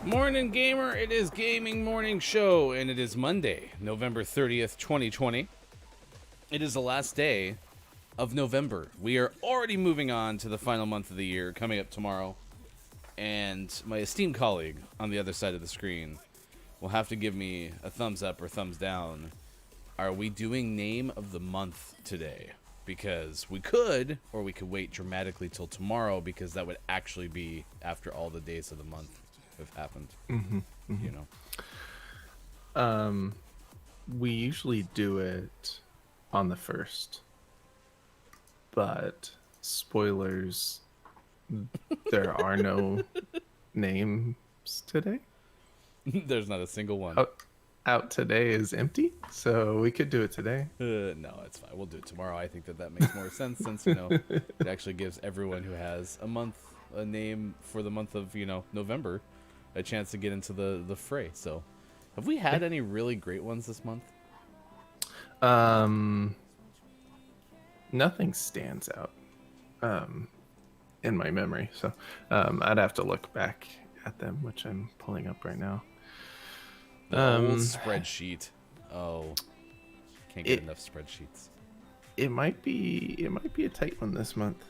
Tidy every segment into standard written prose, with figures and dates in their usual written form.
Morning Gamer, it is Gaming Morning Show, and it is Monday, November 30th, 2020. It is the last day of November. We are already moving on to the final month of the year, coming up tomorrow. And my esteemed colleague on the other side of the screen will have to give me a thumbs up or thumbs down. Are we doing Name of the Month today? Because we could, or we could wait dramatically till tomorrow, because that would actually be after all the days of the month have happened. You know, we usually do it on the 1st, but spoilers, there are no names today. There's not a single one. Out today is empty, so we could do it today. No, it's fine. We'll do it tomorrow. I think that makes more sense, since, you know, it actually gives everyone who has a month, a name for the month of, you know, November, a chance to get into the fray. So, have we had any really great ones this month? Nothing stands out in my memory, so I'd have to look back at them, which I'm pulling up right now. The old spreadsheet. Oh, can't get enough spreadsheets. It might be a tight one this month.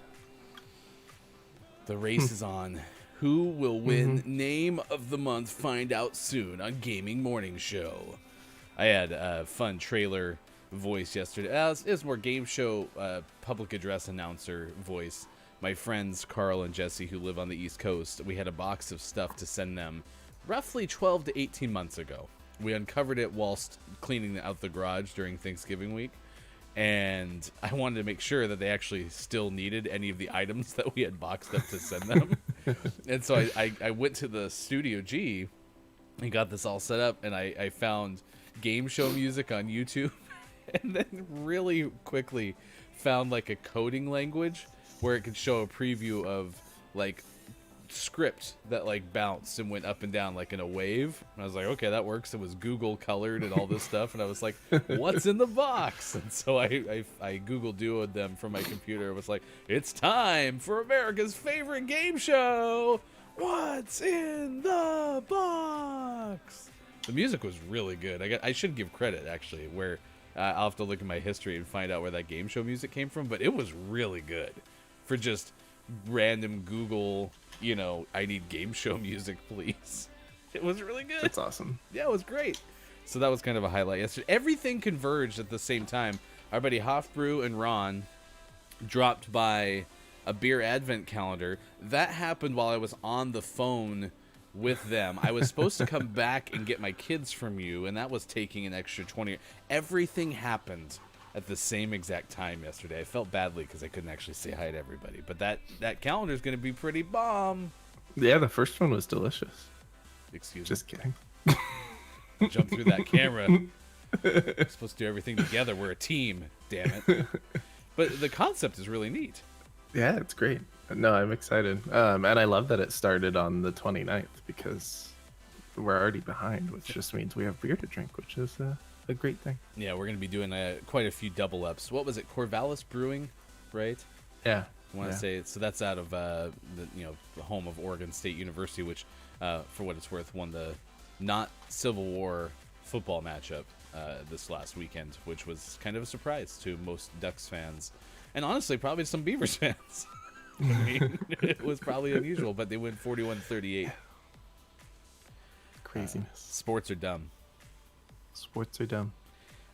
The race is on. Who will win Name of the Month? Find out soon on Gaming Morning Show. I had a fun trailer voice yesterday. It was more game show public address announcer voice. My friends Carl and Jesse, who live on the East Coast, we had a box of stuff to send them roughly 12 to 18 months ago. We uncovered it whilst cleaning out the garage during Thanksgiving week. And I wanted to make sure that they actually still needed any of the items that we had boxed up to send them. And so I went to the Studio G and got this all set up, and I found game show music on YouTube, and then really quickly found like a coding language where it could show a preview of like script that like bounced and went up and down like in a wave. And I was like, okay, that works. It was Google colored and all this stuff, and I was like, what's in the box? And so I Google Duo'd them from my computer. It was like, it's time for America's favorite game show, What's in the Box? The music was really good. I should give credit, actually, where I'll have to look at my history and find out where that game show music came from, but it was really good for just random Google, you know, I need game show music, please. It was really good. That's awesome. Yeah, it was great. So that was kind of a highlight yesterday. Everything converged at the same time. Our buddy Hofbrew and Ron dropped by a beer advent calendar. That happened while I was on the phone with them. I was supposed to come back and get my kids from you, and that was taking an extra 20. Everything happened at the same exact time yesterday. I felt badly because I couldn't actually say hi to everybody. But that calendar is going to be pretty bomb. Yeah, the first one was delicious. Excuse me. Just kidding. Jump through that camera. We're supposed to do everything together. We're a team, damn it. But the concept is really neat. Yeah, it's great. No, I'm excited. And I love that it started on the 29th, because we're already behind, which just means we have beer to drink, which is a great thing. Yeah, we're going to be doing quite a few double ups. What was it? Corvallis Brewing, right? Yeah. I want to say, so that's out of the home of Oregon State University, which, for what it's worth, won the not Civil War football matchup this last weekend, which was kind of a surprise to most Ducks fans, and honestly, probably some Beavers fans. I mean, it was probably unusual, but they win 41-38. Craziness. Sports are dumb. Sports are dumb.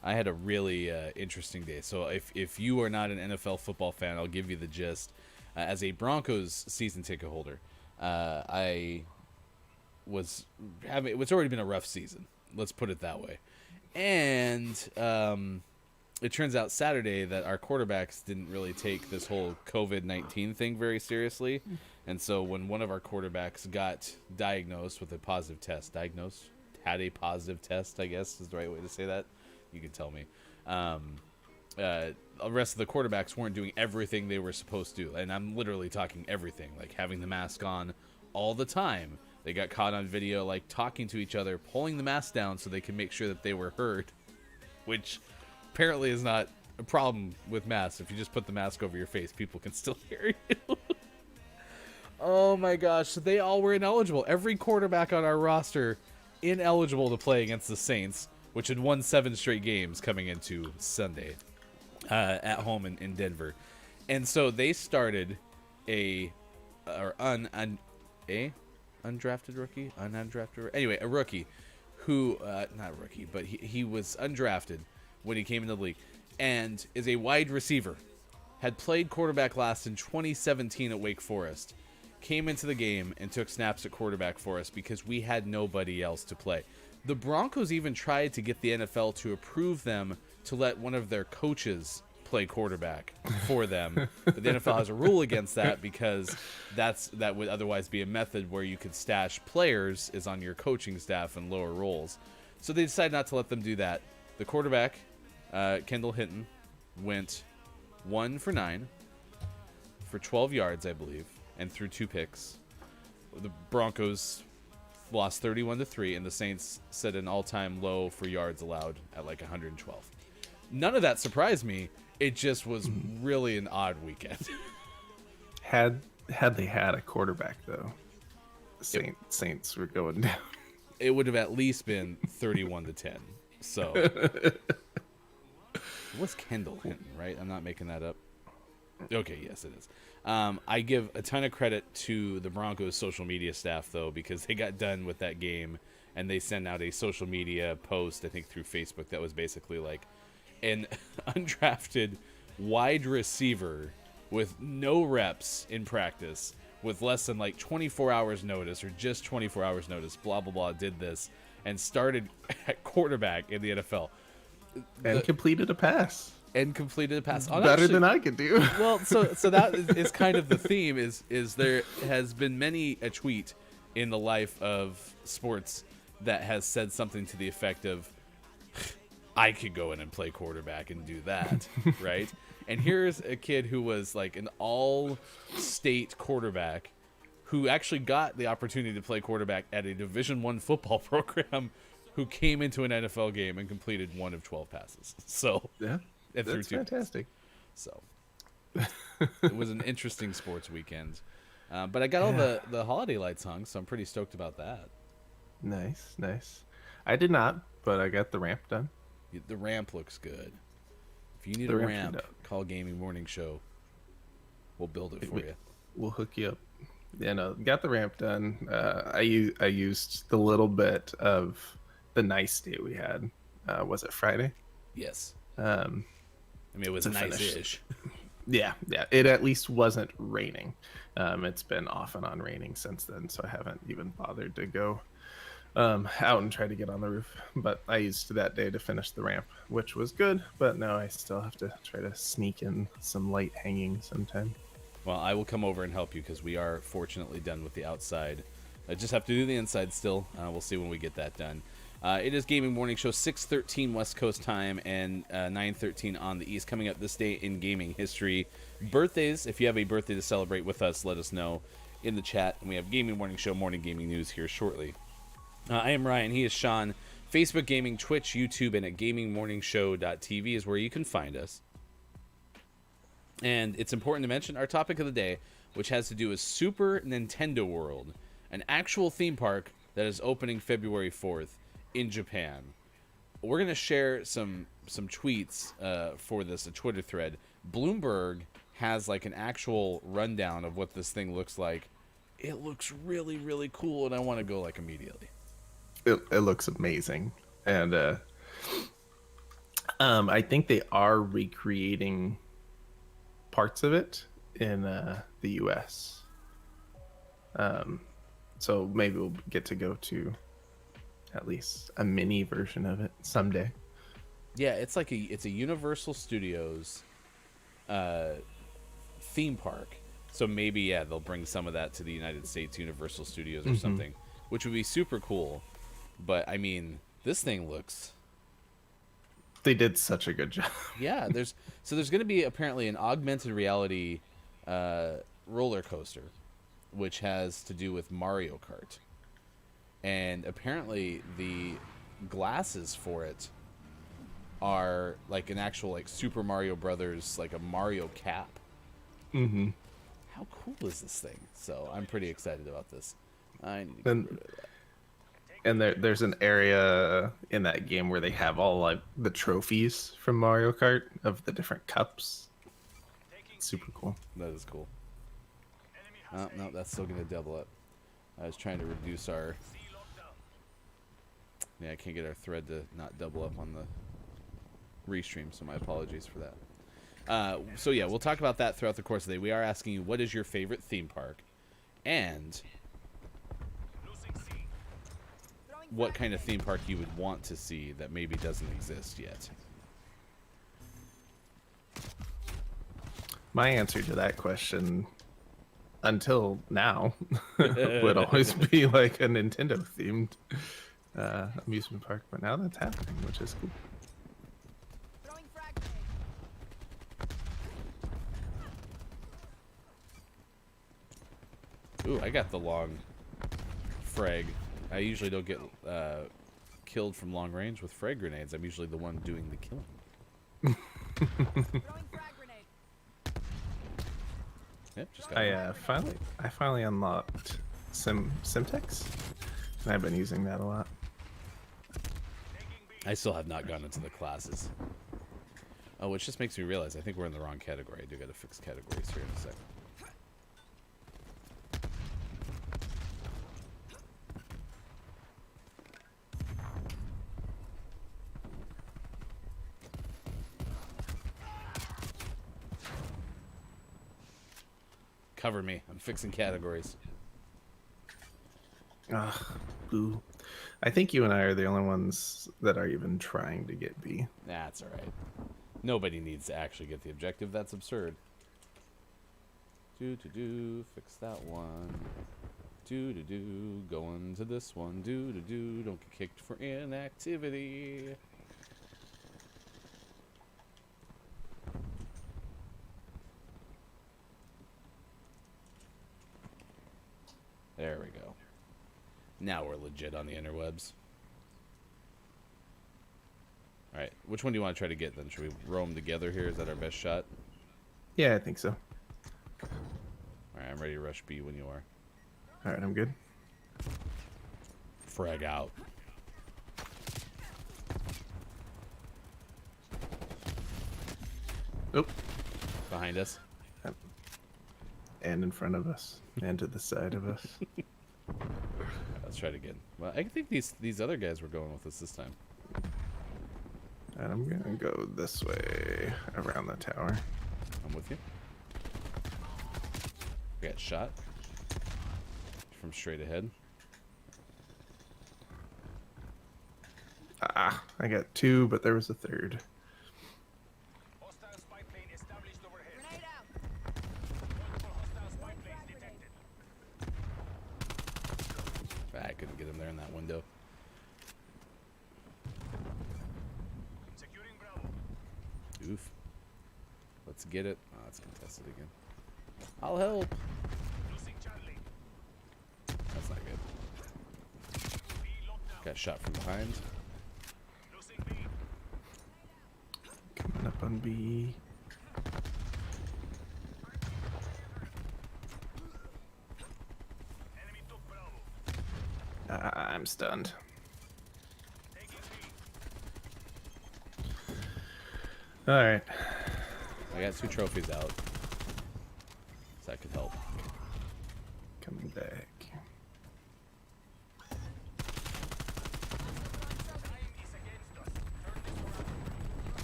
I had a really interesting day. So if you are not an NFL football fan, I'll give you the gist. As a Broncos season ticket holder, it's already been a rough season. Let's put it that way. And it turns out Saturday that our quarterbacks didn't really take this whole COVID-19 thing very seriously. And so when one of our quarterbacks got diagnosed with a positive test, had a positive test, I guess is the right way to say that. You can tell me. the rest of the quarterbacks weren't doing everything they were supposed to. And I'm literally talking everything, like having the mask on all the time. They got caught on video, like talking to each other, pulling the mask down so they can make sure that they were heard, which apparently is not a problem with masks. If you just put the mask over your face, people can still hear you. Oh my gosh, so they all were ineligible. Every quarterback on our roster ineligible to play against the Saints, which had won 7 straight games coming into Sunday at home in Denver. And so they started a undrafted rookie, anyway, a rookie who, not a rookie, but he was undrafted when he came into the league, and is a wide receiver. Had played quarterback last in 2017 at Wake Forest. Came into the game and took snaps at quarterback for us because we had nobody else to play. The Broncos even tried to get the NFL to approve them to let one of their coaches play quarterback for them. But the NFL has a rule against that because that would otherwise be a method where you could stash players is on your coaching staff in lower roles. So they decided not to let them do that. The quarterback, Kendall Hinton, went 1 for 9 for 12 yards, I believe, and threw 2 picks. The Broncos lost 31-3, and the Saints set an all-time low for yards allowed at like 112. None of that surprised me. It just was really an odd weekend. Had they had a quarterback, though, the Saints were going down. It would have at least been 31-10. So it was Kendall Hinton, right? I'm not making that up. Okay, yes, it is. I give a ton of credit to the Broncos social media staff, though, because they got done with that game and they sent out a social media post, I think through Facebook, that was basically like an undrafted wide receiver with no reps in practice, with less than like 24 hours notice or just 24 hours notice, blah, blah, blah, did this and started at quarterback in the NFL. And completed a pass. Better than I could do. Well, so that is kind of the theme. Is there has been many a tweet in the life of sports that has said something to the effect of, "I could go in and play quarterback and do that," right? And here's a kid who was like an all-state quarterback, who actually got the opportunity to play quarterback at a Division I football program, who came into an NFL game and completed 1 of 12 passes. So yeah. That's fantastic. So it was an interesting sports weekend. But I got all the holiday lights hung, so I'm pretty stoked about that. Nice. I did not, but I got the ramp done. The ramp looks good. If you need a ramp, call Gaming Morning Show. We'll build it for you. We'll hook you up. Yeah, no, got the ramp done. I used the little bit of the nice day we had. Was it Friday? Yes. I mean, it was nice-ish. Yeah. It at least wasn't raining. It's been off and on raining since then, so I haven't even bothered to go out and try to get on the roof. But I used that day to finish the ramp, which was good. But now I still have to try to sneak in some light hanging sometime. Well, I will come over and help you because we are fortunately done with the outside. I just have to do the inside still. We'll see when we get that done. It is Gaming Morning Show, 6:13 West Coast time and 9:13 on the East. Coming up this day in gaming history. Birthdays, if you have a birthday to celebrate with us, let us know in the chat. And we have Gaming Morning Show, morning gaming news here shortly. I am Ryan. He is Sean. Facebook Gaming, Twitch, YouTube, and at gamingmorningshow.tv is where you can find us. And it's important to mention our topic of the day, which has to do with Super Nintendo World, an actual theme park that is opening February 4th. In Japan. We're going to share some tweets for this, a Twitter thread. Bloomberg has like an actual rundown of what this thing looks like. It looks really, really cool, and I want to go like immediately. It looks amazing. And I think they are recreating parts of it in the US. So maybe we'll get to go to at least a mini version of it someday. Yeah, it's like it's a Universal Studios theme park. So maybe they'll bring some of that to the United States Universal Studios or something, which would be super cool. But I mean, this thing looks They did such a good job. Yeah, there's going to be apparently an augmented reality roller coaster, which has to do with Mario Kart, and apparently the glasses for it are like an actual like Super Mario Brothers, like a Mario cap. Mm-hmm. How cool is this thing? So I'm pretty excited about this. I need to get And rid of that. and there's an area in that game where they have all like the trophies from Mario Kart of the different cups. Super cool. That is cool. Oh, no, that's still going to double up. I was trying to reduce our... Yeah, I can't get our thread to not double up on the restream, so my apologies for that. So yeah, we'll talk about that throughout the course of the day. We are asking you, what is your favorite theme park? And what kind of theme park you would want to see that maybe doesn't exist yet. My answer to that question, until now, would always be like a Nintendo themed amusement park. But now that's happening, which is cool. Ooh, I got the long frag. I usually don't get killed from long range with frag grenades. I'm usually the one doing the killing. Yep, just got I finally unlocked Simtex, and I've been using that a lot. I still have not gone into the classes. Oh, which just makes me realize I think we're in the wrong category. I do got to fix categories here in a second. Cover me. I'm fixing categories. Ugh, boo. I think you and I are the only ones that are even trying to get B. That's alright. Nobody needs to actually get the objective. That's absurd. Fix that one. Going to this one. Don't get kicked for inactivity. There we go. Now we're legit on the interwebs. Alright, which one do you want to try to get then? Should we roam together here? Is that our best shot? Yeah, I think so. Alright, I'm ready to rush B when you are. Alright, I'm good. Frag out. Oop. Behind us. And in front of us. And to the side of us. Let's try it again. Well, I think these other guys were going with us this time. And I'm gonna go this way around the tower. I'm with you. I got shot from straight ahead. Ah, I got two, but there was a third. I couldn't get him there in that window. Oof. Let's get it. Oh, it's contested again. I'll help. That's not good. Got shot from behind. Coming up on B. I'm stunned. Alright. I got 2 trophies out. So that could help. Coming back.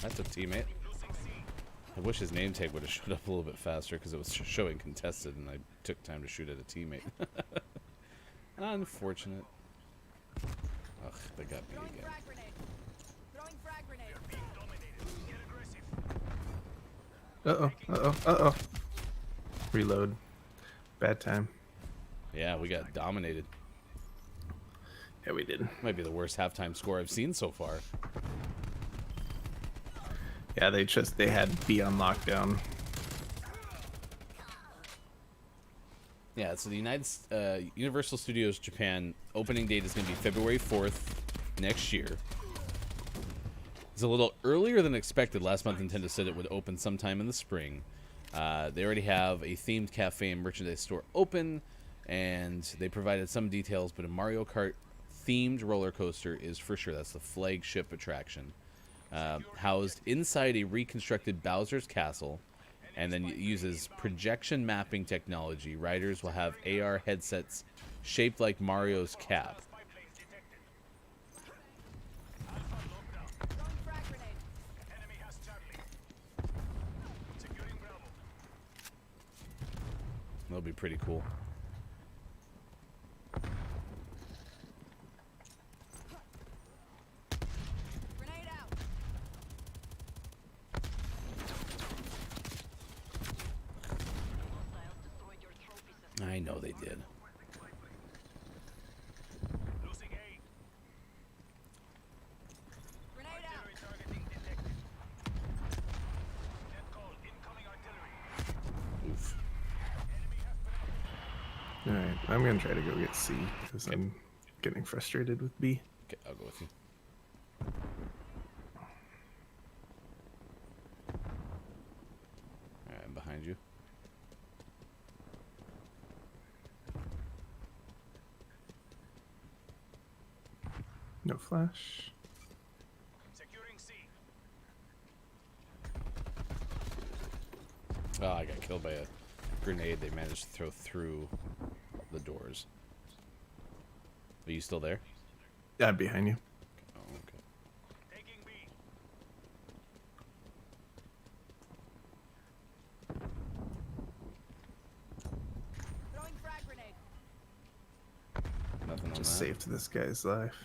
That's a teammate. I wish his name tag would have showed up a little bit faster because it was showing contested and I took time to shoot at a teammate. Unfortunate. Ugh, they got me again. Uh-oh, uh-oh, uh-oh. Reload. Bad time. Yeah, we got dominated. Yeah, we did. Might be the worst halftime score I've seen so far. Yeah, they had B on lockdown. Yeah, so the Universal Studios Japan opening date is going to be February 4th next year. It's a little earlier than expected. Last month, Nintendo said it would open sometime in the spring. They already have a themed cafe and merchandise store open, and they provided some details, but a Mario Kart themed roller coaster is for sure. That's the flagship attraction. Housed inside a reconstructed Bowser's Castle, and then it uses projection mapping technology. Riders will have AR headsets shaped like Mario's cap. That'll be pretty cool. I know they did. Oof. Alright, I'm gonna try to go get C because I'm getting frustrated with B. Okay, I'll go with you. Alright, I'm behind you. No flash. Securing C. Oh, I got killed by a grenade they managed to throw through the doors. Are you still there? Yeah, behind you. Oh, okay. Taking B. Throwing frag grenade. Nothing on Just that. saved this guy's life.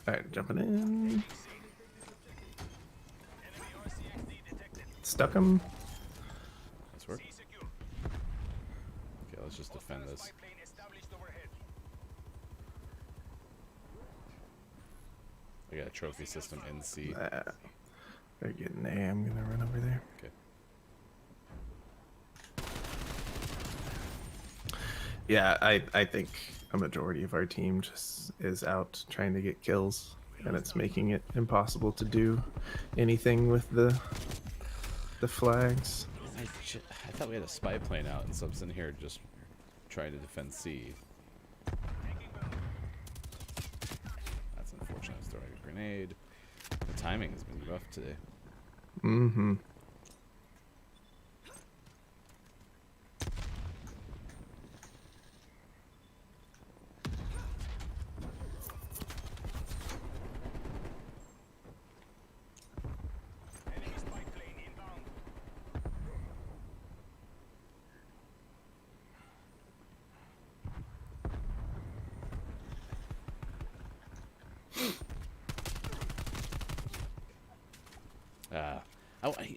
Alright, jumping in. Enemy RCXD detected. Stuck him. This work? C secure. Okay, let's just defend Hostile this. spy plane established overhead. I got a trophy system in C. They're getting A. I'm gonna run over there. Okay. Yeah, I think a majority of our team just is out trying to get kills, and it's making it impossible to do anything with the flags. I thought we had a spy plane out, and so I'm sitting here just trying to defend C. That's unfortunate. I was throwing a grenade. The timing has been rough today. Mm-hmm. Enemy spy plane inbound.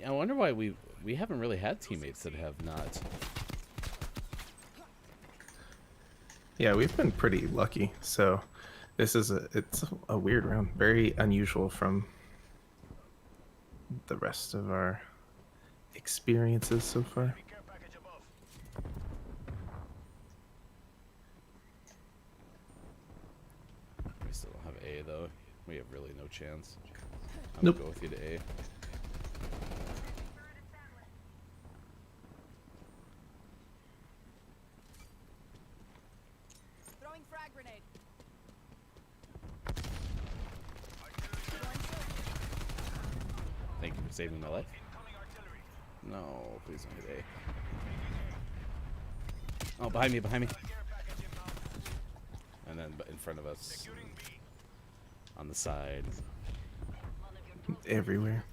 I wonder why we haven't really had teammates that have not. Yeah, we've been pretty lucky. So this is it's a weird round, very unusual from the rest of our experiences so far. Enemy care package above. We still don't have A though. We have really no chance. I'm Nope. gonna go with you to A. Throwing frag grenade. Thank you for saving my life. Incoming artillery. No, please don't hit A. Oh, behind me, behind me. Care package inbound. And then in front of us, Securing B. on the side. Everywhere.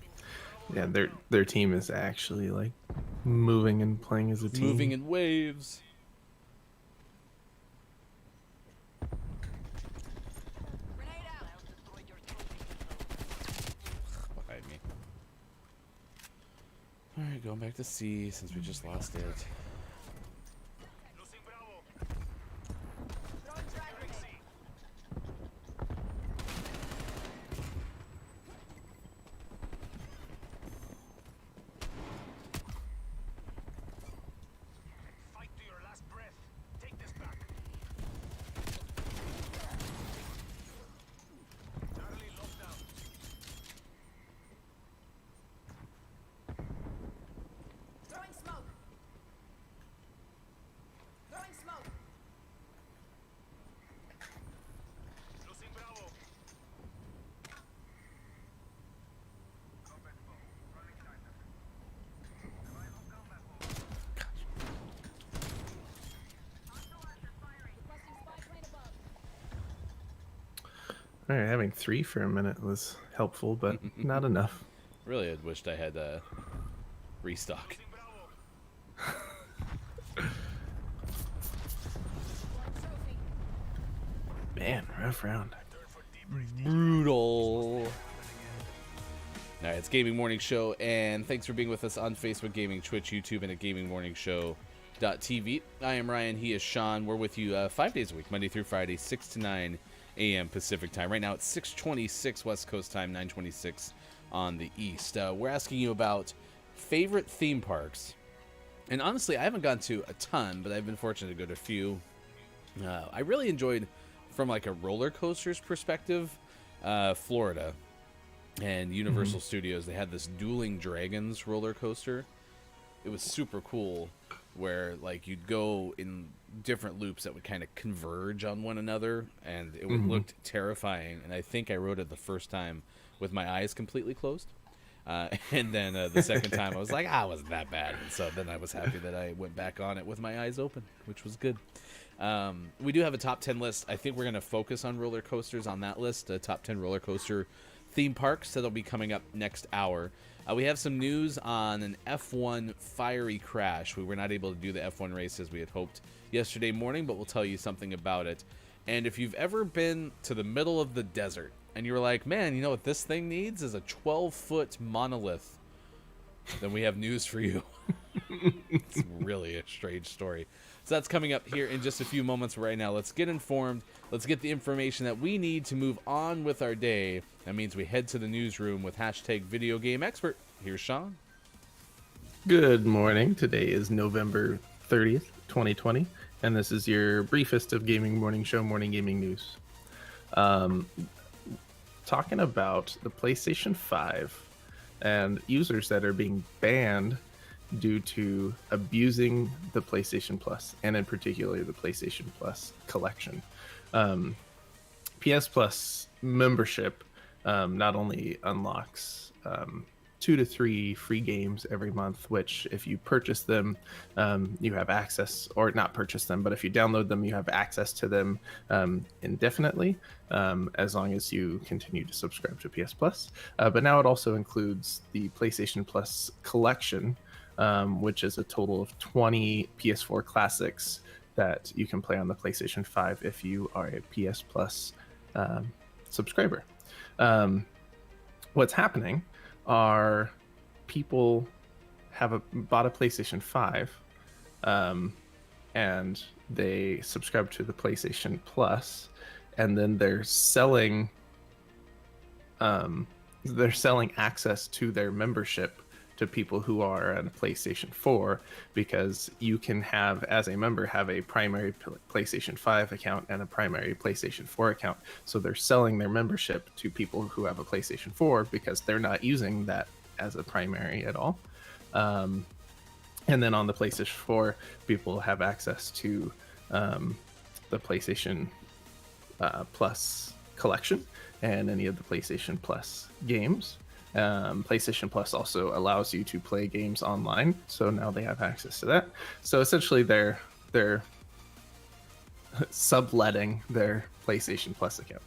Yeah, their team is actually like moving and playing as a team. Moving in waves. Grenade out. Behind me. Alright, going back to C since we just lost it. Losing Bravo. Throwing frag Securing grenade. C. having 3 for a minute was helpful, but not enough. Really, I wished I had restock. Trophy. Man, rough round. Brutal. All right, it's Gaming Morning Show, and thanks for being with us on Facebook Gaming, Twitch, YouTube, and at GamingMorningShow.tv. I am Ryan. He is Sean. We're with you 5 days a week, Monday through Friday, 6 to 9 a.m. Pacific time. Right now it's 6:26 West Coast time, 9:26 on the East. We're asking you about favorite theme parks. And honestly, I haven't gone to a ton, but I've been fortunate to go to a few. I really enjoyed, from like a roller coasters perspective, Florida and Universal Studios. They had this Dueling Dragons roller coaster. It was super cool, where like you'd go in different loops that would kind of converge on one another, and it would look terrifying. And I think I rode it the first time with my eyes completely closed. And then the second time I was like, it wasn't that bad. And so then I was happy that I went back on it with my eyes open, which was good. We do have a top 10 list. I think we're going to focus on roller coasters on that list, a top 10 roller coaster theme parks that'll be coming up next hour. We have some news on an F1 fiery crash. We were not able to do the F1 race as we had hoped yesterday morning, but we'll tell you something about it. And if you've ever been to the middle of the desert and you were like, man, you know what this thing needs is a 12-foot monolith, then we have news for you. It's really a strange story. So that's coming up here in just a few moments. Right now, let's get informed. Let's get the information that we need to move on with our day. That means we head to the newsroom with hashtag Video Game Expert. Here's Sean. Good morning. Today is November 30th, 2020, and this is your briefest of Gaming Morning Show morning gaming news. Talking about the PlayStation 5 and users that are being banned due to abusing the PlayStation Plus, and in particular the PlayStation Plus collection. PS Plus membership not only unlocks 2 to 3 free games every month, which if you purchase them, you have access, or not purchase them, but if you download them, you have access to them indefinitely, as long as you continue to subscribe to PS Plus. But now it also includes the PlayStation Plus collection, which is a total of 20 PS4 classics that you can play on the PlayStation 5 if you are a PS Plus subscriber. What's happening are people bought a PlayStation 5 and they subscribe to the PlayStation Plus, and then they're selling access to their membership to people who are on a PlayStation 4, because you can have, as a member, have a primary PlayStation 5 account and a primary PlayStation 4 account. So they're selling their membership to people who have a PlayStation 4 because they're not using that as a primary at all. And then on the PlayStation 4, people have access to the PlayStation Plus collection and any of the PlayStation Plus games. PlayStation Plus also allows you to play games online, so now they have access to that. So essentially they're subletting their PlayStation Plus account,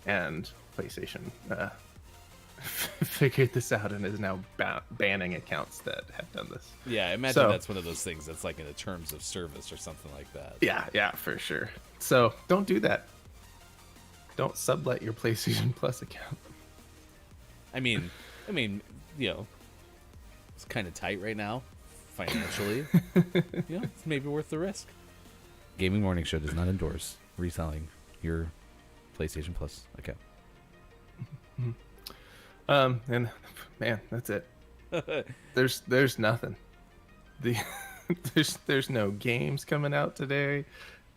and PlayStation figured this out and is now banning accounts that have done this. Yeah, I imagine that's one of those things that's like in the terms of service or something like that. Yeah, for sure. So don't do that. Don't sublet your PlayStation Plus account. I mean, you know, it's kind of tight right now, financially. It's maybe worth the risk. Gaming Morning Show does not endorse reselling your PlayStation Plus account. And man, that's it. There's nothing. There's no games coming out today.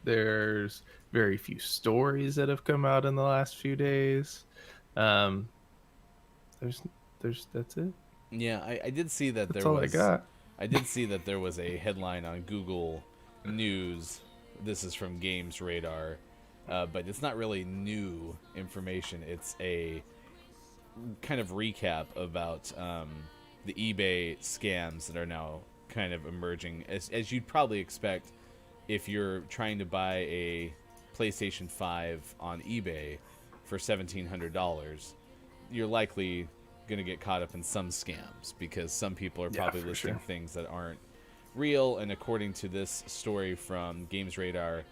There's very few stories that have come out in the last few days. That's it. Yeah, I did see that That's all I got. I did see that there was a headline on Google News. This is from Games Radar, but it's not really new information. It's a kind of recap about the eBay scams that are now kind of emerging, as you'd probably expect if you're trying to buy a PlayStation 5 on eBay for $1,700, you're likely going to get caught up in some scams because some people are probably for listing sure. things that aren't real. And according to this story from Games Radar,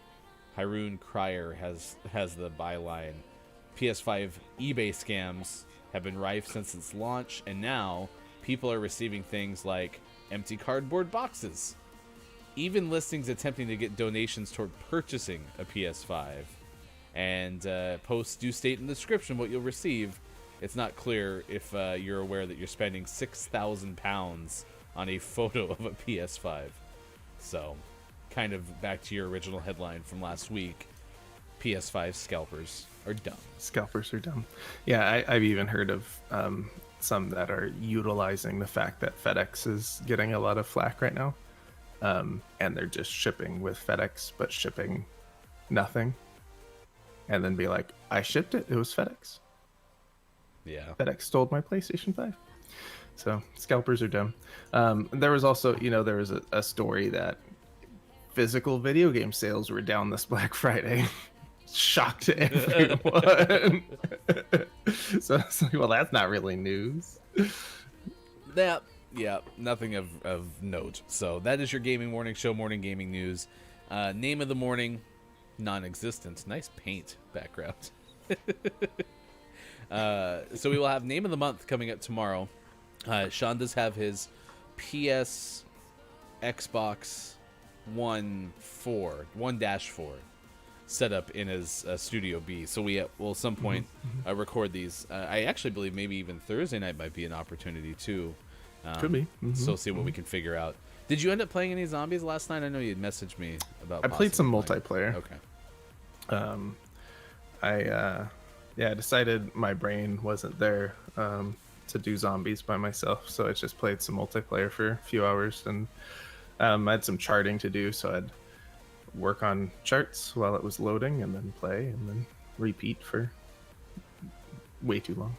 Haroon Cryer has the byline, PS5 eBay scams have been rife since its launch, and now people are receiving things like empty cardboard boxes. Even listings attempting to get donations toward purchasing a PS5. And posts do state in the description what you'll receive. It's not clear if you're aware that you're spending £6,000 on a photo of a PS5. So, kind of back to your original headline from last week, PS5 scalpers are dumb. Scalpers are dumb. Yeah, I've even heard of some that are utilizing the fact that FedEx is getting a lot of flack right now. And they're just shipping with FedEx, but shipping nothing. And then be like, I shipped it. It was FedEx. Yeah. FedEx stole my PlayStation 5. So scalpers are dumb. There was also, there was a story that physical video game sales were down this Black Friday. Shock to everyone. So it's like, well, that's not really news. Yeah, nothing of note. So that is your Gaming Morning Show, morning gaming news. Name of the morning, non-existent. Nice paint background. So we will have Name of the Month coming up tomorrow. Sean does have his PS Xbox 1-4 set up in his Studio B. So we will at some point record these. I actually believe maybe even Thursday night might be an opportunity too. Could be. So see what we can figure out. Did you end up playing any zombies last night? I know you had messaged me about. I played some possibly multiplayer. Okay. I decided my brain wasn't there to do zombies by myself, so I just played some multiplayer for a few hours, and I had some charting to do, so I'd work on charts while it was loading, and then play, and then repeat for way too long.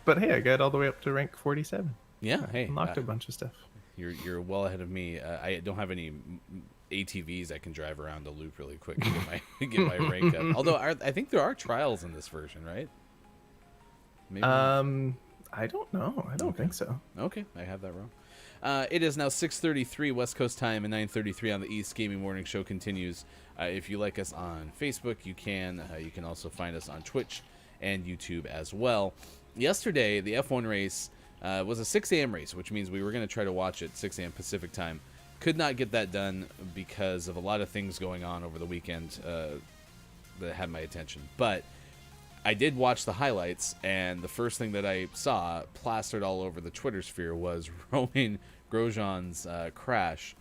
but hey, I got all the way up to rank 47. Yeah. Hey. Unlocked a bunch of stuff. You're well ahead of me. I don't have any ATVs I can drive around to loop really quick to get my rank up. Although I think there are trials in this version, right? Maybe. I don't know. I don't think so. Okay, I have that wrong. It is now 6:33 West Coast time and 9:33 on the East. Gaming Morning Show continues. If you like us on Facebook, you can. You can also find us on Twitch and YouTube as well. Yesterday, the F1 race was a 6 a.m. race, which means we were going to try to watch it 6 a.m. Pacific time. Could not get that done because of a lot of things going on over the weekend that had my attention. But I did watch the highlights, and the first thing that I saw plastered all over the Twitter sphere was Romain Grosjean's crash.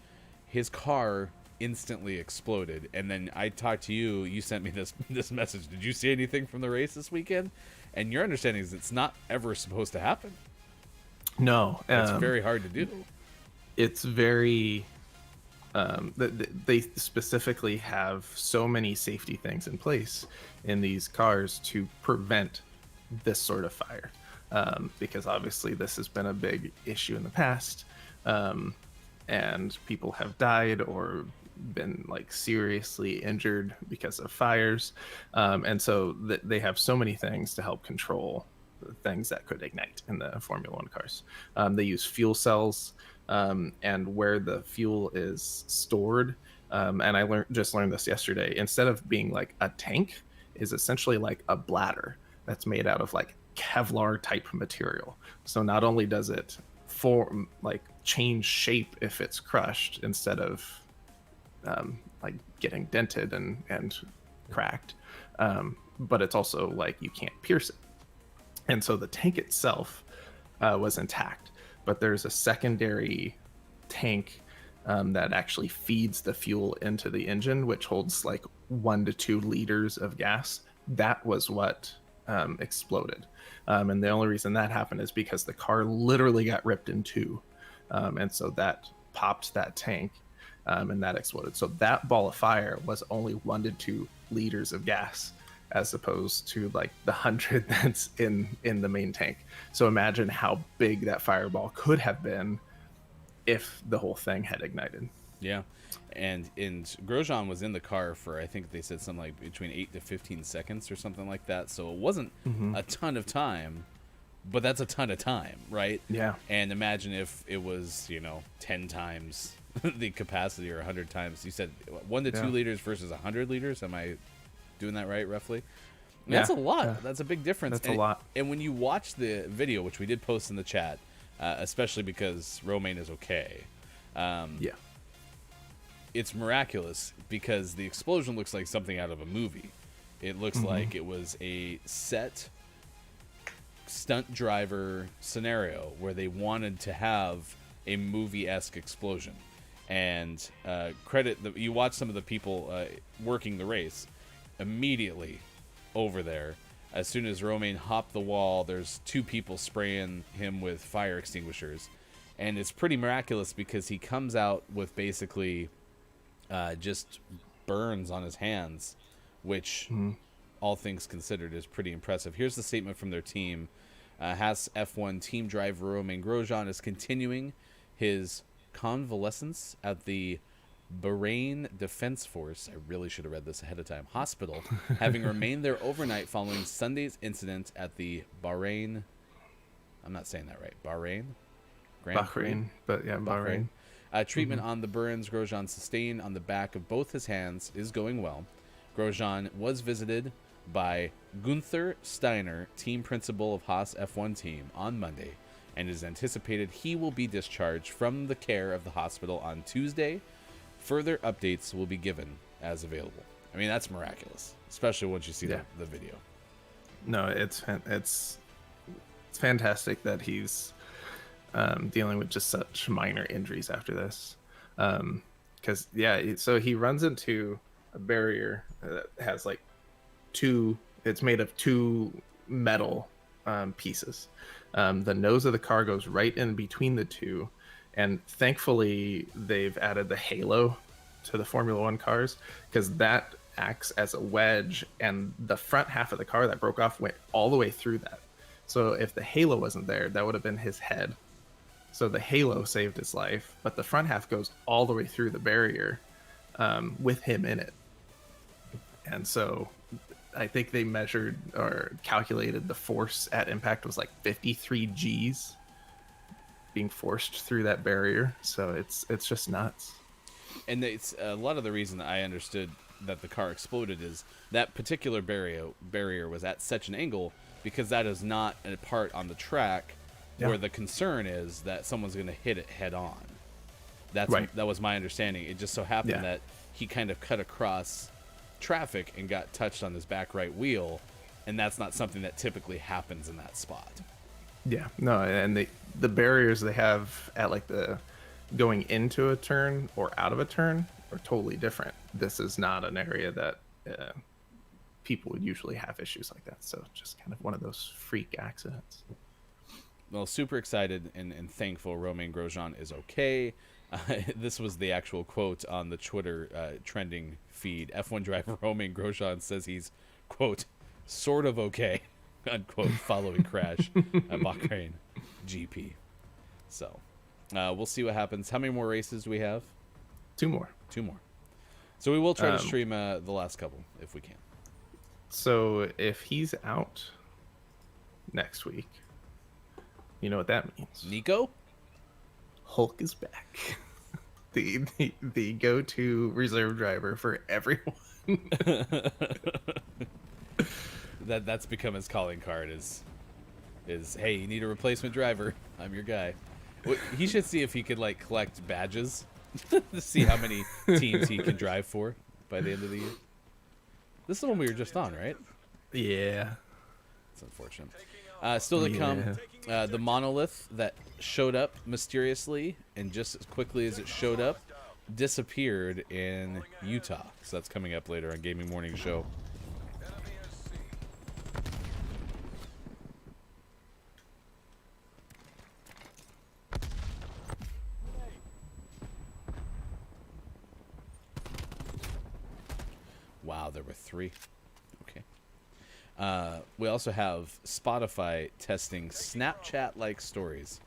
His car instantly exploded, and then I talked to you. You sent me this message. Did you see anything from the race this weekend? And your understanding is it's not ever supposed to happen. No, It's very hard to do. It's very they specifically have so many safety things in place in these cars to prevent this sort of fire, because obviously this has been a big issue in the past, and people have died or been like seriously injured because of fires, and so they have so many things to help control things that could ignite in the Formula One cars. They use fuel cells, and where the fuel is stored, and I just learned this yesterday, instead of being like a tank, is essentially like a bladder that's made out of like Kevlar type material. So not only does it change shape if it's crushed instead of like getting dented and cracked, but it's also like you can't pierce it. And so the tank itself was intact, but there's a secondary tank that actually feeds the fuel into the engine, which holds like 1 to 2 liters of gas. That was what exploded. And the only reason that happened is because the car literally got ripped in two. And so that popped that tank, and that exploded. So that ball of fire was only 1 to 2 liters of gas, as opposed to like the 100 that's in the main tank. So imagine how big that fireball could have been if the whole thing had ignited. Yeah, and Grosjean was in the car for, I think they said something like between 8 to 15 seconds or something like that. So it wasn't a ton of time, but that's a ton of time, right? Yeah. And imagine if it was 10 times the capacity or 100 times. You said 1 to 2 liters versus 100 liters. Am I doing that right, roughly? That's a lot. Yeah. That's a big difference. That's a lot. And when you watch the video, which we did post in the chat, especially because Romain is okay. Yeah. It's miraculous because the explosion looks like something out of a movie. It looks like it was a set stunt driver scenario where they wanted to have a movie-esque explosion. And you watch some of the people working the race immediately over there. As soon as Romain hopped the wall, there's 2 people spraying him with fire extinguishers. And it's pretty miraculous because he comes out with basically just burns on his hands, which, all things considered, is pretty impressive. Here's the statement from their team. Haas F1 team driver Romain Grosjean is continuing his convalescence at the Bahrain Defense Force, I really should have read this ahead of time, hospital, having remained there overnight following Sunday's incident at the Bahrain, I'm not saying that right, Bahrain? Bahrain, but yeah, Bahrain. Treatment on the burns Grosjean sustained on the back of both his hands is going well. Grosjean was visited by Gunther Steiner, team principal of Haas F1 team, on Monday, and it is anticipated he will be discharged from the care of the hospital on Tuesday. Further updates will be given as available. I mean, that's miraculous, especially once you see the video. No, it's fantastic that he's dealing with just such minor injuries after this. Because, so he runs into a barrier that has like it's made of 2 metal pieces. The nose of the car goes right in between the 2. And thankfully, they've added the halo to the Formula One cars because that acts as a wedge, and the front half of the car that broke off went all the way through that. So if the halo wasn't there, that would have been his head. So the halo saved his life, but the front half goes all the way through the barrier with him in it. And so I think they measured or calculated the force at impact was like 53 Gs being forced through that barrier. So it's just nuts. And it's a lot of the reason I understood that the car exploded is that particular barrier was at such an angle because that is not a part on the track where the concern is that someone's going to hit it head on. That was my understanding. It just so happened that he kind of cut across traffic and got touched on his back right wheel, and that's not something that typically happens in that spot. Yeah, no, and the barriers they have at like the going into a turn or out of a turn are totally different. This is not an area that people would usually have issues like that. So just kind of one of those freak accidents. Well, super excited and thankful Romain Grosjean is okay. This was the actual quote on the Twitter trending feed. F1 driver Romain Grosjean says he's, quote, sort of okay, unquote, following crash at Bahrain GP. So we'll see what happens. How many more races do we have? 2 more. 2 more. So we will try to stream the last couple if we can. So if he's out next week, you know what that means. Nico? Hulk is back. the go-to reserve driver for everyone. That's become his calling card is hey, you need a replacement driver, I'm your guy. He should see if he could like collect badges to see how many teams he can drive for by the end of the year. This is the one we were just on, right? Yeah. It's unfortunate. Still to come, the monolith that showed up mysteriously and just as quickly as it showed up, disappeared in Utah. So that's coming up later on Gaming Morning Show. Wow, there were 3. Okay. We also have Spotify testing Snapchat-like stories.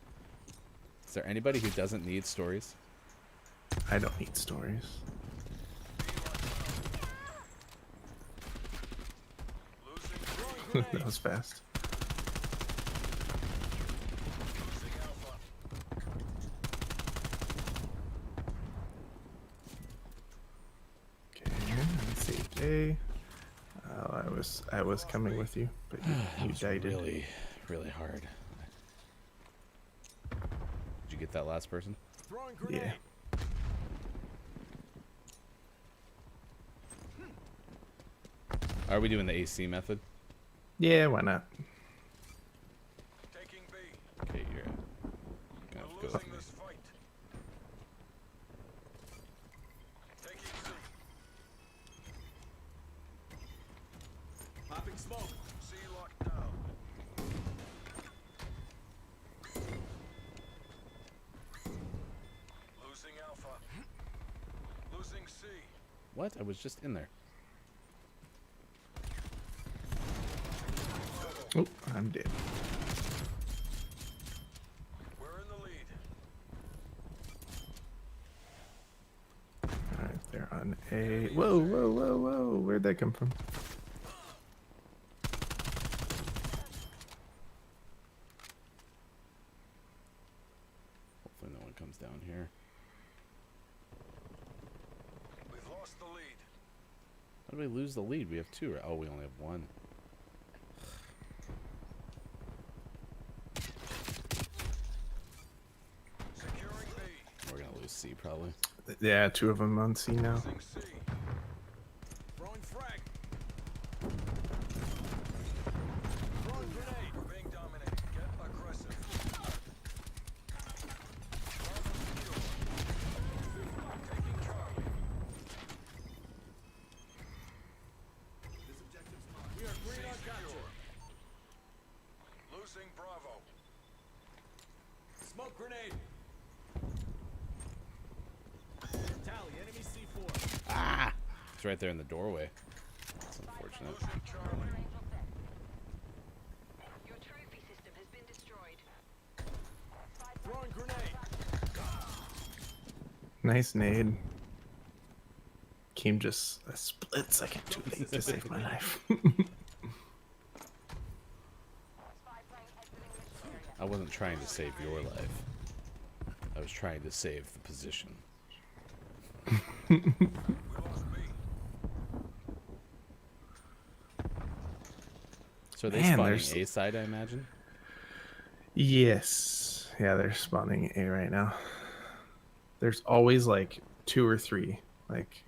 Is there anybody who doesn't need stories? I don't need stories. Losing That was fast. losing Alpha. Okay, let's see. A. Oh, I was coming with you, but That you was died. really, really hard. Did you get that last person? Throwing grenade. Yeah. Are we doing the AC method? Yeah, why not? Taking B. Okay, you're gonna We're have to go losing with me. this fight. Taking C. Popping smoke. C locked down. Losing Alpha. Losing C. What? I was just in there. Oh, I'm dead. We're in the lead. Alright, they're on A. Whoa, whoa, whoa, whoa. Where'd that come from? Hopefully no one comes down here. We've lost the lead. How did we lose the lead? We have two. Oh, we only have one. Securing B. We're gonna lose C probably. Yeah, two of them on C now. Losing C. Throwing frag. Throwing grenade. We're being dominated. Get aggressive. Bravo secure. Taking Charlie. This objective's mine. We are green on capture. Losing Bravo. Smoke grenade. Tally, enemy C4. Ah! It's right there in the doorway. That's unfortunate. Losing Charlie. Your trophy system has been destroyed. Throwing grenade. Nice nade. Came just a split second too late to save my life. I wasn't trying to save your life. I was trying to save the position. We lost B. So are they Man, spawning there's- A side, I imagine? Yes. Yeah, they're spawning A right now. There's always like 2 or 3. Like,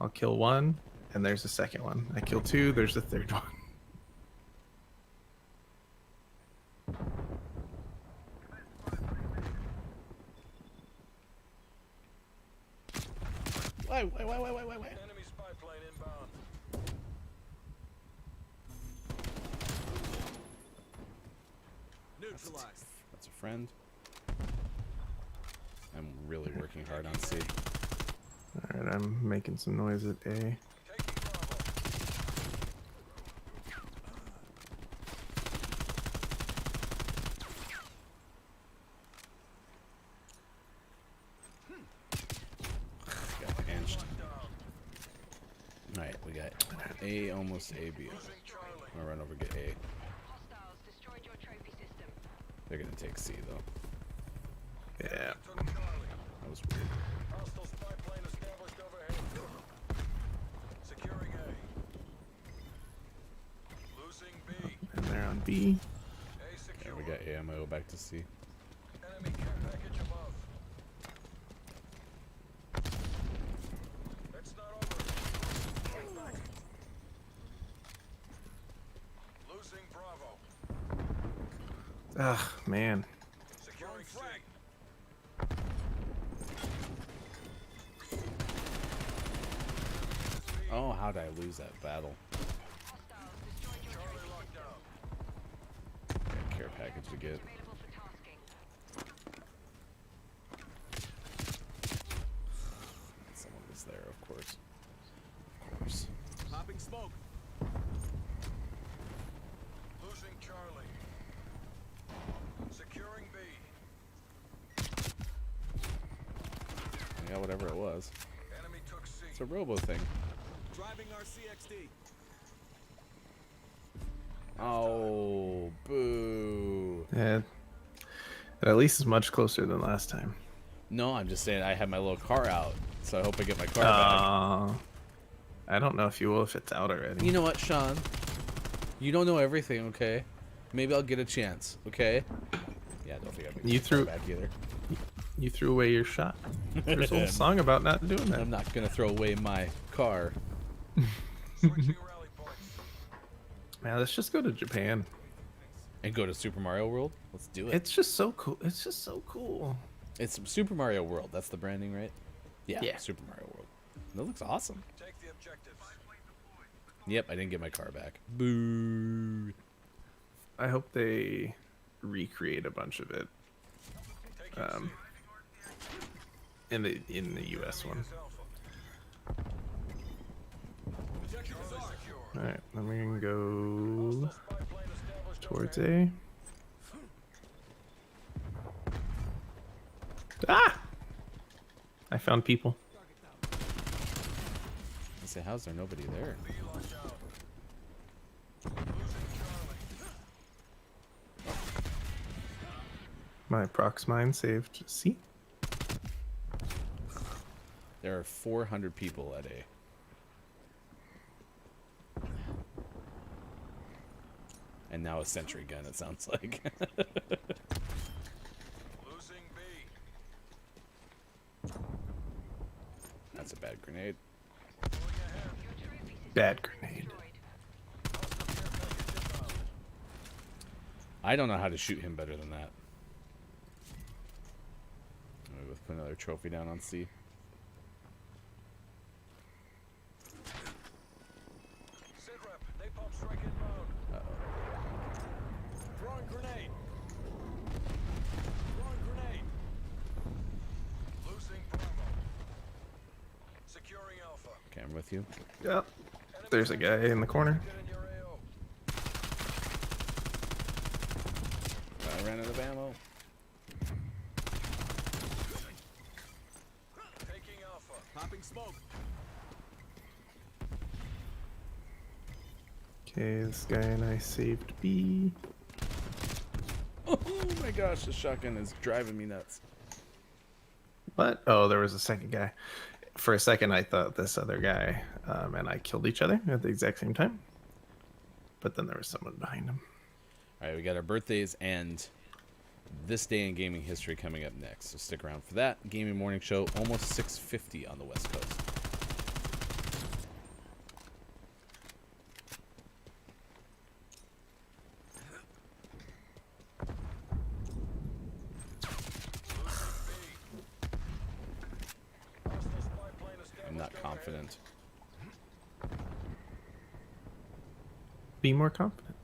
I'll kill one, and there's a second one. I kill 2, there's a third one. Wait. Enemy spy plane inbound. Neutralized. That's a friend. I'm really working hard on C. Alright, I'm making some noise at A. Taking Bravo. Got pinched. Down. Alright, we got A, almost A, B. Losing Charlie. I'm gonna run over, get A. Hostiles destroyed your trophy system. They're gonna take C though. Yeah. Took Charlie. That was weird. Hostile spy plane established overhead. Securing A. Losing B. And they're on B. A Yeah, secure. we got A. I'm gonna go back to C. Enemy care package above. It's not over. Fight back. Losing Bravo. Ugh, man. Securing frag. Oh, how did I lose that battle? Hostiles destroyed your Charlie trophy locked system. down. Got care package to get. Available for tasking. Someone was there, of course. Of course. Popping smoke. Losing Charlie. Securing B. Yeah, whatever it was. Enemy took C. It's a robo thing. Driving our CXD. Oh, boo. Yeah. At least it's much closer than last time. No, I'm just saying I had my little car out, so I hope I get my car back. I don't know if you will if it's out already. You know what, Sean? You don't know everything, okay? Maybe I'll get a chance, okay? Yeah, I don't think I can You get my car threw- back either. You threw away your shot. There's a whole song about not doing that. I'm not gonna throw away my car. Switching rally points. Man, let's just go to Japan. And go to Super Mario World? Let's do it. It's just so cool. It's just so cool. It's Super Mario World. That's the branding, right? Yeah. Yeah. Super Mario World. That looks awesome. Take the objectives. Yep, I didn't get my car back. Boo. I hope they recreate a bunch of it Taking C. in the US one. Alpha. Objectives are secure. All right, then we can go Spy plane established towards over A. Ah! I found people. I say, how's there nobody there? B locked out. Losing Charlie. My prox mine saved C. There are 400 people at A. And now a sentry gun, it sounds like. Losing B. That's a bad grenade. Going ahead. Your trophy system Bad has been grenade. destroyed. I don't know how to shoot him better than that. Maybe let's put another trophy down on C. Sit rep. Napalm strike inbound. Throwing grenade. Throwing grenade. Losing Bravo. Securing Alpha. Okay, I'm with you. Yep. There's a guy in the corner. Get in your AO. I ran out of ammo. Taking Alpha. Popping smoke. Okay, this guy and I saved B. Oh my gosh, the shotgun is driving me nuts. What? Oh, there was a second guy. For a second, I thought this other guy and I killed each other at the exact same time. But then there was someone behind him. All right, we got our birthdays and this day in gaming history coming up next. So stick around for that. Gaming Morning Show, almost 6:50 on the West Coast. Hostile spy plane established. I'm not overhead. confident. Be more confident.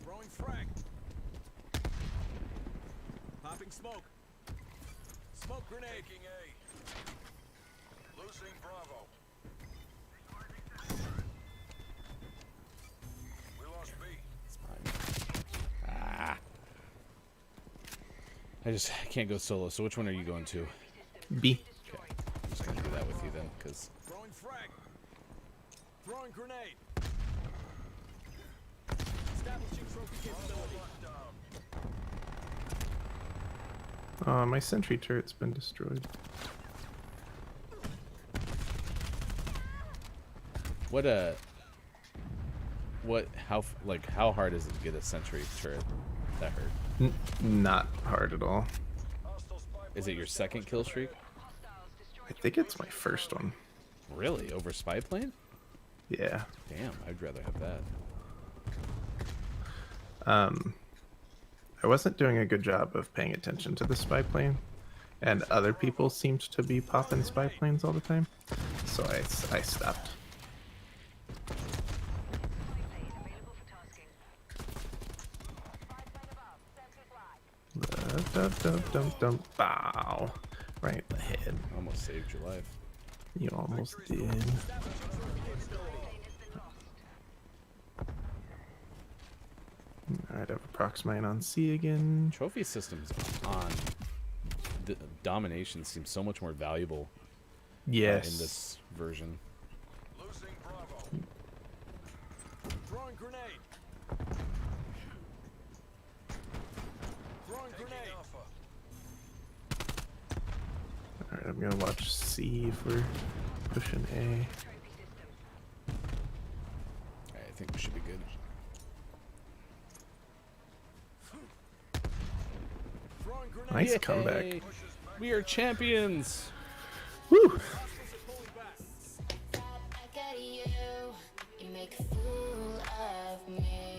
Throwing frag. Popping smoke. Smoke grenade. Taking A. Losing Bravo. We lost B. It's mine. Ah. I can't go solo. So which one are you going to? B. Okay. I'm just gonna do that with you then, because Throwing frag. Throwing grenade. Establishing trophy capability. Lockdown. My sentry turret's been destroyed. how hard is it to get a sentry turret? That hurt. Not hard at all. Hostile spy Is plane it your second established kill streak? Hostiles destroyed I your think it's my trophy first system. one. Really? Over spy plane? Yeah. Damn, I'd rather have that. I wasn't doing a good job of paying attention to the spy plane, and other people seemed to be popping spy planes all the time, so I stopped. Spy plane available for tasking. Spy plane above. Sentry flag. Dum. Bow. Right in the head. Almost saved your life. You almost did. Establishing trophy capability. All right, I've approximated on C again. Trophy systems on domination seems so much more valuable Yes. in this version. Losing Bravo. Throwing grenade. Throwing grenade. Alpha. All right, I'm gonna watch C if we're pushing A. Alright, I think we should be good. Throwing grenade. Nice Yay! comeback. We are champions. Woo!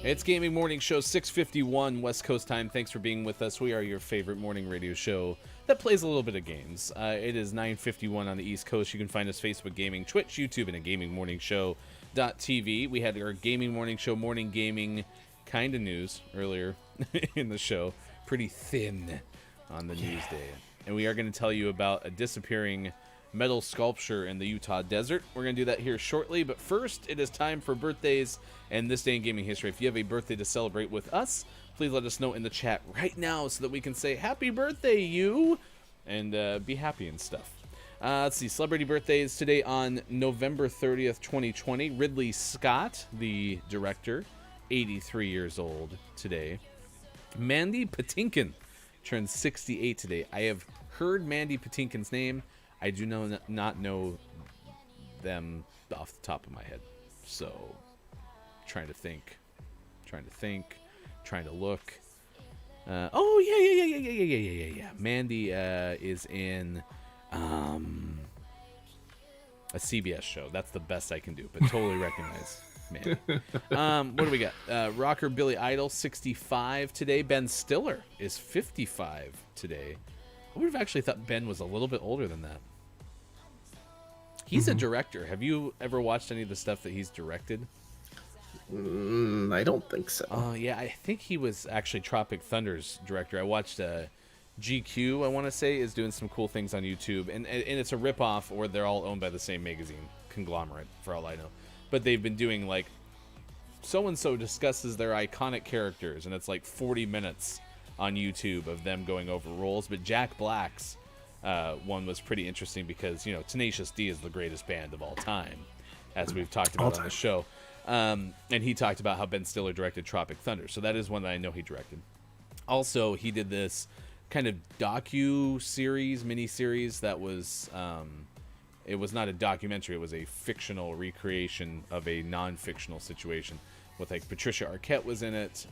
It's Gaming Morning Show 6:51 West Coast time. Thanks for being with us. We are your favorite morning radio show that plays a little bit of games. It is 9:51 on the East Coast. You can find us Facebook Gaming, Twitch, YouTube, and at GamingMorningShow.tv. We had our Gaming Morning Show morning gaming kind of news earlier in the show. Pretty thin on the news day. And we are going to tell you about a disappearing metal sculpture in the Utah desert. We're going to do that here shortly, but first it is time for birthdays and this day in gaming history. If you have a birthday to celebrate with us, please let us know in the chat right now so that we can say happy birthday, you, and be happy and stuff. Let's see, celebrity birthdays today on November 30th, 2020. Ridley Scott, the director, 83 years old today. Mandy Patinkin turns 68 today. I have heard Mandy Patinkin's name. I do not know them off the top of my head. So, trying to look. Oh, yeah. Mandy is in a CBS show. That's the best I can do, but totally recognize Mandy. What do we got? Rocker Billy Idol, 65 today. Ben Stiller is 55 today. I would have actually thought Ben was a little bit older than that. He's a director. Have you ever watched any of the stuff that he's directed? I don't think so. Yeah, I think he was actually Tropic Thunder's director. I watched GQ, I want to say, is doing some cool things on YouTube. And it's a ripoff, or they're all owned by the same magazine conglomerate, for all I know. But they've been doing, like, so-and-so discusses their iconic characters, and it's like 40 minutes on YouTube of them going over roles. But Jack Black's one was pretty interesting because, you know, Tenacious D is the greatest band of all time, as we've talked about on the show. And he talked about how Ben Stiller directed Tropic Thunder. So that is one that I know he directed. Also, he did this kind of docu-series, mini-series that was... it was not a documentary. It was a fictional recreation of a non-fictional situation with, like, Patricia Arquette was in it.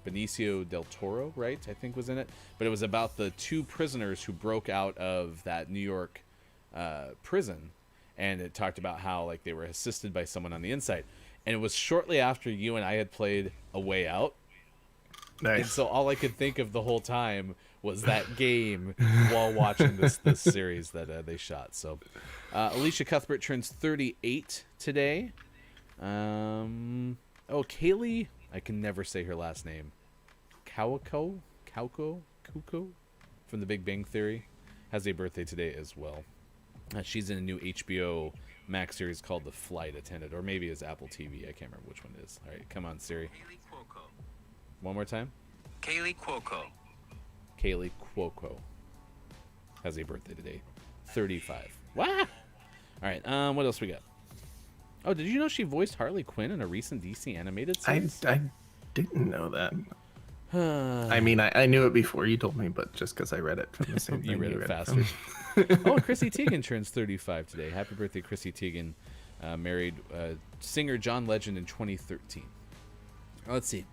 Benicio del Toro, right, I think was in it. But it was about the two prisoners who broke out of that New York prison. And it talked about how, like, they were assisted by someone on the inside. And it was shortly after you and I had played A Way Out. Nice. And so all I could think of the whole time was that game while watching this series that they shot. So Alicia Cuthbert turns 38 today. Kaylee, I can never say her last name. Kauko from The Big Bang Theory has a birthday today as well. She's in a new HBO Max series called The Flight Attendant, or maybe it's Apple TV. I can't remember which one it is. All right, come on, Siri. Kaylee Cuoco. One more time. Kaylee Cuoco. Kaylee Cuoco has a birthday today. 35. Wow! All right, what else we got? Oh, did you know she voiced Harley Quinn in a recent DC animated series? I didn't know that. I mean, I knew it before you told me, but just because I read it from the same thing You read it faster. from. Oh, Chrissy Teigen turns 35 today. Happy birthday, Chrissy Teigen. Married singer John Legend in 2013. Let's see.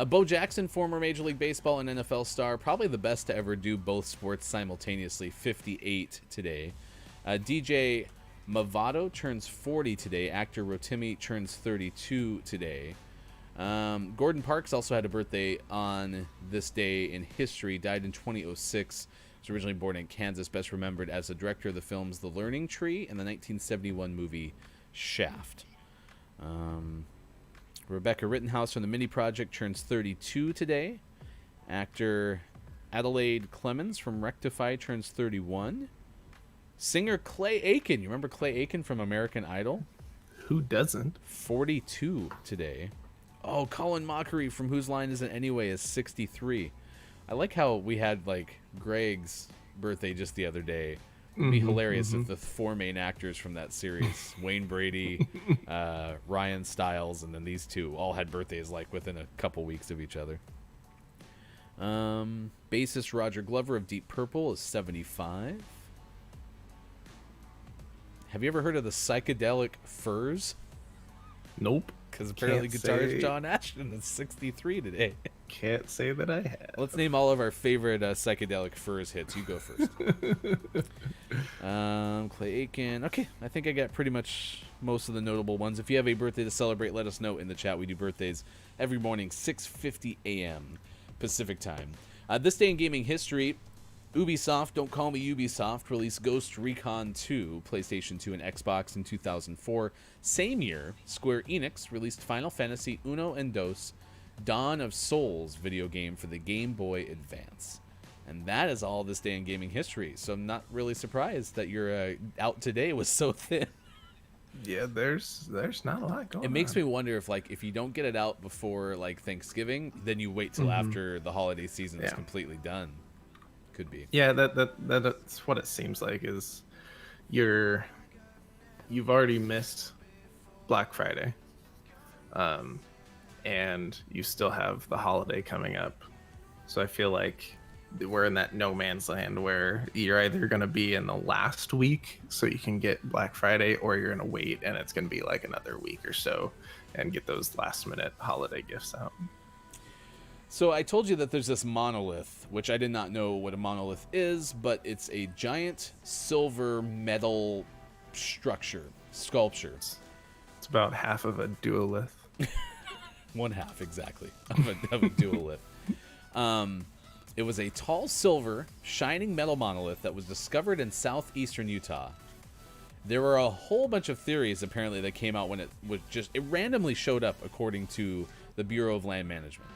Bo Jackson, former Major League Baseball and NFL star, probably the best to ever do both sports simultaneously, 58 today. DJ Mavado turns 40 today. Actor Rotimi turns 32 today. Gordon Parks also had a birthday on this day in history. Died in 2006. Was originally born in Kansas. Best remembered as the director of the films The Learning Tree and the 1971 movie Shaft. Rebecca Rittenhouse from The Mini Project turns 32 today. Actor Adelaide Clemens from Rectify turns 31. Singer Clay Aiken. You remember Clay Aiken from American Idol? Who doesn't? 42 today. Oh, Colin Mockery from Whose Line Is It Anyway is 63. I like how we had like Greg's birthday just the other day. It'd be hilarious if the four main actors from that series, Wayne Brady, Ryan Stiles, and then these two all had birthdays like within a couple weeks of each other. Bassist Roger Glover of Deep Purple is 75. Have you ever heard of the Psychedelic Furs? Nope. Because apparently Can't guitarist say- John Ashton is 63 today. Can't say that I have. Let's name all of our favorite Psychedelic Furs hits. You go first. Clay Aiken. Okay, I think I got pretty much most of the notable ones. If you have a birthday to celebrate, let us know in the chat. We do birthdays every morning, 6:50 a.m. Pacific time. This day in gaming history, Ubisoft, don't call me Ubisoft, released Ghost Recon 2, PlayStation 2 and Xbox in 2004. Same year, Square Enix released Final Fantasy Uno and Dos, Dawn of Souls video game for the Game Boy Advance. And that is all this day in gaming history. So I'm not really surprised that your out today was so thin. Yeah, there's not a lot going on. It makes me wonder if you don't get it out before like Thanksgiving, then you wait till after the holiday season is Yeah. completely done. Could be. Yeah, that's what it seems like is you've already missed Black Friday. And you still have the holiday coming up. So I feel like we're in that no man's land where you're either going to be in the last week so you can get Black Friday, or you're going to wait and it's going to be like another week or so and get those last minute holiday gifts out. So I told you that there's this monolith, which I did not know what a monolith is, but it's a giant silver metal sculpture. It's about half of a duolith. One half, exactly, of a duolith. It was a tall silver, shining metal monolith that was discovered in southeastern Utah. There were a whole bunch of theories, apparently, that came out when it randomly showed up, according to the Bureau of Land Management.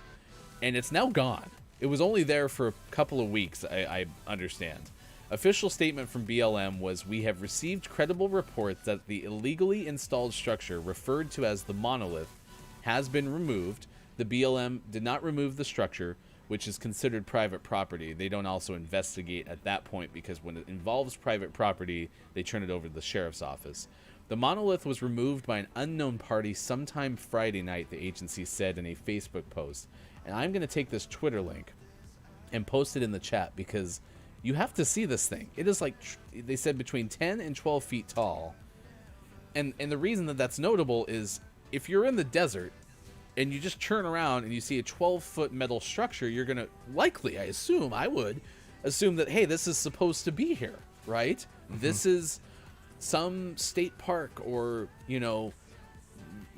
And it's now gone. It was only there for a couple of weeks, I understand. Official statement from BLM was, "We have received credible reports that the illegally installed structure, referred to as the monolith, has been removed. The BLM did not remove the structure, which is considered private property. They don't also investigate at that point because when it involves private property, they turn it over to the sheriff's office. The monolith was removed by an unknown party sometime Friday night," the agency said in a Facebook post. And I'm going to take this Twitter link and post it in the chat because you have to see this thing. It is like, they said, between 10 and 12 feet tall. And the reason that that's notable is if you're in the desert and you just turn around and you see a 12-foot metal structure, you're going to likely, I would assume that, hey, this is supposed to be here, right? Mm-hmm. This is some state park or,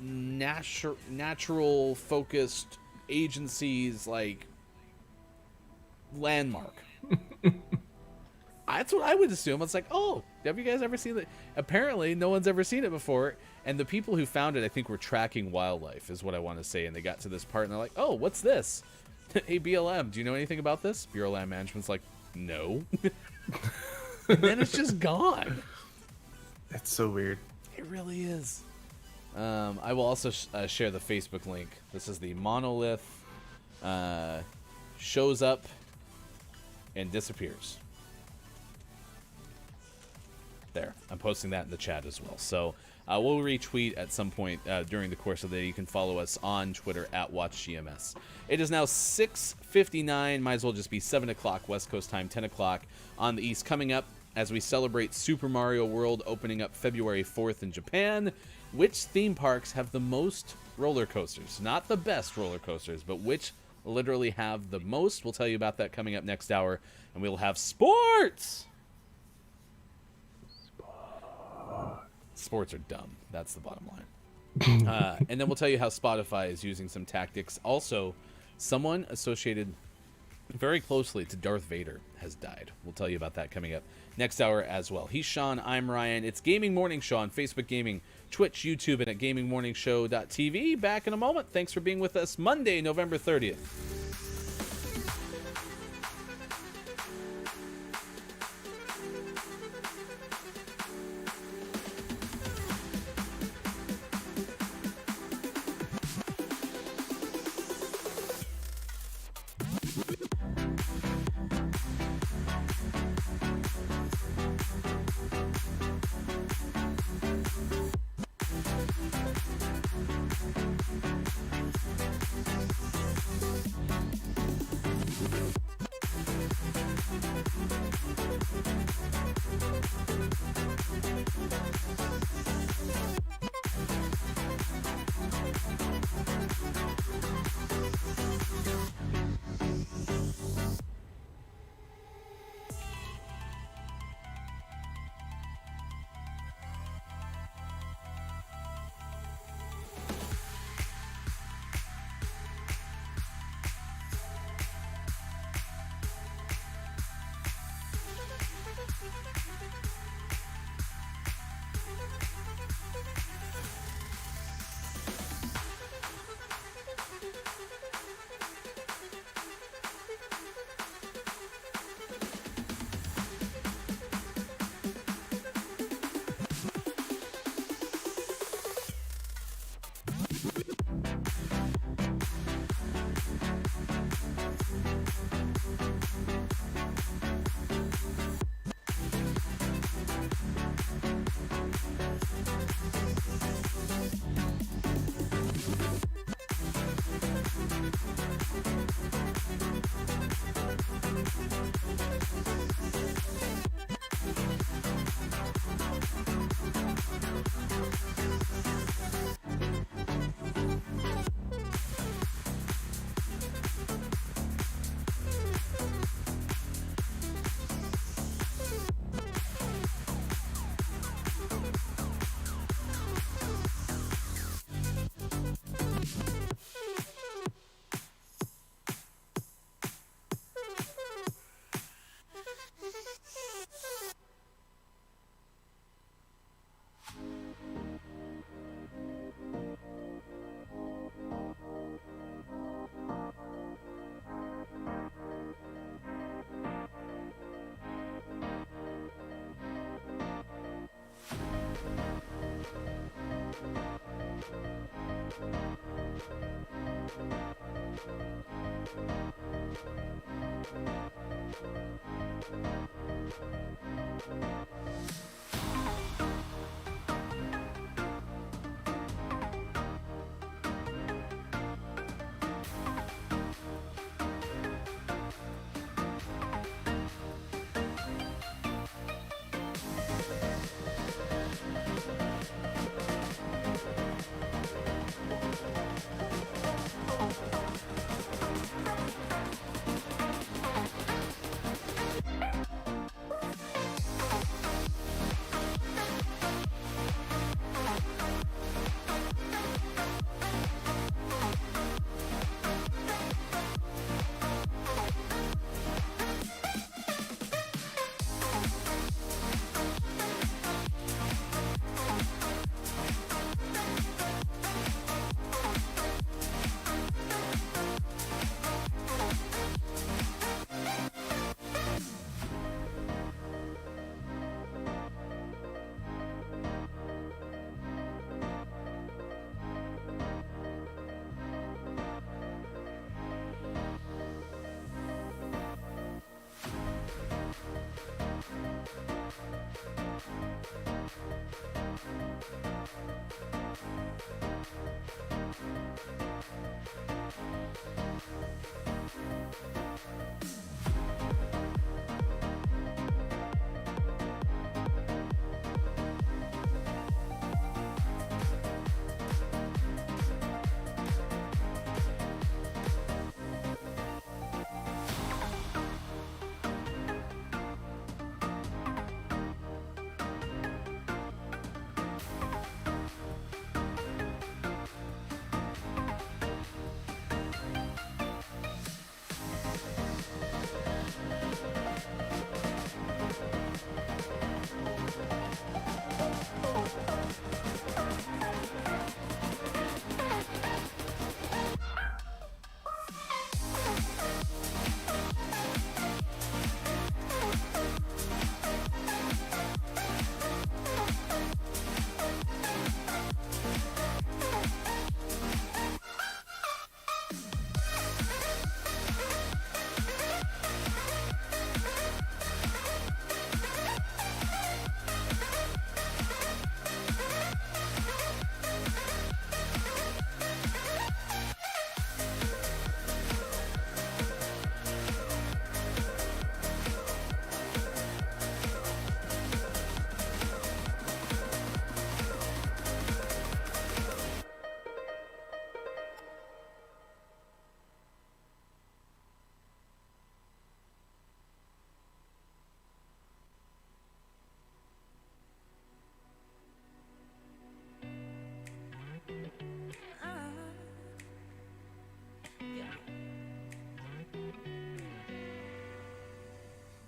natural focused agency's like landmark. That's what I would assume. It's like, oh, have you guys ever seen it? Apparently no one's ever seen it before, and the people who found it, I think, were tracking wildlife is what I want to say, and they got to this part and they're like, oh, what's this? Hey, BLM, do you know anything about this? Bureau of Land Management's like, no. And then it's just gone. It's so weird. It really is. I will also share the Facebook link. This is the monolith. Shows up and disappears. There. I'm posting that in the chat as well. So we'll retweet at some point during the course of the day. You can follow us on Twitter at WatchGMS. It is now 6:59. Might as well just be 7 o'clock West Coast time, 10 o'clock on the East. Coming up as we celebrate Super Mario World opening up February 4th in Japan. Which theme parks have the most roller coasters? Not the best roller coasters, but which literally have the most? We'll tell you about that coming up next hour. And we'll have sports! Sports are dumb. That's the bottom line. And then we'll tell you how Spotify is using some tactics. Also, someone associated very closely to Darth Vader has died. We'll tell you about that coming up next hour as well. He's Sean. I'm Ryan. It's Gaming Morning Show on Facebook Gaming, Twitch, YouTube, and at gamingmorningshow.tv. Back in a moment. Thanks for being with us. Monday, November 30th.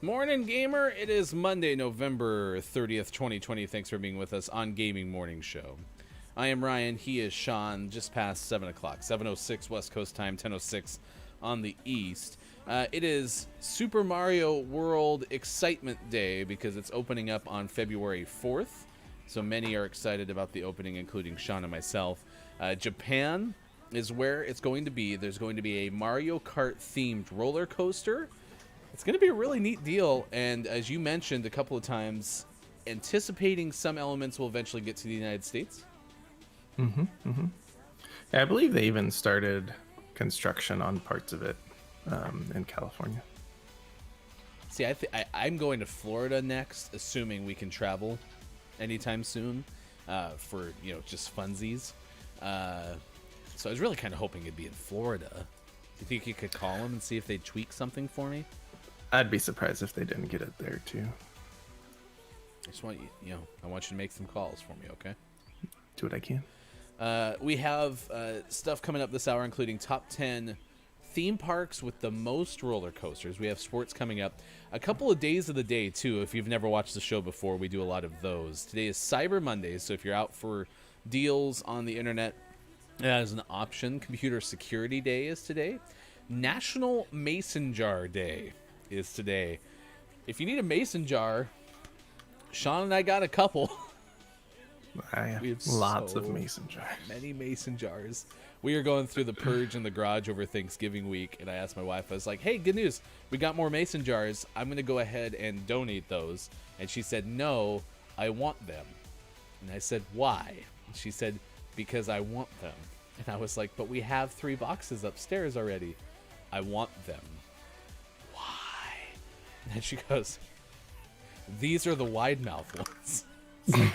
Morning, gamer. It is Monday, November 30th, 2020. Thanks for being with us on Gaming Morning Show. I am Ryan. He is Sean. Just past 7 o'clock. 7:06 West Coast time, 10:06 on the East. It is Super Mario World Excitement Day because it's opening up on February 4th. So many are excited about the opening, including Sean and myself. Japan is where it's going to be. There's going to be a Mario Kart themed roller coaster. It's going to be a really neat deal, and as you mentioned a couple of times, anticipating some elements will eventually get to the United States. I believe they even started construction on parts of it in California. See, I'm going to Florida next, assuming we can travel anytime soon for, just funsies. So I was really kind of hoping it'd be in Florida. Do you think you could call them and see if they'd tweak something for me? I'd be surprised if they didn't get it there too. I just want I want you to make some calls for me, okay? Do what I can. We have stuff coming up this hour, including top 10 theme parks with the most roller coasters. We have sports coming up. A couple of days of the day, too. If you've never watched the show before, we do a lot of those. Today is Cyber Monday, so if you're out for deals on the internet, as an option. Computer Security Day is today. National Mason Jar Day is today. If you need a mason jar, Sean and I got a couple. I have We have lots so of mason jars. Many mason jars. We are going through the purge in the garage over Thanksgiving week, and I asked my wife, I was like, hey, good news. We got more mason jars. I'm going to go ahead and donate those. And she said, no, I want them. And I said, why? And she said, because I want them. And I was like, but we have 3 boxes upstairs already. I want them. Why? And then she goes, these are the wide mouth ones. It's like,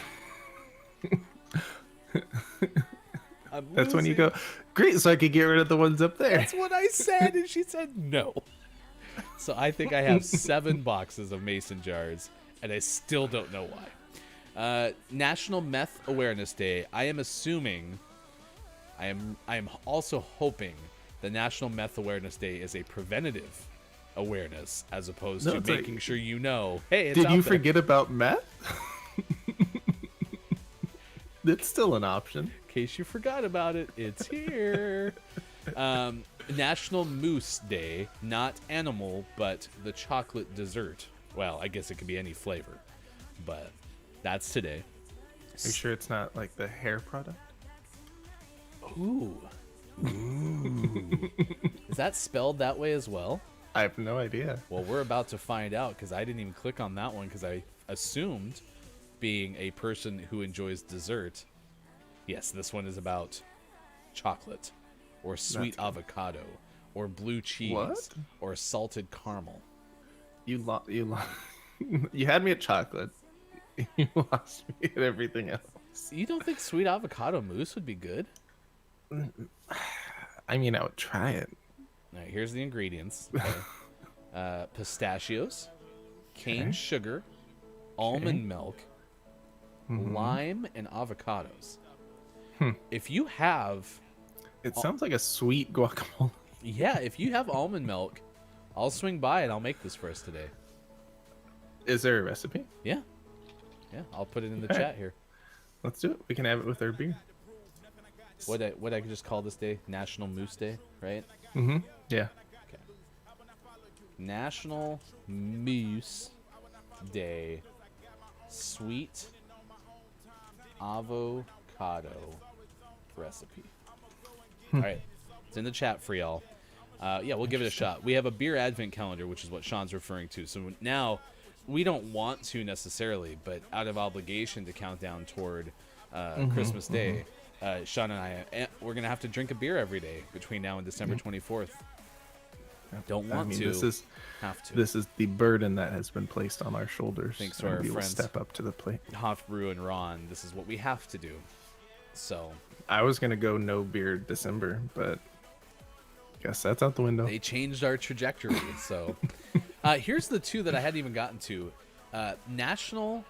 That's when you go, great, so I could get rid of the ones up there. that's what I said, and she said no. So I think I have 7 boxes of mason jars, and I still don't know why. National Meth Awareness Day. I am assuming, I am also hoping the National Meth Awareness Day is a preventative awareness as opposed No, to it's making like, sure you know, hey, it's did out you there. forget about meth? It's still an option. In case you forgot about it, it's here. National Mousse Day, not animal, but the chocolate dessert. Well, I guess it could be any flavor, but that's today. Are you sure it's not like the hair product? Ooh. Is that spelled that way as well? I have no idea. Well, we're about to find out because I didn't even click on that one because I assumed, being a person who enjoys dessert, yes, this one is about chocolate or sweet avocado or blue cheese What? or salted caramel. You had me at chocolate. You lost me at everything else. You don't think sweet avocado mousse would be good? I mean, I would try it. All right, here's the ingredients. Okay. Pistachios, cane Okay. sugar, almond milk, lime, and avocados. If you have, It sounds like a sweet guacamole. if you have almond milk, I'll swing by and I'll make this for us today. Is there a recipe? Yeah, I'll put it in the Okay. chat here. Let's do it. We can have it with our beer. What I could just call this day National Mousse Day, right? Yeah. National Mousse Day, sweet avocado recipe. All right, it's in the chat for y'all. We'll give it a shot. We have a beer advent calendar, which is what Sean's referring to. So now we don't want to necessarily, but out of obligation to count down toward Christmas Day, Sean and I, we're going to have to drink a beer every day between now and December 24th. Don't want to. Have to. This is the burden that has been placed on our shoulders. Thanks to and our we will friends. step up to the plate. Hofbrew and Ron, this is what we have to do. So I was gonna go no beer December, but guess that's out the window. they changed our trajectory. So here's the 2 that I hadn't even gotten to. National,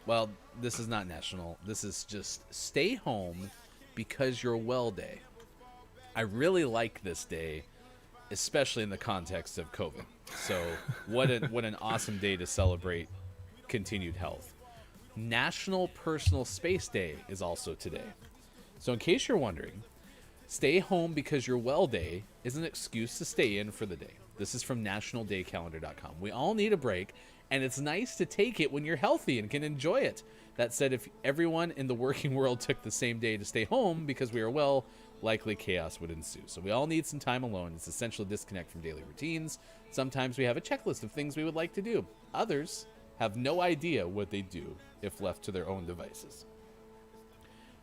well, this is not national. This is just stay home because you're well day. I really like this day, especially in the context of COVID. So what an awesome day to celebrate continued health. National Personal Space Day is also today. So in case you're wondering, stay home because you're well day is an excuse to stay in for the day. This is from nationaldaycalendar.com. We all need a break, and it's nice to take it when you're healthy and can enjoy it. That said, if everyone in the working world took the same day to stay home because we are well, likely chaos would ensue. So we all need some time alone. It's essential to disconnect from daily routines. Sometimes we have a checklist of things we would like to do. Others have no idea what they do if left to their own devices.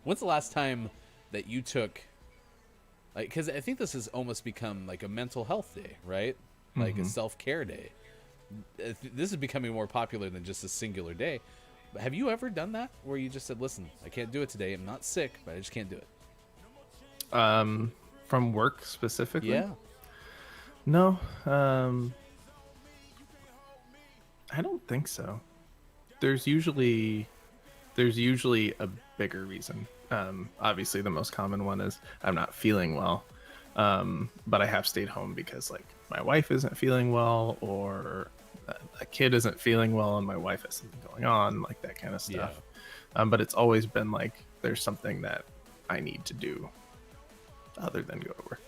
When's the last time that you took, like, because I think this has almost become like a mental health day, right? Like a self-care day. This is becoming more popular than just a singular day. But have you ever done that where you just said, listen, I can't do it today. I'm not sick, but I just can't do it. From work specifically? Yeah. No, I don't think so. There's usually a bigger reason. Obviously the most common one is I'm not feeling well. But I have stayed home because like my wife isn't feeling well, or a kid isn't feeling well and my wife has something going on, like that kind of stuff. But it's always been like there's something that I need to do other than go to work.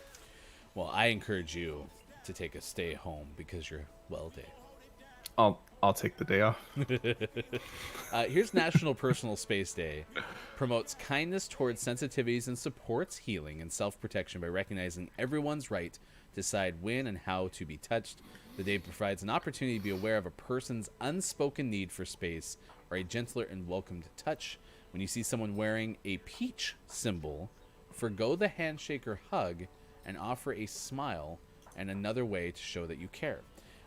Well, I encourage you to take a stay home because you're well day. I'll take the day off. Here's National Personal Space Day. Promotes kindness towards sensitivities and supports healing and self-protection by recognizing everyone's right to decide when and how to be touched. The day provides an opportunity to be aware of a person's unspoken need for space or a gentler and welcomed touch. When you see someone wearing a peach symbol, forgo the handshake or hug and offer a smile and another way to show that you care.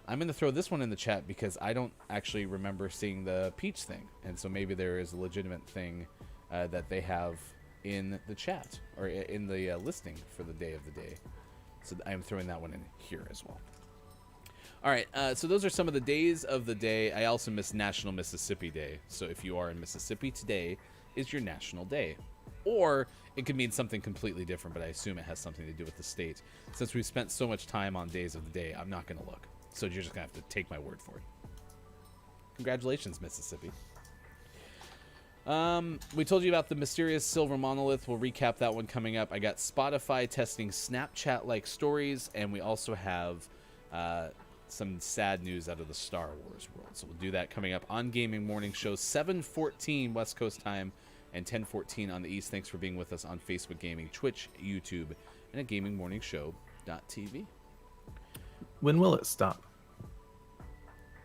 I'm going to throw this one in the chat because I don't actually remember seeing the peach thing. And so maybe there is a legitimate thing that they have in the chat or in the listing for the day of the day. So I'm throwing that one in here as well. All right, so those are some of the days of the day. I also missed National Mississippi Day. So if you are in Mississippi, today is your national day. Or it could mean something completely different, but I assume it has something to do with the state. Since we've spent so much time on days of the day, I'm not going to look. So you're just going to have to take my word for it. Congratulations, Mississippi. We told you about the mysterious silver monolith. We'll recap that one coming up. I got Spotify testing Snapchat-like stories, and we also have some sad news out of the Star Wars world. So we'll do that coming up on Gaming Morning Show, 7:14 West Coast time and 10:14 on the East. Thanks for being with us on Facebook Gaming, Twitch, YouTube, and at GamingMorningShow.tv. When will it stop?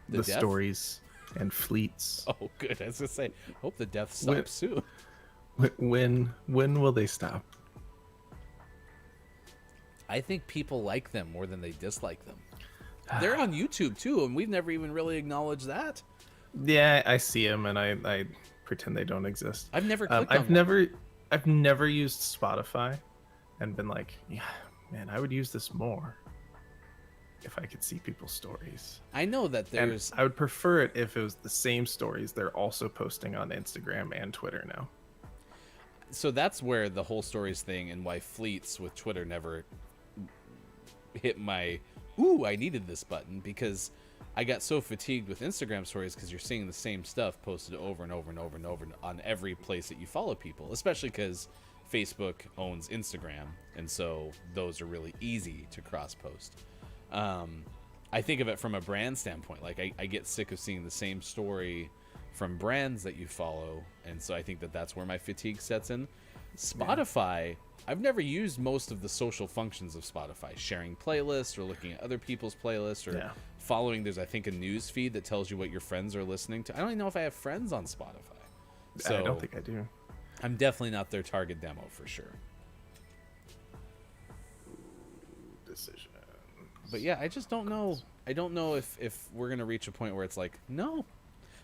The death? Stories and fleets. Oh, good. I was going to say, hope the death stops soon. When will they stop? I think people like them more than they dislike them. They're on YouTube, too, and we've never even really acknowledged that. Yeah, I see them, and I pretend they don't exist. I've never clicked on I've never used Spotify and been like, yeah, man, I would use this more if I could see people's stories. I know that there's... And I would prefer it if it was the same stories they're also posting on Instagram and Twitter now. So that's where the whole stories thing and why fleets with Twitter never hit my, ooh, I needed this button, because I got so fatigued with Instagram stories because you're seeing the same stuff posted over and over and over and over on every place that you follow people, especially because Facebook owns Instagram, and so those are really easy to cross-post. I think of it from a brand standpoint. Like, I get sick of seeing the same story from brands that you follow, and so I think that that's where my fatigue sets in. Spotify, I've never used most of the social functions of Spotify, sharing playlists or looking at other people's playlists or following. There's, I think, a news feed that tells you what your friends are listening to. I don't even know if I have friends on Spotify. So I don't think I do. I'm definitely not their target demo for sure. Decision. But yeah, I just don't know. I don't know if we're gonna reach a point where it's like, no.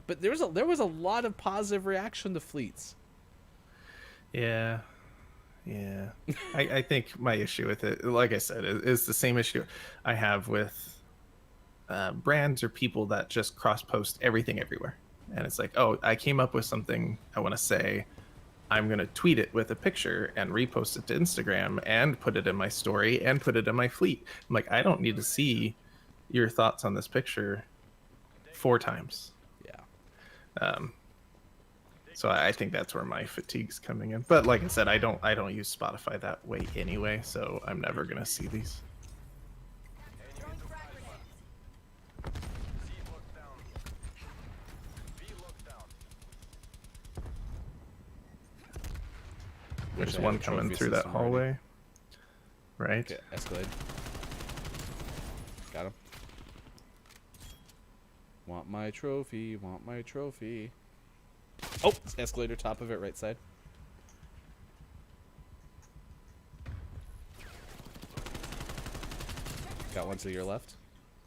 But there was a lot of positive reaction to fleets. Yeah. I think my issue with it, like I said, is the same issue I have with brands or people that just cross-post everything everywhere. And it's like, oh, I came up with something I want to say. I'm going to tweet it with a picture and repost it to Instagram and put it in my story and put it in my fleet. I'm like, I don't need to see your thoughts on this picture 4 times. Yeah. So I think that's where my fatigue's coming in. But like I said, I don't use Spotify that way anyway, so I'm never gonna see these. Enemy took Alpha. C locked down. B locked down. There's I have one a coming trophy through that system already. hallway. Right? Okay, Escalade. Got him. Want my trophy, want my trophy. Oh, escalator, top of it, right side. Got one to your left.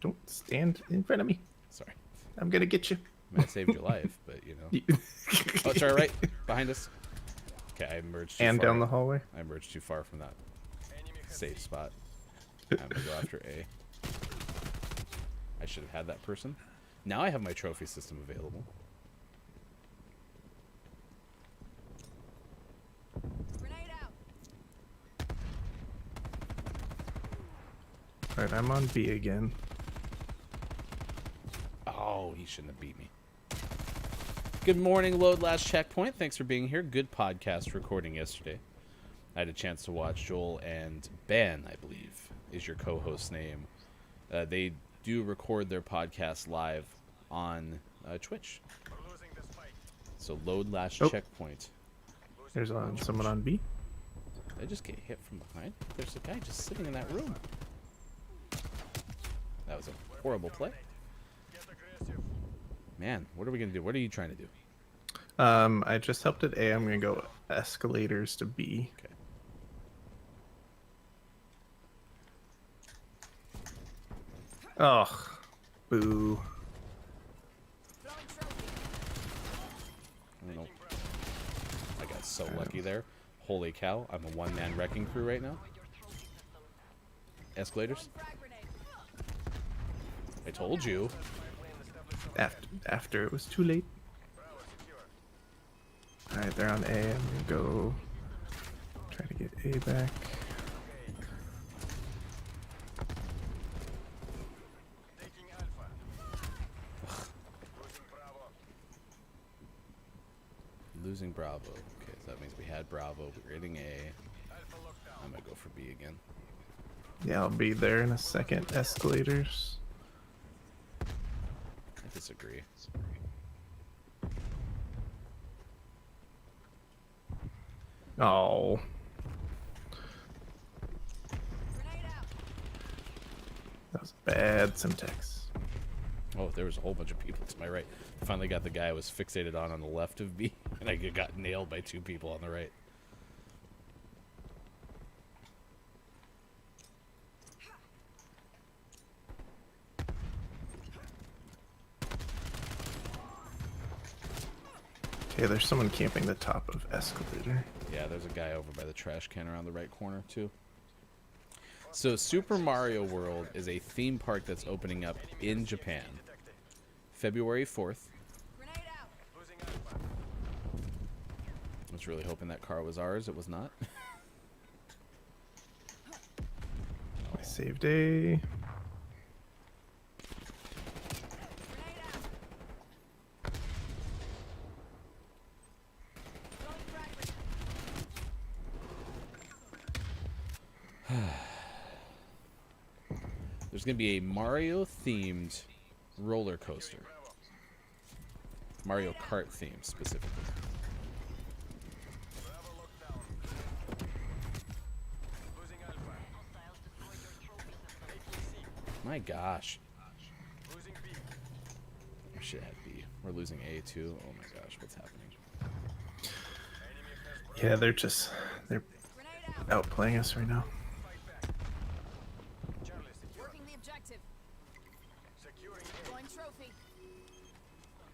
Don't stand in front of me. Sorry. I'm gonna get you. I mean, I saved your life, but you know. Oh, sorry, right behind us. Okay, I emerged too And far. down the hallway. I emerged too far from that Enemy has safe C. spot. I'm gonna go after A. I should have had that person. Now I have my trophy system available. Grenade out. Alright, I'm on B again. Oh, he shouldn't have beat me. Good morning, Load Last Checkpoint. Thanks for being here. Good podcast recording yesterday. I had a chance to watch Joel and Ben, I believe, is your co-host's name. They do record their podcast live on Twitch. We're losing this fight. So Load Last Oh. Checkpoint. There's someone on B. Did I just get hit from behind? There's a guy just sitting in that room. That was a horrible play. Get aggressive. Man, what are we going to do? What are you trying to do? I just helped at A. I'm gonna go escalators to B. Okay. Ugh. Boo. Throwing trophy. I don't know. I got so lucky there. Holy cow, I'm a one-man wrecking crew right now. Escalators? Frag grenade. I told you. After it was too late. Bravo secure. Alright, they're on A. I'm gonna go try to get A back. Taking Alpha. Losing Bravo. Losing Bravo. Okay, so that means we had Bravo. We're hitting A. Alpha locked down. I'm gonna go for B again. Yeah, I'll be there in a second. Escalators. I disagree. Oh. Grenade out. That was bad syntax. Oh, there was a whole bunch of people to my right. Finally got the guy I was fixated on the left of B, and I got nailed by 2 people on the right. Okay, there's someone camping the top of escalator. Yeah, there's a guy over by the trash can around the right corner, too. So, Super Mario World is a theme park that's opening up in Japan. February 4th. Grenade out. Losing Alpha. I was really hoping that car was ours. It was not. I saved A. Grenade out. Throwing frag grenade. There's going to be a Mario-themed roller coaster. Mario Kart themed, specifically. Bravo locked down. Losing Alpha. Hostiles destroyed your trophy system. Taking C. My gosh. Losing B. We should have B. We're losing A, too. Oh my gosh, what's happening? Enemy has Bravo. Yeah, they're Grenade out. outplaying us right now. Fight back. Charlie secure. Working the objective. Securing A. Drawing trophy.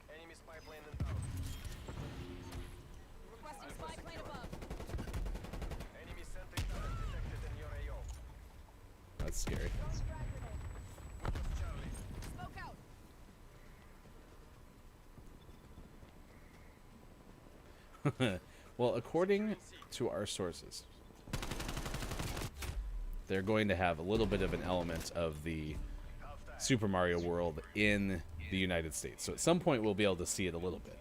Enemy spy plane in town. Requesting spy plane above. Enemy sentry turret detected in your AO. That's scary. Lost Charlie. Smoke out. Well, according to our sources, they're going to have a little bit of an element of the Super Mario World in the United States. So at some point we'll be able to see it a little bit.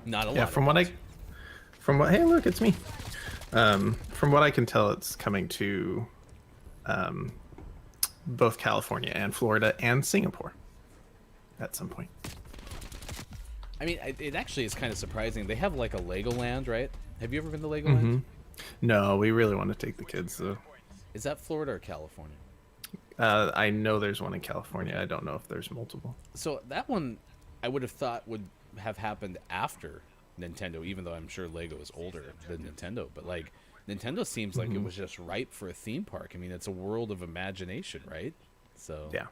Not a lot. Yeah, hey, look, it's me. From what I can tell, it's coming to both California and Florida and Singapore at some point. I mean, it actually is kind of surprising. They have like a Legoland, right? Have you ever been to Legoland? No, we really want to take the kids though. Is that Florida or California? I know there's one in California. I don't know if there's multiple. So that one, I would have thought would have happened after Nintendo, even though I'm sure Lego is older than Nintendo. But like, Nintendo seems like it was just ripe for a theme park. I mean, it's a world of imagination, right? So Yeah,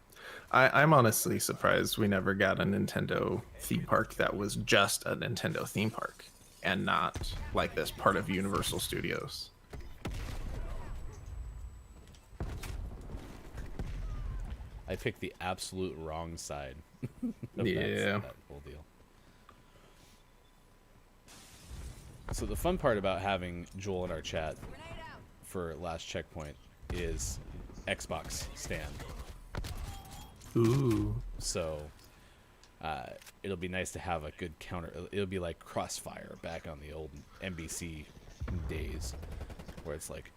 I'm honestly surprised we never got a Nintendo theme park that was just a Nintendo theme park and not like this part of Universal Studios. I picked the absolute wrong side. Yeah. That whole deal. So the fun part about having Joel in our chat Grenade out. for last checkpoint is Xbox stand. Ooh. So it'll be nice to have a good counter. It'll be like Crossfire back on the old NBC days, where it's like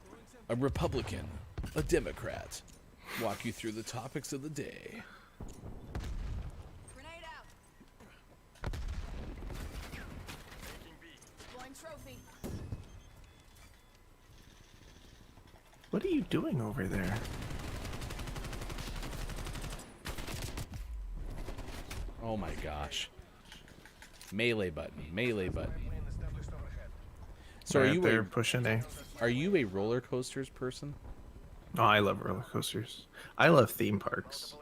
a Republican, a Democrat, walk you through the topics of the day. Grenade out. Deploying trophy. What are you doing over there? Oh my gosh. Melee button, melee button. So They're pushing a. are you a roller coasters person? Oh, I love roller coasters. I love theme parks.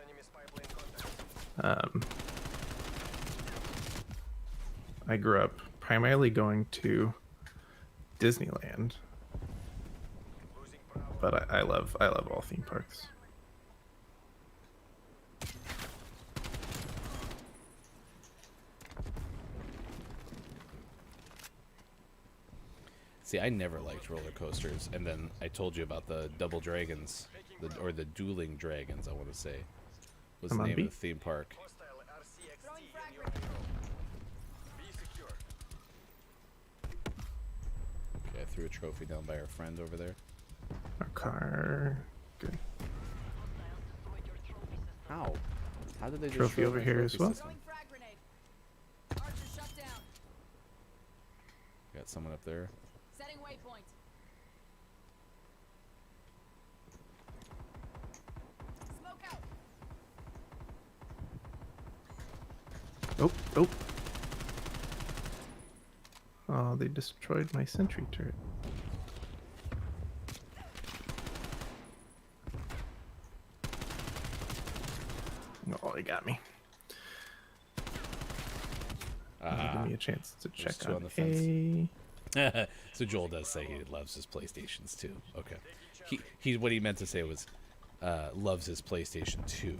I grew up primarily going to Disneyland, but I love all theme parks. See, I never liked roller coasters, and then I told you about the Double Dragons, or the Dueling Dragons, I want to say, was the Come on, name B. of the theme park. Throwing frag grenade. Okay, I threw a trophy down by our friend over there. Our car. Good. How? How did they just Trophy show over my here trophy as well? system? Throwing frag grenade. Archer shut down. Got someone up there. Setting waypoint. Smoke out. Oh, oh. Oh, they destroyed my sentry turret. Oh, they got me. Give me a chance to check two on on the fence. A. So Joel does say he loves his PlayStations too. Okay. He what he meant to say was loves his PlayStation 2.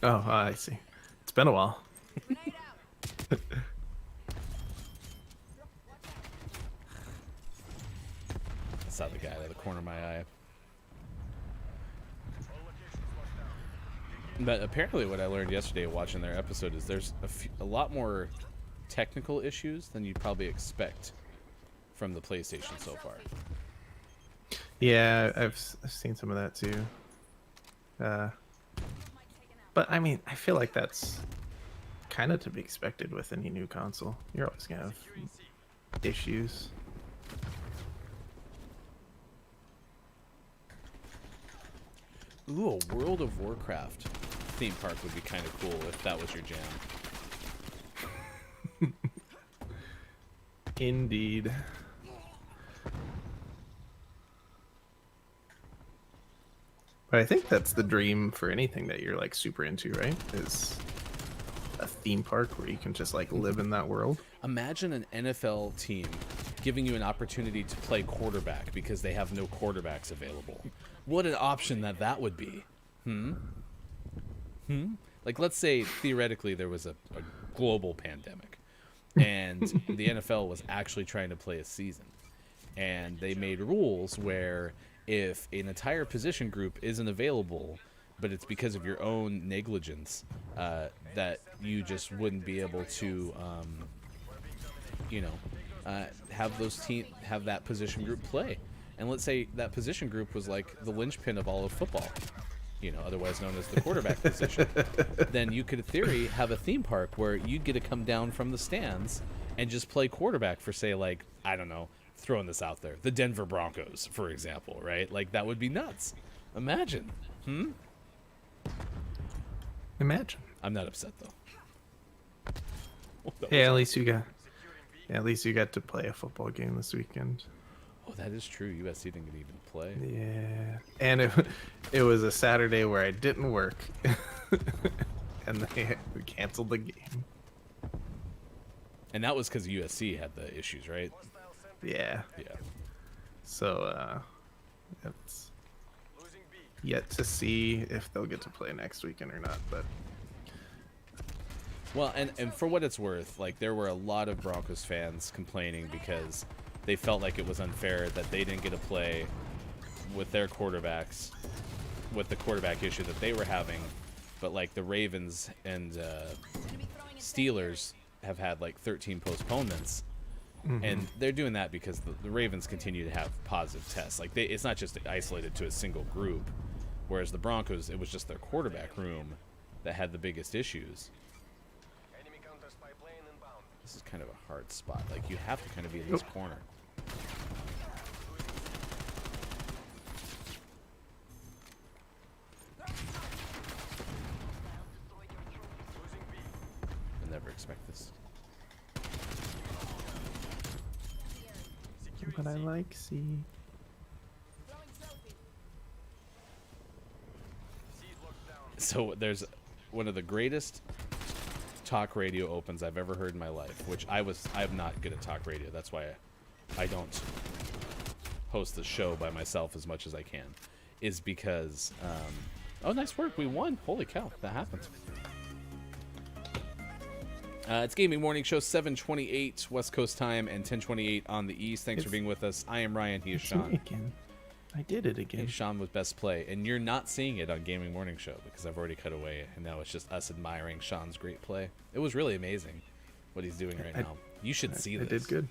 Oh, I see. It's been a while. Grenade out. I saw the guy out of the corner of my eye. But apparently what I learned yesterday watching their episode is there's a lot more technical issues than you'd probably expect from the PlayStation so far. Yeah, I've seen some of that too. But I mean, I feel like that's kind of to be expected with any new console. You're always gonna have issues. Ooh, a World of Warcraft theme park would be kind of cool if that was your jam. Indeed. But I think that's the dream for anything that you're like super into, right? Is a theme park where you can just like live in that world. Imagine an NFL team giving you an opportunity to play quarterback because they have no quarterbacks available. What an option that would be. Like, let's say theoretically there was a global pandemic and the NFL was actually trying to play a season, and they made rules where if an entire position group isn't available, but it's because of your own negligence that you just wouldn't be able to, have that position group play. And let's say that position group was like the linchpin of all of football, otherwise known as the quarterback position. Then you could, in theory, have a theme park where you'd get to come down from the stands and just play quarterback for, say, like, I don't know, throwing this out there, the Denver Broncos, for example, right? Like, that would be nuts. Imagine. Imagine. I'm not upset, though. Hey, at least you got to play a football game this weekend. Oh, that is true. USC didn't even play. Yeah, and it was a Saturday where I didn't work, and they canceled the game. And that was because USC had the issues, right? Yeah. Yeah. So, it's yet to see if they'll get to play next weekend or not, but... Well, and for what it's worth, like, there were a lot of Broncos fans complaining because they felt like it was unfair that they didn't get to play with their quarterbacks, with the quarterback issue that they were having. But, like, the Ravens and Steelers have had, like, 13 postponements. And they're doing that because the Ravens continue to have positive tests. Like, it's not just isolated to a single group. Whereas the Broncos, it was just their quarterback room that had the biggest issues. This is kind of a hard spot. Like, you have to kind of be in this corner. I'll never expect this. But I like C. So there's one of the greatest talk radio opens I've ever heard in my life, which I'm not good at talk radio. That's why I don't host the show by myself as much as I can, is because, oh, nice work. We won. Holy cow. That happened. It's Gaming Morning Show, 7:28 West Coast time and 10:28 on the East. Thanks for being with us. I am Ryan. He is Sean. Again. I did it again. Hey, Sean with Best Play. And you're not seeing it on Gaming Morning Show because I've already cut away, and now it's just us admiring Sean's great play. It was really amazing what he's doing right now. You should see this. I did good.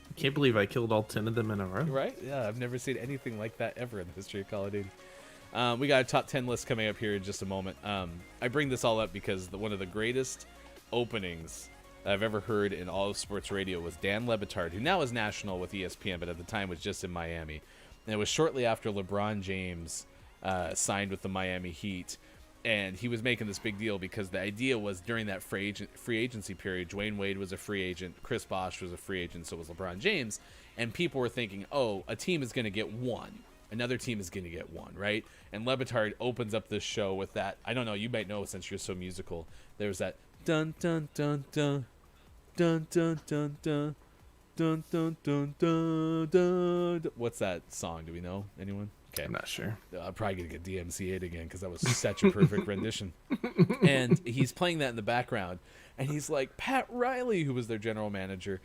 I can't believe I killed all 10 of them in a row. Right? Yeah, I've never seen anything like that ever in the history of Call of Duty. We got a top 10 list coming up here in just a moment. I bring this all up because one of the greatest openings I've ever heard in all of sports radio was Dan Le Batard, who now is national with ESPN, but at the time was just in Miami. And it was shortly after LeBron James signed with the Miami Heat, and he was making this big deal because the idea was during that free agency period, Dwayne Wade was a free agent, Chris Bosh was a free agent, so was LeBron James, and people were thinking, oh, a team is going to get one. Another team is going to get one, right? And Le Batard opens up this show with that. I don't know, you might know since you're so musical. There's that dun dun dun dun dun dun dun dun dun dun dun dun dun. What's that song? Do we know? Anyone? Okay, I'm not sure. I'm probably gonna get DMCA'd again because that was such a perfect rendition. And he's playing that in the background, and he's like, Pat Riley, who was their general manager,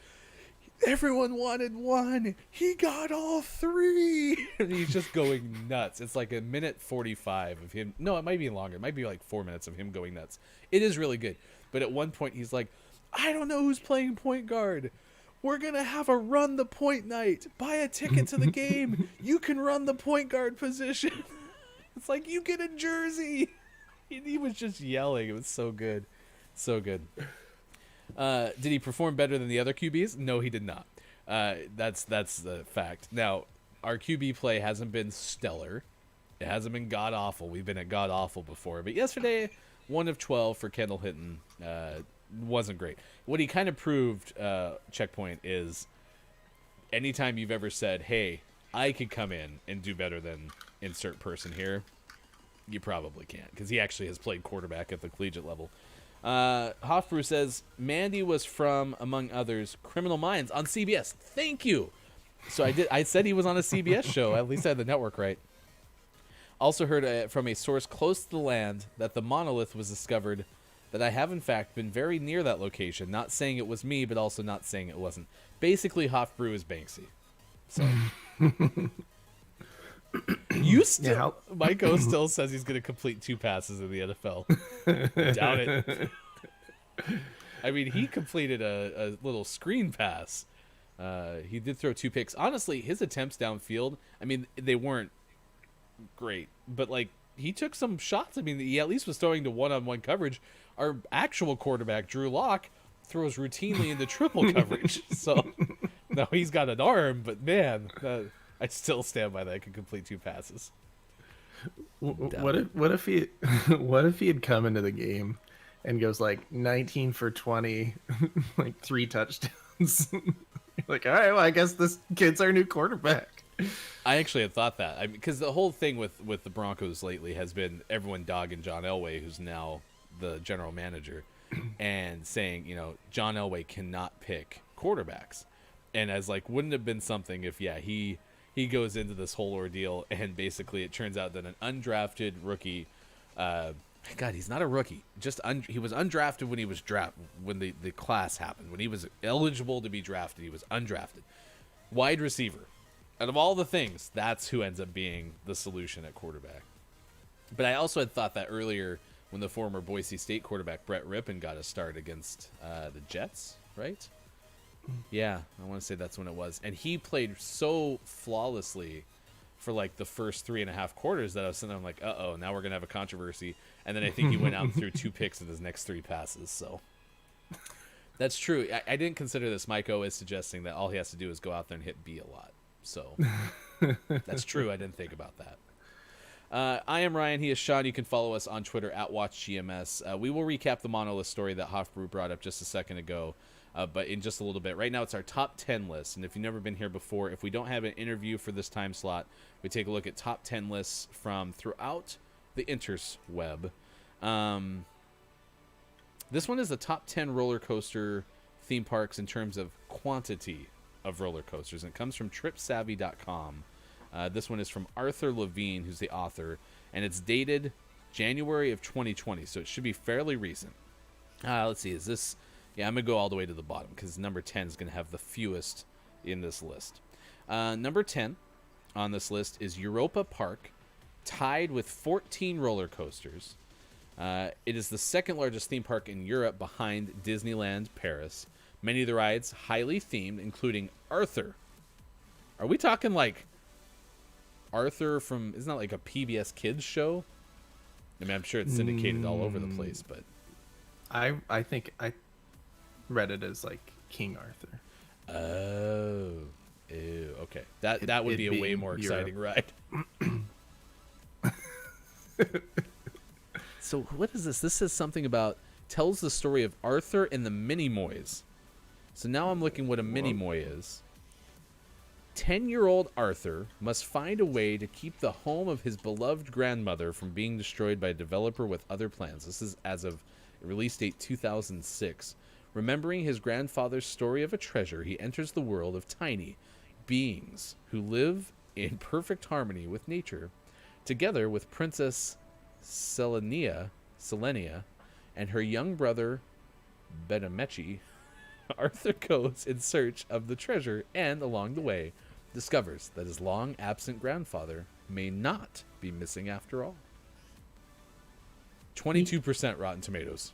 everyone wanted one. He got all three. And he's just going nuts. It's like a minute 45 of him. No, it might be longer. It might be like 4 minutes of him going nuts. It is really good. But at one point, he's like, I don't know who's playing point guard. We're going to have a run the point night. Buy a ticket to the game. You can run the point guard position. It's like, you get a jersey. He was just yelling. It was so good. So good. Did he perform better than the other QBs? No, he did not. That's the fact. Now, our QB play hasn't been stellar. It hasn't been god-awful. We've been at god-awful before. But yesterday, 1 of 12 for Kendall Hinton. Wasn't great. What he kind of proved, Checkpoint, is anytime you've ever said, hey, I could come in and do better than insert person here, you probably can't, because he actually has played quarterback at the collegiate level. Hofbrew says, Mandy was from, among others, Criminal Minds on CBS. Thank you. So I said he was on a CBS show. At least I had the network right. Also heard from a source close to the land that the monolith was discovered, that I have, in fact, been very near that location. Not saying it was me, but also not saying it wasn't. Basically, Hofbrew is Banksy. So. You still, how- Miko still says he's going to complete 2 passes in the NFL. Doubt it. I mean, he completed a little screen pass. He did throw 2 picks. Honestly, his attempts downfield, I mean, they weren't great, but like he took some shots. I mean, he at least was throwing to one-on-one coverage. Our actual quarterback, Drew Lock, throws routinely into triple coverage. So now he's got an arm, but man, I still stand by that. I could complete 2 passes. What if he what if he had come into the game and goes like 19 for 20, like 3 touchdowns? Like, all right, well, I guess this kid's our new quarterback. I actually had thought that, because the whole thing with the Broncos lately has been everyone dogging John Elway, who's now the general manager, and saying, John Elway cannot pick quarterbacks. And as like, wouldn't it have been something if, he goes into this whole ordeal and basically it turns out that an undrafted rookie, God, he's not a rookie. He was undrafted when he was when the class happened. When he was eligible to be drafted, he was undrafted. Wide receiver. Out of all the things, that's who ends up being the solution at quarterback. But I also had thought that earlier when the former Boise State quarterback Brett Rippon got a start against the Jets, right? Yeah, I want to say that's when it was. And he played so flawlessly for like the first 3.5 quarters that I was sitting there, I'm like, uh-oh, now we're going to have a controversy. And then I think he went out and threw 2 picks in his next 3 passes. So that's true. I didn't consider this. Miko is suggesting that all he has to do is go out there and hit B a lot. So that's true. I didn't think about that. I am Ryan. He is Sean. You can follow us on Twitter at WatchGMS. We will recap the monolith story that Hofbrew brought up just a second ago, but in just a little bit. Right now, it's our top 10 list. And if you've never been here before, if we don't have an interview for this time slot, we take a look at top 10 lists from throughout the interweb. This one is the top 10 roller coaster theme parks in terms of quantity of roller coasters, and it comes from tripsavvy.com. This one is from Arthur Levine, who's the author, and it's dated January of 2020, so it should be fairly recent. Let's see, is this... Yeah, I'm going to go all the way to the bottom, because number 10 is going to have the fewest in this list. Number 10 on this list is Europa Park, tied with 14 roller coasters. It is the second largest theme park in Europe behind Disneyland Paris. Many of the rides highly themed, including Arthur. Are we talking like Arthur from... Isn't that like a PBS Kids show? I mean, I'm sure it's syndicated all over the place, but... I think I read it as like King Arthur. Oh. Ew, okay. That would be a way more exciting ride. So what is this? This is something about... Tells the story of Arthur and the Minimoys. So now I'm looking what a Minimoy is. 10-year-old Arthur must find a way to keep the home of his beloved grandmother from being destroyed by a developer with other plans. This is as of release date 2006. Remembering his grandfather's story of a treasure, he enters the world of tiny beings who live in perfect harmony with nature. Together with Princess Selenia and her young brother Bedamechi, Arthur goes in search of the treasure and, along the way, discovers that his long-absent grandfather may not be missing after all. 22% Rotten Tomatoes.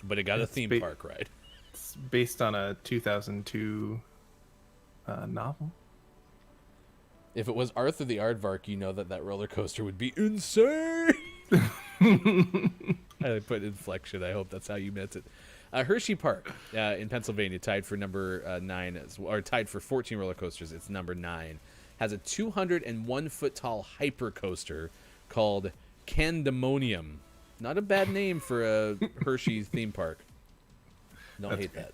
But it got a theme park ride. It's based on a 2002 novel. If it was Arthur the Aardvark, you know that roller coaster would be insane. I put inflection. I hope that's how you meant it. Hershey Park in Pennsylvania, tied for number 9, or tied for 14 roller coasters. It's number 9. Has a 201-foot tall hyper coaster called Candemonium. Not a bad name for a Hershey theme park. Don't hate that.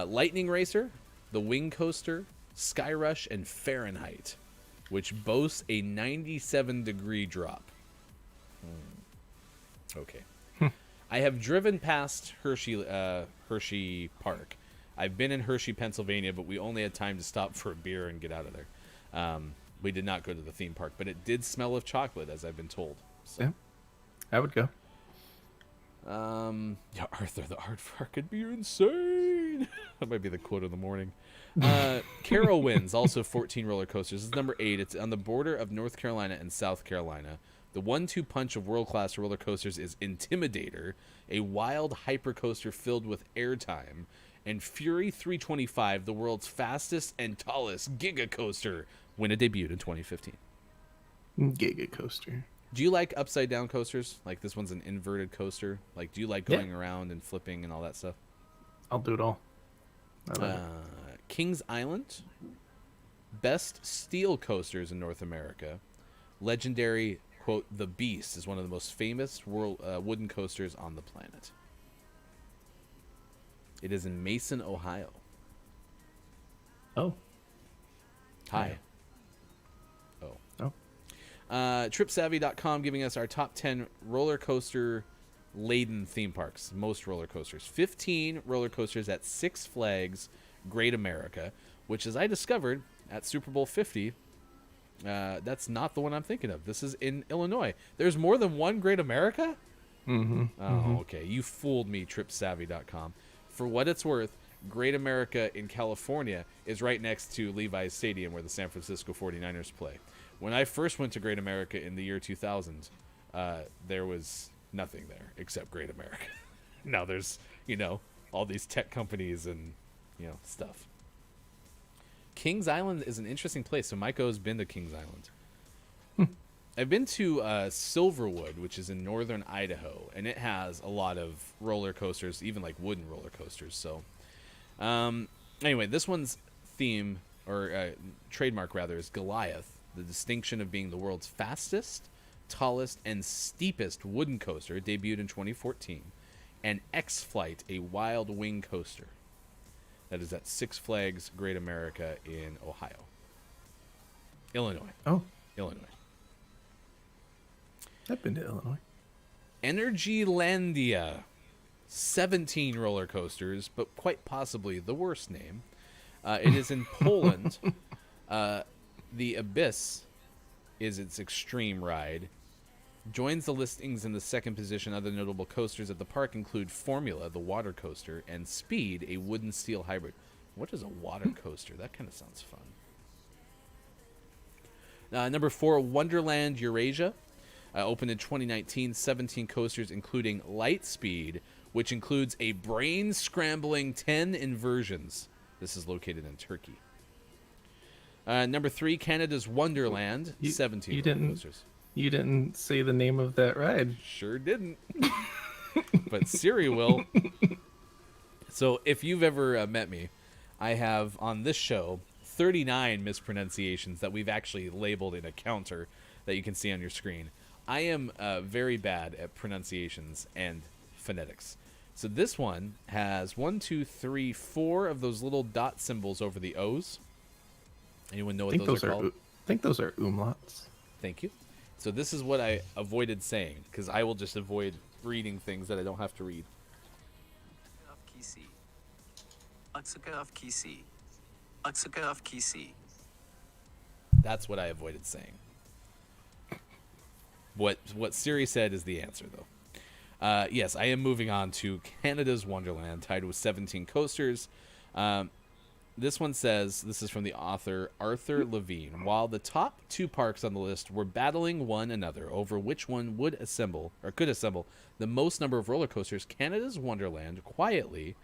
Lightning Racer, the Wing Coaster, Sky Rush, and Fahrenheit, which boasts a 97-degree drop. Okay. I have driven past Hershey Park. I've been in Hershey, Pennsylvania, but we only had time to stop for a beer and get out of there. We did not go to the theme park, but it did smell of chocolate, as I've been told. So. Yeah, I would go. Yeah, Arthur the Aardvark could be insane. 14. That might be the quote of the morning. Carowinds, also 14 roller coasters. This is number 8. It's on the border of North Carolina and South Carolina. The 1-2 punch of world-class roller coasters is Intimidator, a wild hypercoaster filled with airtime, and Fury 325, the world's fastest and tallest giga coaster, when it debuted in 2015. Giga coaster. Do you like upside-down coasters? Like this one's an inverted coaster. Like, do you like going around and flipping and all that stuff? I'll do it all. I love it. Kings Island, best steel coasters in North America. Legendary, quote, The Beast is one of the most famous wooden coasters on the planet. It is in Mason, Ohio. Oh. Hi. Oh. TripSavvy.com giving us our top 10 roller coaster laden theme parks. Most roller coasters. 15 roller coasters at Six Flags Great America, which, as I discovered at Super Bowl 50, that's not the one I'm thinking of. This is in Illinois. There's more than one Great America? Okay. You fooled me, TripSavvy.com. For what it's worth, Great America in California is right next to Levi's Stadium where the San Francisco 49ers play. When I first went to Great America in the year 2000, there was nothing there except Great America. Now there's, all these tech companies and, stuff. Kings Island is an interesting place. So Maiko's been to Kings Island. I've been to Silverwood, which is in northern Idaho, and it has a lot of roller coasters, even like wooden roller coasters. So, anyway, this one's theme, or trademark rather, is Goliath, the distinction of being the world's fastest, tallest, and steepest wooden coaster. It debuted in 2014. And X-Flight, a wild wing coaster. That is at Six Flags Great America in Illinois. Oh. Illinois. I've been to Illinois. Energylandia. 17 roller coasters, but quite possibly the worst name. It is in Poland. The Abyss is its extreme ride. Joins the listings in the second position. Other notable coasters at the park include Formula, the water coaster, and Speed, a wooden steel hybrid. What is a water coaster? That kind of sounds fun. Number 4, Wonderland Eurasia. Opened in 2019, 17 coasters, including Lightspeed, which includes a brain-scrambling 10 inversions. This is located in Turkey. Number 3, Canada's Wonderland, 17 roller coasters. You didn't say the name of that ride. Sure didn't. But Siri will. So if you've ever met me, I have on this show 39 mispronunciations that we've actually labeled in a counter that you can see on your screen. I am very bad at pronunciations and phonetics. So this one has 1, 2, 3, 4 of those little dot symbols over the O's. Anyone know what those are called? I think those are umlauts. Thank you. So this is what I avoided saying, because I will just avoid reading things that I don't have to read. That's what I avoided saying. What Siri said is the answer, though. Yes, I am moving on to Canada's Wonderland, tied with 17 coasters. This one says, this is from the author Arthur Levine. While the top 2 parks on the list were battling one another over which one could assemble the most number of roller coasters, Canada's Wonderland quietly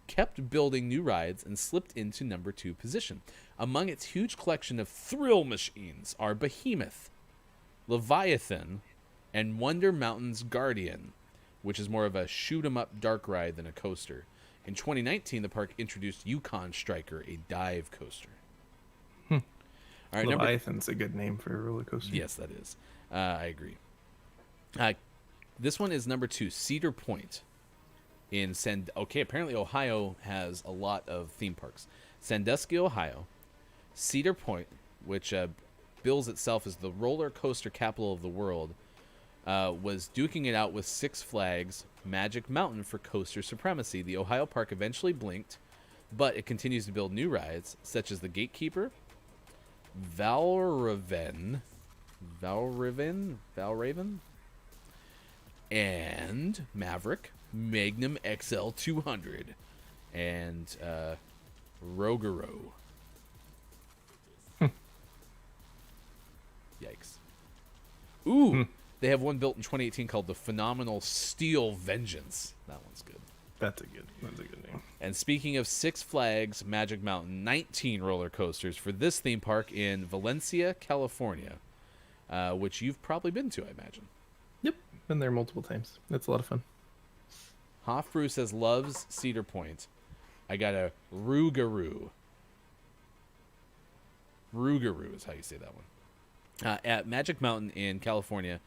kept building new rides and slipped into number 2 position. Among its huge collection of thrill machines are Behemoth, Leviathan, and Wonder Mountain's Guardian, which is more of a shoot-'em-up dark ride than a coaster. In 2019, the park introduced Yukon Striker, a dive coaster. All right, Leviathan's a good name for a roller coaster. Yes, that is. I agree. This one is number 2, Cedar Point. Apparently Ohio has a lot of theme parks. Sandusky, Ohio. Cedar Point, which bills itself as the roller coaster capital of the world, was duking it out with Six Flags Magic Mountain for coaster supremacy. The Ohio park eventually blinked, but it continues to build new rides, such as the Gatekeeper, Valraven, and Maverick, Magnum XL 200, and Rogaro. Yikes. Ooh, they have one built in 2018 called the Phenomenal Steel Vengeance. That one's good. That's a good name. And speaking of Six Flags Magic Mountain, 19 roller coasters for this theme park in Valencia, California, which you've probably been to, I imagine. Yep, been there multiple times. It's a lot of fun. Hoffbrew says loves Cedar Point. I got a Rougarou. Rougarou is how you say that one. At Magic Mountain in California,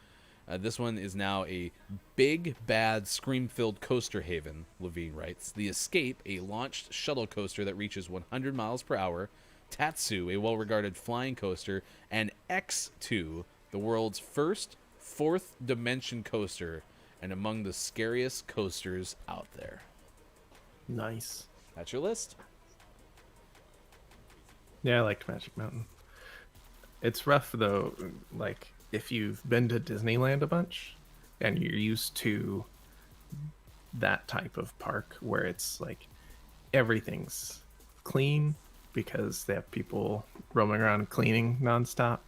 this one is now a big, bad, scream-filled coaster haven, Levine writes. The Escape, a launched shuttle coaster that reaches 100 miles per hour. Tatsu, a well-regarded flying coaster. And X2, the world's first fourth-dimension coaster, and among the scariest coasters out there. Nice. That's your list. Yeah, I liked Magic Mountain. It's rough, though, like, if you've been to Disneyland a bunch and you're used to that type of park where it's like everything's clean because they have people roaming around cleaning nonstop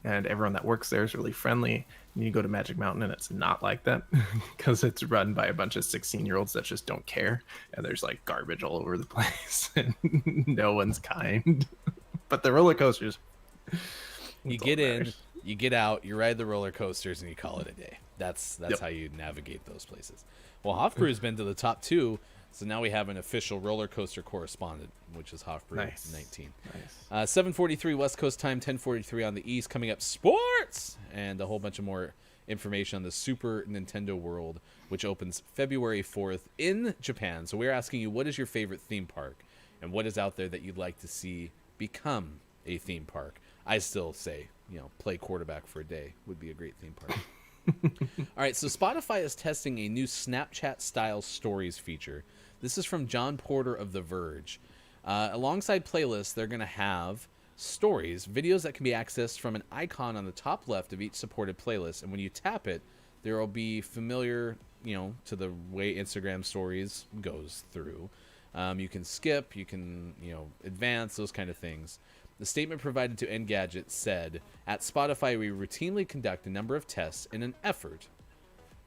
and everyone that works there is really friendly, and you go to Magic Mountain and it's not like that because it's run by a bunch of 16-year-olds that just don't care, and there's like garbage all over the place and no one's kind. But the roller coasters, You get in, you get out, you ride the roller coasters, and you call it a day. That's Yep. how you navigate those places. Well, Hofbrew's been to the top 2, so now we have an official roller coaster correspondent, which is Hofbrew Nice. 19. Nice. 7:43 West Coast time, 10:43 on the East. Coming up, sports and a whole bunch of more information on the Super Nintendo World, which opens February 4th in Japan. So we're asking you, what is your favorite theme park, and what is out there that you'd like to see become a theme park? I still say, play quarterback for a day would be a great theme park. All right, so Spotify is testing a new Snapchat-style stories feature. This is from John Porter of The Verge. Alongside playlists, they're going to have stories, videos that can be accessed from an icon on the top left of each supported playlist. And when you tap it, there will be familiar, to the way Instagram stories goes through. You can skip, you can, advance, those kind of things. The statement provided to Engadget said, "At Spotify, we routinely conduct a number of tests in an effort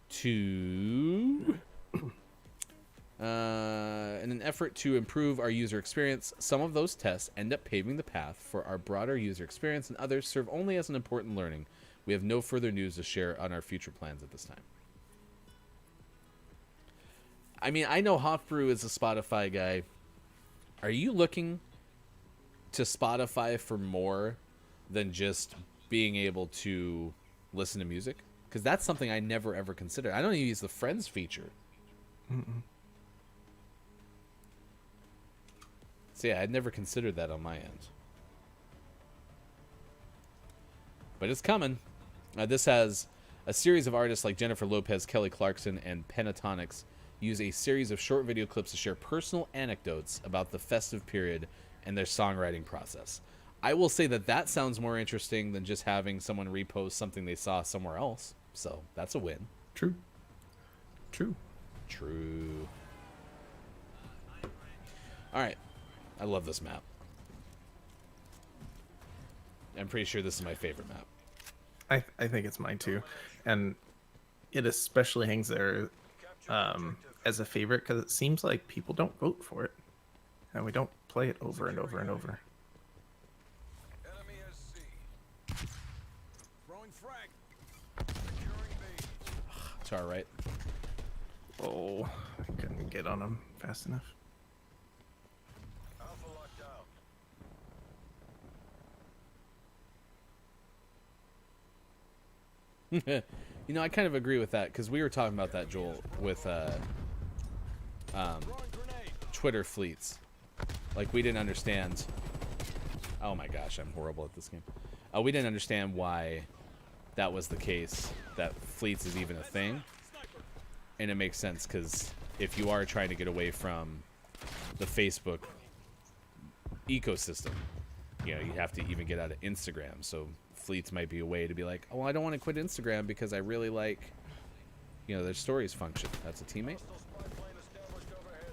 to improve our user experience. Some of those tests end up paving the path for our broader user experience, and others serve only as an important learning. We have no further news to share on our future plans at this time." I mean, I know Hofbrew is a Spotify guy. Are you looking to Spotify for more than just being able to listen to music? Because that's something I never ever considered. I don't even use the Friends feature. So yeah, I'd never considered that on my end. But it's coming. This has a series of artists like Jennifer Lopez, Kelly Clarkson, and Pentatonics use a series of short video clips to share personal anecdotes about the festive period and their songwriting process. I will say that sounds more interesting than just having someone repost something they saw somewhere else. So that's a win. True. All right. I love this map. I'm pretty sure this is my favorite map. I think it's mine too, and it especially hangs there as a favorite because it seems like people don't vote for it, and we don't play it over and over and over. Enemy is C. Throwing frag. Securing B. It's all right. Oh, I couldn't get on them fast enough. Alpha locked down. I kind of agree with that because we were talking about that, Joel, with Throwing grenade. Twitter fleets. Like, we didn't understand. Oh my gosh, I'm horrible at this game. We didn't understand why that was the case, that fleets is even a thing. And it makes sense because if you are trying to get away from the Facebook ecosystem, you have to even get out of Instagram. So fleets might be a way to be like, oh, I don't want to quit Instagram because I really like, their stories function. That's a teammate. Hostile spy plane established overhead.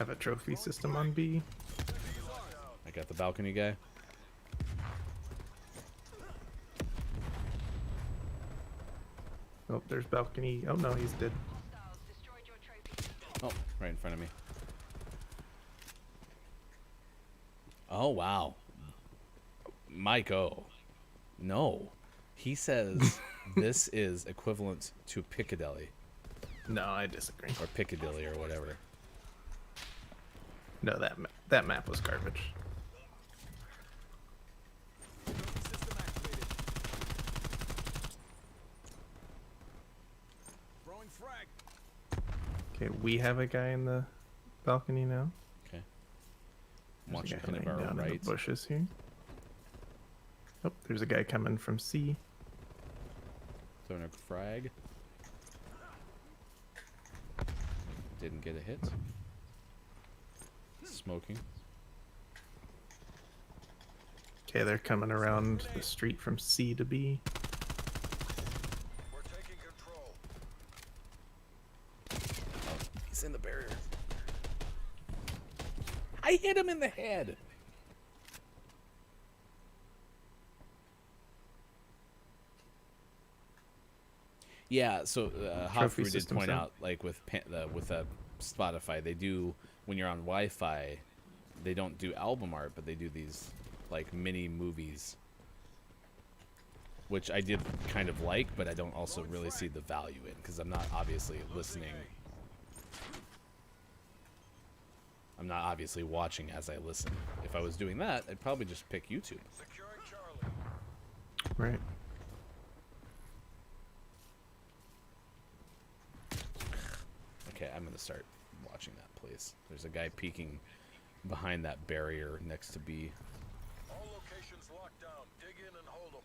have a trophy system on B. I got the balcony guy. Oh, there's balcony. Oh no, he's dead. Hostiles destroyed your trophy. Oh, right in front of me. Oh, wow. Mike O. No. He says this is equivalent to Piccadilly. No, I disagree. Or Piccadilly or whatever. No, that map was garbage. System activated. Throwing frag. Okay, we have a guy in the balcony now. Okay. I'm There's a watching guy kind of hiding our down in right. the bushes here. Oh, there's a guy coming from C. Throwing a frag. Didn't get a hit. Smoking. Okay, they're coming around the street from C to B. We're taking control. He's in the barrier. I hit him in the head. Yeah, so Trophy Hofru did system's point out. out, like with Spotify, they do when you're on Wi-Fi, they don't do album art, but they do these like mini movies, which I did kind of like, but I don't also really see the value in because I'm not obviously listening. I'm not obviously watching as I listen. If I was doing that, I'd probably just pick YouTube. Securing Charlie. Right. Okay, I'm gonna start watching that place. There's a guy peeking behind that barrier next to B. All locations locked down. Dig in and hold them.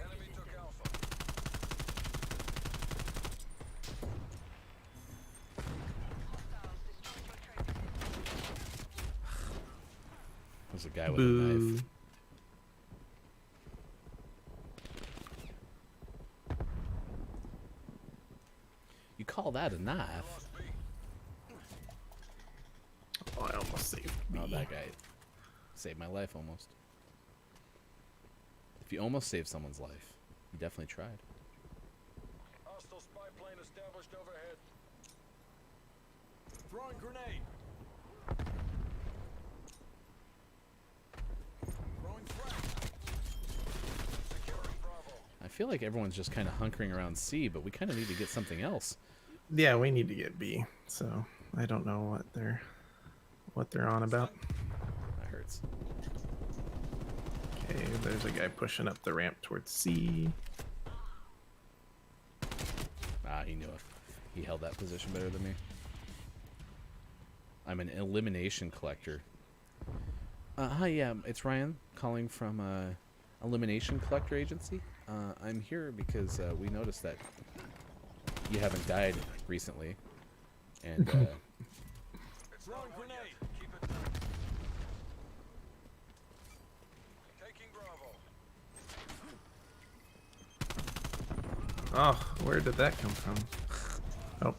Enemy took Alpha. Hostiles destroyed your trophy. There's a guy with a Boo. knife. You call that a knife? Lost B. Oh, I almost saved B. Oh, that guy saved my life almost. If you almost saved someone's life, you definitely tried. Hostile spy plane established overhead. Throwing grenade. Throwing frag. Securing Bravo. I feel like everyone's just kind of hunkering around C, but we kind of need to get something else. Yeah, we need to get B. So I don't know what they're on about. That hurts. Okay, there's a guy pushing up the ramp towards C. Ah, he knew it. He held that position better than me. I'm an elimination collector. Hi, yeah, it's Ryan calling from Elimination Collector Agency. I'm here because we noticed that you haven't died recently, and It's throwing grenade. Keep it down. Taking Bravo. Oh, where did that come from? Oh.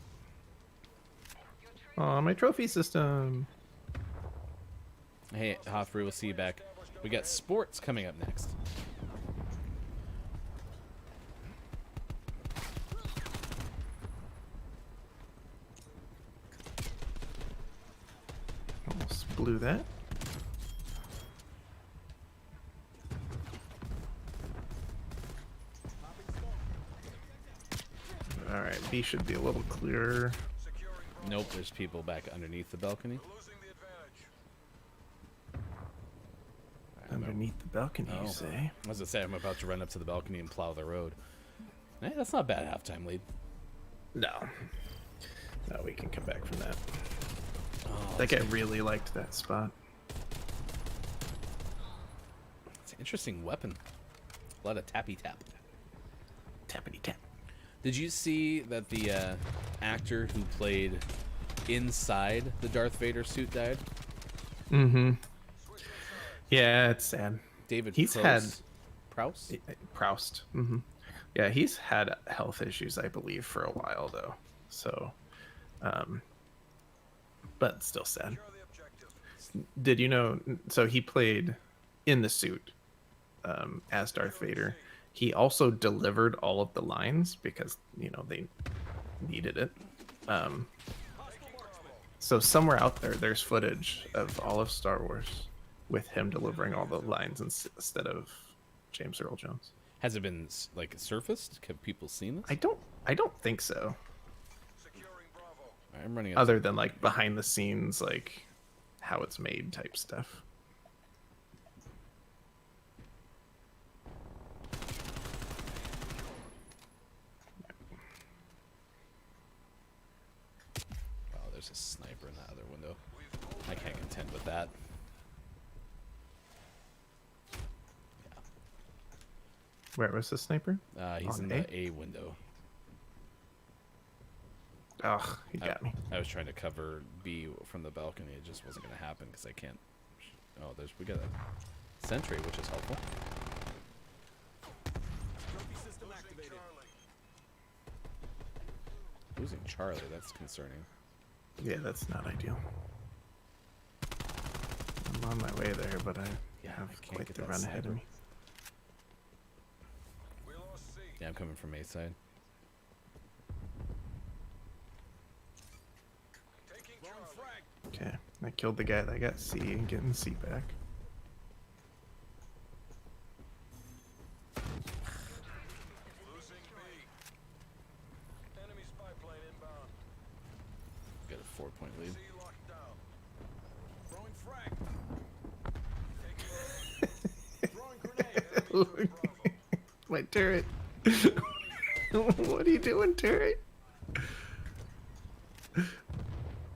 Oh, my trophy system. hey, Hofru, we'll see you back. We got sports coming up next. Almost blew that. Alright, B should be a little clearer. Securing Bravo. Nope, there's people back underneath the balcony. We're losing the advantage. Underneath the balcony, Oh. you say? I was gonna say I'm about to run up to the balcony and plow the road. Hey, that's not bad halftime lead. No. No, we can come back from that. Oh, That guy really liked that spot. it's an interesting weapon. A lot of tappy tap. Tappity tap. Did you see that the actor who played inside the Darth Vader suit died? Mm-hmm. Yeah, it's sad. David He's Prowse? had- Prowse? Proust. Mm-hmm. Yeah, he's had health issues, I believe, for a while though. So, but still sad. Secure the objective. Did you know? So he played in the suit as Darth Vader. He also delivered all of the lines because they needed it. So somewhere out there, there's footage of all of Star Wars with him delivering all the lines instead of James Earl Jones. Has it been like surfaced? Have people seen this? I don't think so. Securing Bravo. Alright, I'm running. Other than like behind the scenes, like how it's made type stuff. Oh, there's a sniper in that other window. I can't contend with that. Where was the sniper? He's On in the A window. Ugh, he got me. I was trying to cover B from the balcony. It just wasn't going to happen because I can't. Oh, we got a sentry, which is helpful. Losing Charlie. Losing Charlie, that's concerning. Yeah, that's not ideal. I'm on my way there, but I have I can't quite get the that run ahead of sniper. me. We lost C. Yeah, I'm coming from A side. Taking Charlie. Okay, I killed the guy that got C and getting C back. Losing B. Enemy spy plane inbound. Got a 4-point lead. C locked down. Throwing frag. Taking Throwing grenade. Enemy doing Bravo. My turret. What are you doing, turret?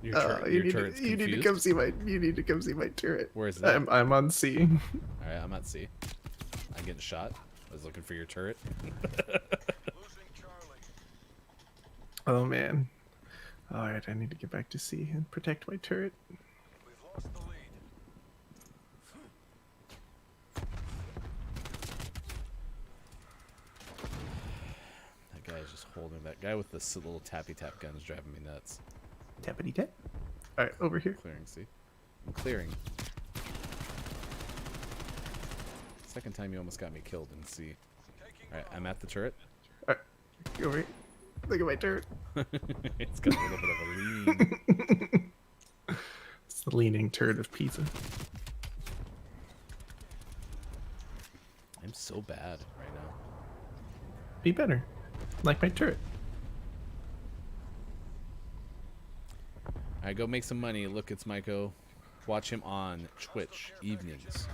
Your, You turret's need to confused? come see my. You need to come see my turret. Where is that? I'm on C. Alright, I'm at C. I'm getting shot. I was looking for your turret. Losing Charlie. Oh man. All right, I need to get back to C and protect my turret. We've lost the lead. That guy is just holding. That guy with the little tappy tap gun is driving me nuts. Tappity tap. All right, over here. Clearing C. I'm clearing. Second time you almost got me killed in C. Taking Alright, I'm at the turret. All right, over here. Look at my turret. It's got a little bit of a lean. It's the leaning turret of Pisa. I'm so bad right now. Be better. Like my turret. Alright, go make some money. Look, it's Myko. Watch him on Twitch evenings.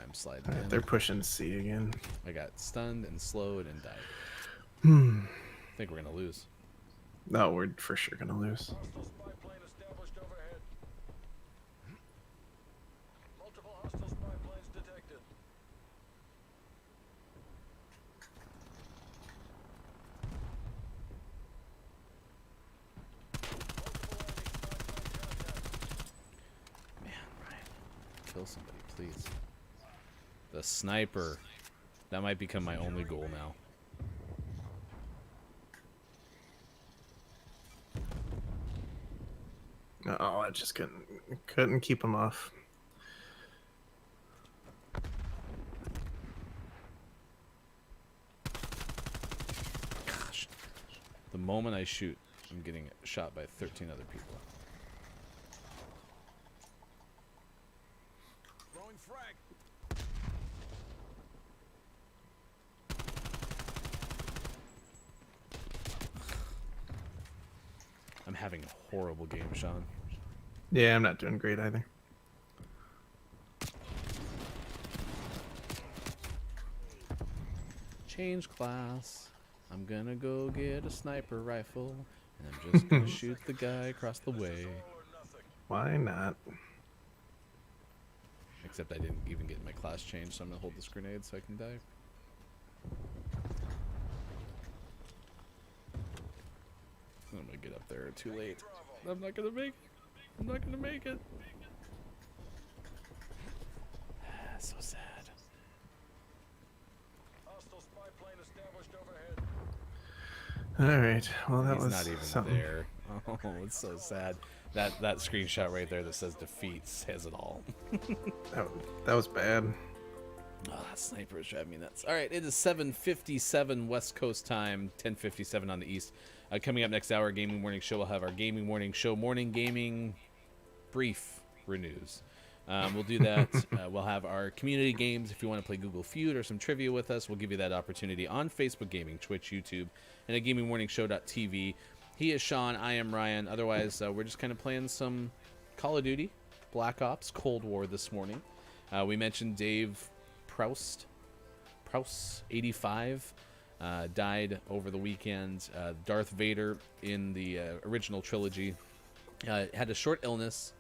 I'm sliding All right, in. they're pushing C again. I got stunned and slowed and died. I think we're gonna lose. No, we're for sure gonna lose. hostile spy plane established overhead. Multiple hostile spy planes detected. Man, Ryan, kill somebody, please. The sniper. That might become my only goal now. Oh, I just couldn't keep him off. Gosh. The moment I shoot, I'm getting shot by 13 other people. Throwing frag. I'm having a horrible game, Sean. Yeah, I'm not doing great either. Change class. I'm gonna go get a sniper rifle, and I'm just gonna shoot the guy across the way. Why not? Except I didn't even get my class changed, so I'm gonna hold this grenade so I can die. I'm gonna get up there too late. I'm not gonna make it. I'm not gonna make it. So sad. All right. Well, that He's was not even something. there. Oh, it's so sad. That screenshot right there that says defeat says it all. That was bad. Oh, that sniper is driving me nuts. All right, it is 7:57 West Coast time, 10:57 on the East. Coming up next hour, Gaming Morning Show, we'll have our Gaming Morning Show morning gaming brief renews. We'll do that. We'll have our community games. If you want to play Google Feud or some trivia with us, we'll give you that opportunity on Facebook Gaming, Twitch, YouTube, and at GamingMorningShow.tv. He is Sean. I am Ryan. Otherwise, we're just kind of playing some Call of Duty, Black Ops, Cold War this morning. We mentioned Dave Proust, 85, died over the weekend. Darth Vader in the original trilogy had a short illness.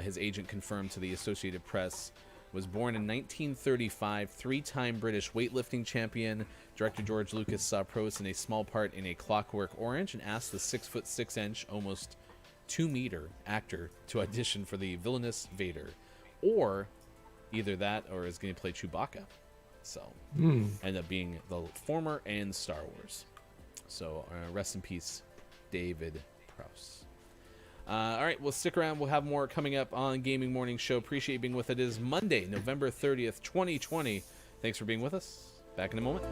His agent confirmed to the Associated Press. Was born in 1935, three-time British weightlifting champion. Director George Lucas saw Proust in a small part in A Clockwork Orange and asked the 6'6", almost 2-meter actor to audition for the villainous Vader, or either that or is going to play Chewbacca. So ended up being the former and Star Wars. So rest in peace, David Prowse. All right, well, stick around. We'll have more coming up on Gaming Morning Show. Appreciate you being with us. It is Monday, November 30th, 2020. Thanks for being with us. Back in a moment.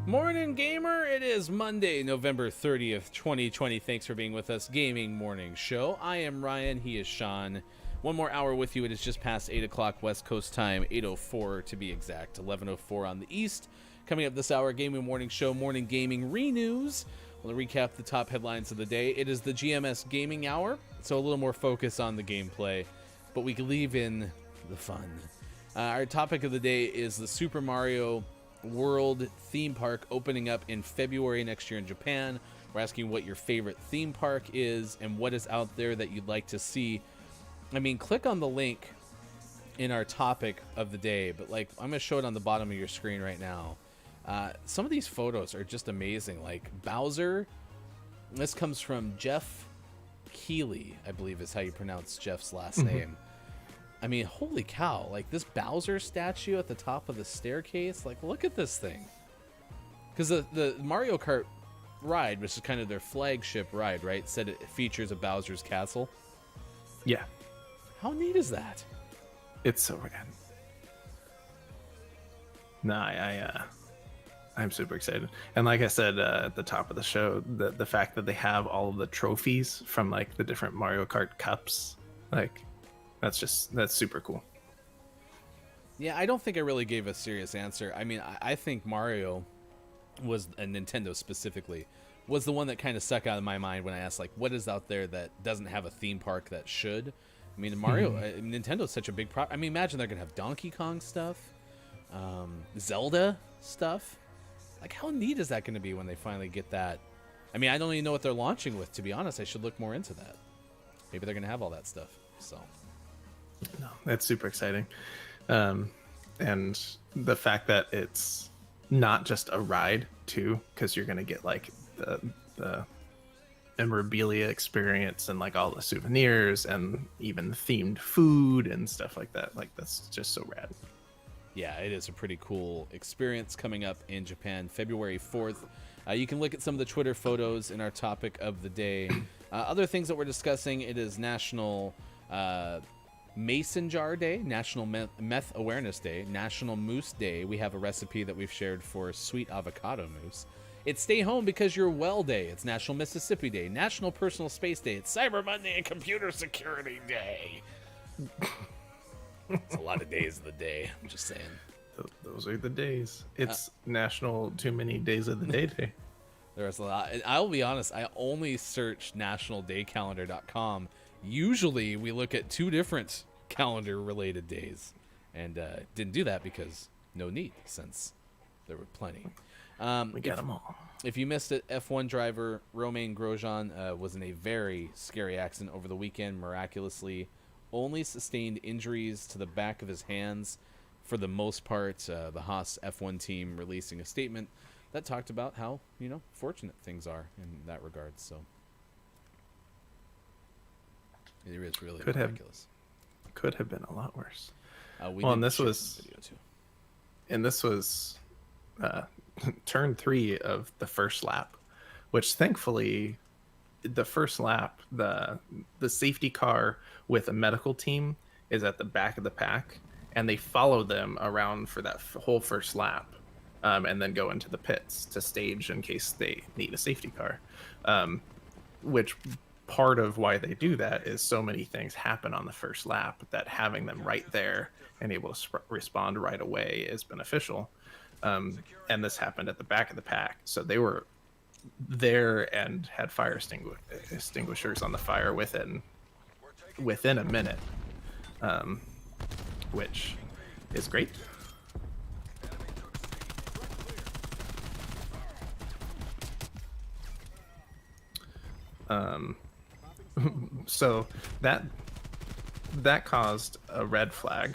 Morning, gamer. It is Monday, November 30th, 2020. Thanks for being with us. Gaming Morning Show. I am Ryan. He is Sean. One more hour with you. It is just past 8 o'clock West Coast time, 8:04 to be exact, 11:04 on the East. Coming up this hour, Gaming Morning Show, Morning Gaming Renews. We'll recap the top headlines of the day. It is the GMS Gaming Hour, so a little more focus on the gameplay, but we can leave in the fun. Our topic of the day is the Super Mario World theme park opening up in February next year in Japan. We're asking what your favorite theme park is and what is out there that you'd like to see. I mean, click on the link in our topic of the day, but like I'm gonna show it on the bottom of your screen right now. Some of these photos are just amazing. Like Bowser, this comes from Jeff Keighley, I believe is how you pronounce Jeff's last name. I mean, holy cow, like this Bowser statue at the top of the staircase, like look at this thing. Because the Mario Kart ride, which is kind of their flagship ride, right, said it features a Bowser's castle. Yeah. How neat is that? It's so rad. No, I'm super excited. And like I said at the top of the show, the fact that they have all of the trophies from like the different Mario Kart cups, like that's super cool. Yeah, I don't think I really gave a serious answer. I mean, I think Mario was, and Nintendo specifically, was the one that kind of stuck out of my mind when I asked, like, what is out there that doesn't have a theme park that should? I mean, Mario, Nintendo's such a big I mean, imagine they're going to have Donkey Kong stuff, Zelda stuff. Like, how neat is that going to be when they finally get that? I mean, I don't even know what they're launching with, to be honest. I should look more into that. Maybe they're going to have all that stuff, so... No, that's super exciting. And the fact that it's not just a ride too, because you're going to get like the memorabilia experience and like all the souvenirs and even themed food and stuff like that. Like that's just so rad. Yeah, it is a pretty cool experience coming up in Japan, February 4th. You can look at some of the Twitter photos in our topic of the day. Other things that we're discussing, it is National Mason Jar Day, National Meth Awareness Day, National Mousse Day. We have a recipe that we've shared for sweet avocado mousse. It's Stay Home Because You're Well Day. It's National Mississippi Day, National Personal Space Day. It's Cyber Monday and Computer Security Day. It's a lot of days of the day. I'm just saying. Those are the days. It's National Too Many Days of the Day. There's a lot. I'll be honest, I only search nationaldaycalendar.com. Usually we look at two different calendar related days, and didn't do that because no need, since there were plenty. We got them all. If you missed it, F1 driver Romain Grosjean was in a very scary accident over the weekend. Miraculously only sustained injuries to the back of his hands. for the most part, the Haas F1 team releasing a statement that talked about how, fortunate things are in that regard. So it is really ridiculous. Could have been a lot worse. And this was video too. And this was turn 3 of the first lap, which thankfully the first lap, the safety car with a medical team is at the back of the pack, and they follow them around for that whole first lap, and then go into the pits to stage in case they need a safety car. Which part of why they do that is so many things happen on the first lap that having them right there and able to respond right away is beneficial. And this happened at the back of the pack, so they were there and had fire extinguishers on the fire within a minute, which is great. So that caused a red flag,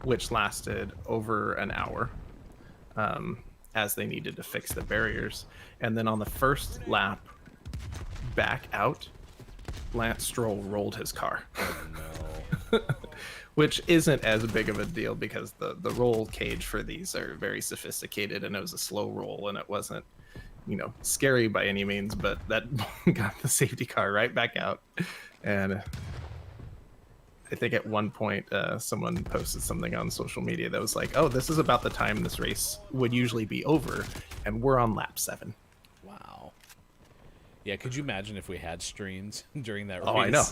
which lasted over an hour, as they needed to fix the barriers. And then on the first lap back out, Lance Stroll rolled his car. Oh, no. Which isn't as big of a deal because the roll cage for these are very sophisticated, and it was a slow roll, and it wasn't scary by any means, but that got the safety car right back out. And I think at one point someone posted something on social media that was like, oh, this is about the time this race would usually be over, and we're on lap 7. Wow. Yeah, could you imagine if we had streams during that race? Oh, I know.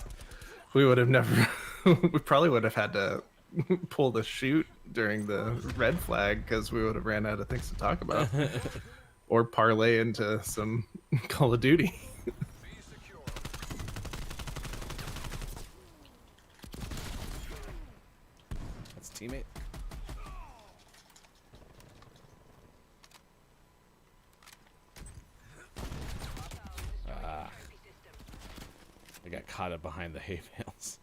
We would have never we probably would have had to pull the chute during the red flag because we would have ran out of things to talk about. Or parlay into some Call of Duty. That's a teammate. I got caught up behind the hay bales.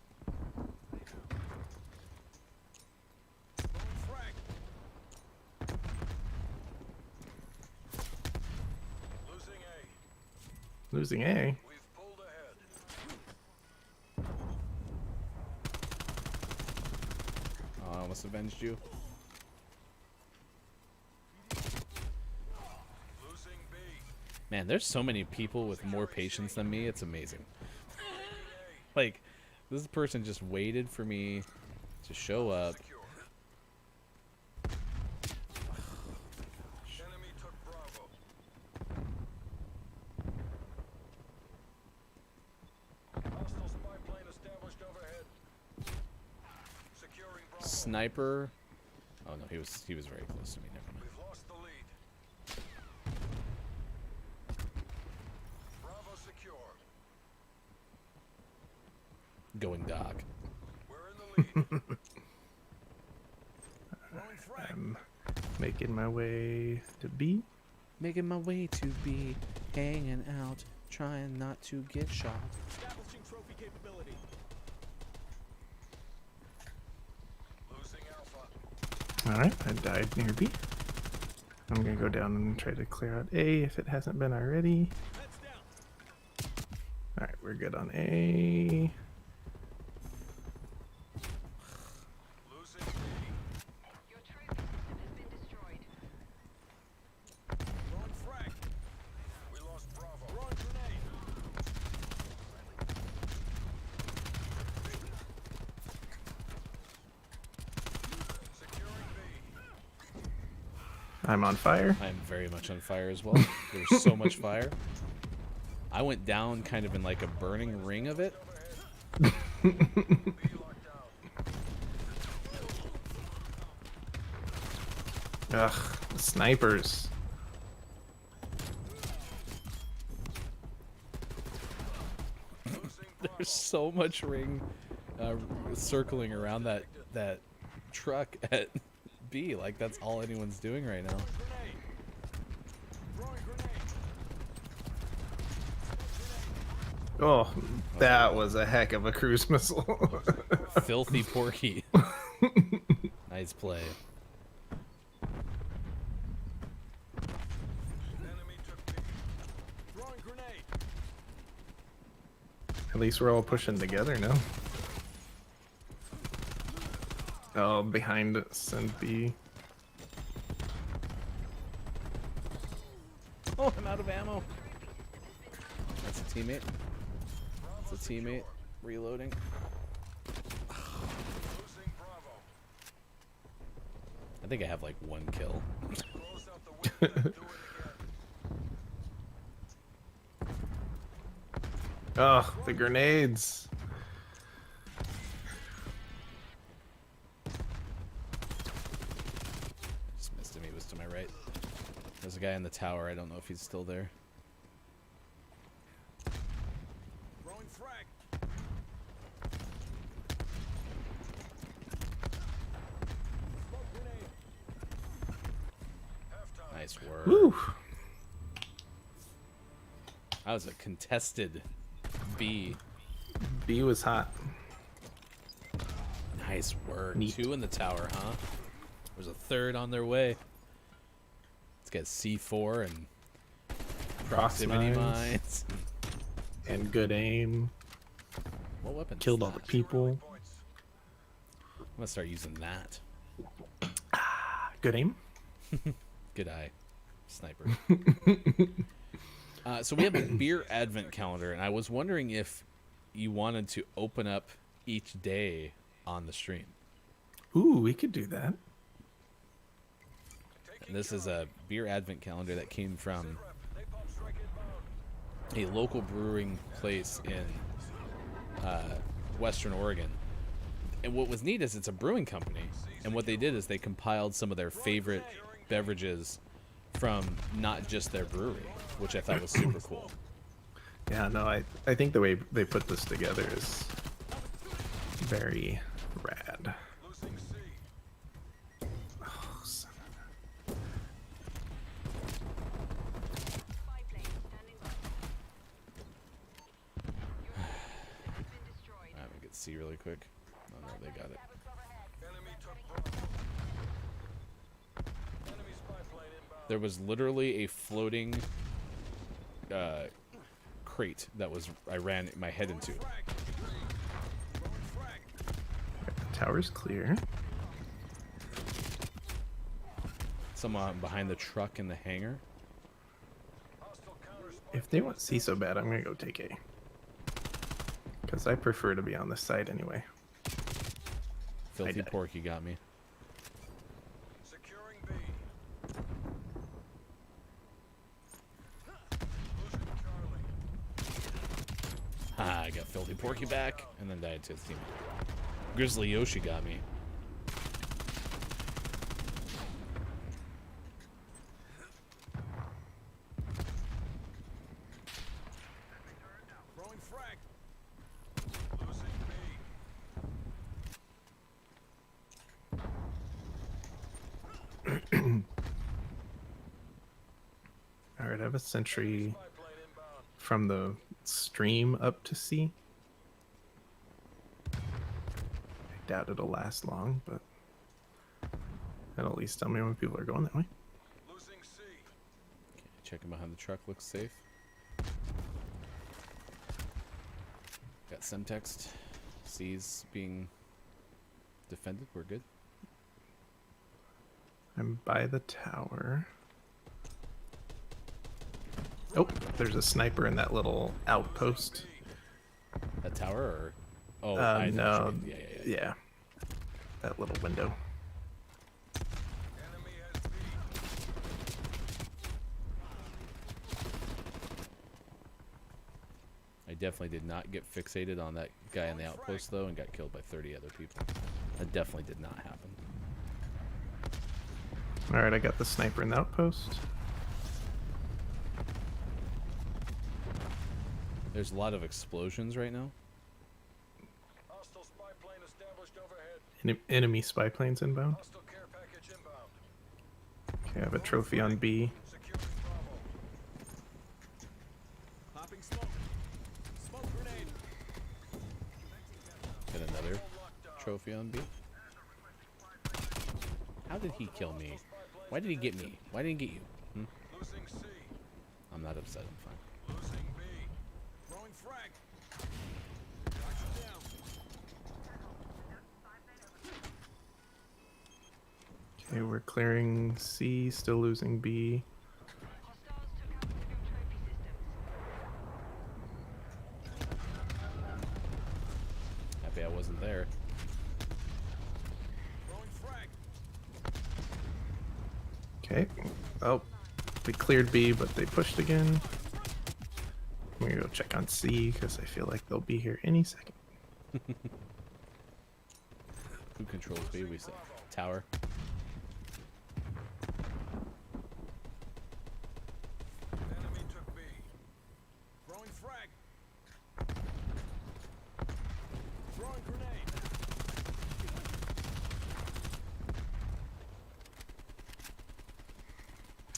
Losing A. We've pulled ahead. Oh, I almost avenged you. Losing B. Man, there's so many people with more patience than me. It's amazing. Like, this person just waited for me to show up. Secure. Enemy took Bravo. Hostile spy plane established overhead. Securing Bravo. Sniper. Oh no, he was very close to me. Never mind. We've lost the lead. Bravo secure. Going dog. We're in the lead. Throwing frag. I'm making my way to B. Making my way to be hanging out, trying not to get shot. Establishing trophy capability. Losing Alpha. Alright, I died near B. I'm gonna go down and try to clear out A if it hasn't been already. Heads down. Alright, we're good on A. Losing B. Your trophy system has been destroyed. Throwing frag. We lost Bravo. Throwing grenade. Securing B. I'm on fire. I am very much on fire as well. There's so much fire. I went down kind of in like a burning ring of it. B locked down. Ugh, the snipers. There's so much ring circling around that truck at B. Like, that's all anyone's doing right now. Grenade. Throwing grenade. Oh, that was a heck of a cruise missile. Filthy Porky. Nice play. Enemy took B. Throwing grenade. At least we're all pushing together now. Oh, behind us and B. Oh, I'm out of ammo. That's a teammate. That's a teammate. Reloading. Losing Bravo. I think I have like 1 kill. Close out the window. Do it again. Oh, the grenades. Just missed him. He was to my right. There's a guy in the tower. I don't know if he's still there. Throwing frag. Smoke grenade. Halftime. Nice work. Woo. That was a contested B. B was hot. Nice work. Neat. 2 in the tower, huh? There's a 3rd on their way. Let's get C4 and proximity mines. And good aim. What weapon? Killed all the people. Points. I'm gonna start using that. Good aim. Good eye, sniper. So we have a beer advent calendar, and I was wondering if you wanted to open up each day on the stream. Ooh, we could do that. And this is a beer advent calendar that came from Napalm strike inbound. a local brewing place in Western Oregon. And what was neat is it's a brewing company, and what they did is they compiled some of their favorite beverages from not just their brewery, which I thought was super cool. Yeah, no, I think the way they put this together is very rad. Losing C. Oh, son Spy plane standing by. Your has been destroyed. I'm gonna get C really quick. Oh no, they got it. Enemy took Bravo. Enemy spy plane inbound. There was literally a floating crate that I ran my head into. Frag. Throwing frag. of, tower's clear. Someone behind the truck in the hangar. Hostile counter spy. If they want C so bad, I'm gonna go take A. Because I prefer to be on this side anyway. Filthy died. Porky got me. Securing B. Losing Charlie. Ah, I got Filthy Porky back, and then died to his team. Grizzly Yoshi got me. Throwing frag. Losing B. Alright, I have a sentry Spy plane inbound. from the stream up to C. I doubt it'll last long, but that'll at least tell me when people are going that way. Losing C. Checking behind the truck, looks safe. Got Semtext. C's being defended. We're good. I'm by the tower. Oh, there's a sniper in that little outpost. That tower or? Oh, I know. No, Yeah. that little window. Enemy has B. I definitely did not get fixated on that guy in the outpost though, and got killed by 30 other people. That definitely did not happen. Alright, I got the sniper in the outpost. There's a lot of explosions right now. Hostile spy plane established overhead. Enemy spy planes inbound. Hostile care package inbound. Okay, I have a trophy on B. Securing Bravo. Popping smoke. Smoke trophy on B. How did he kill me? Why did he get me? Why didn't he get you? Losing C. I'm not upset. I'm fine. Losing B. Throwing frag. Got you down. Okay, we're clearing C, still losing B. Hostiles took out one of your trophy systems. Happy I wasn't there. Throwing frag. Okay. Oh, we cleared B, but they pushed again. I'm gonna go check on C because I feel like they'll be here any second. Who controls B? We said tower. Enemy took B. Throwing frag. Throwing grenade.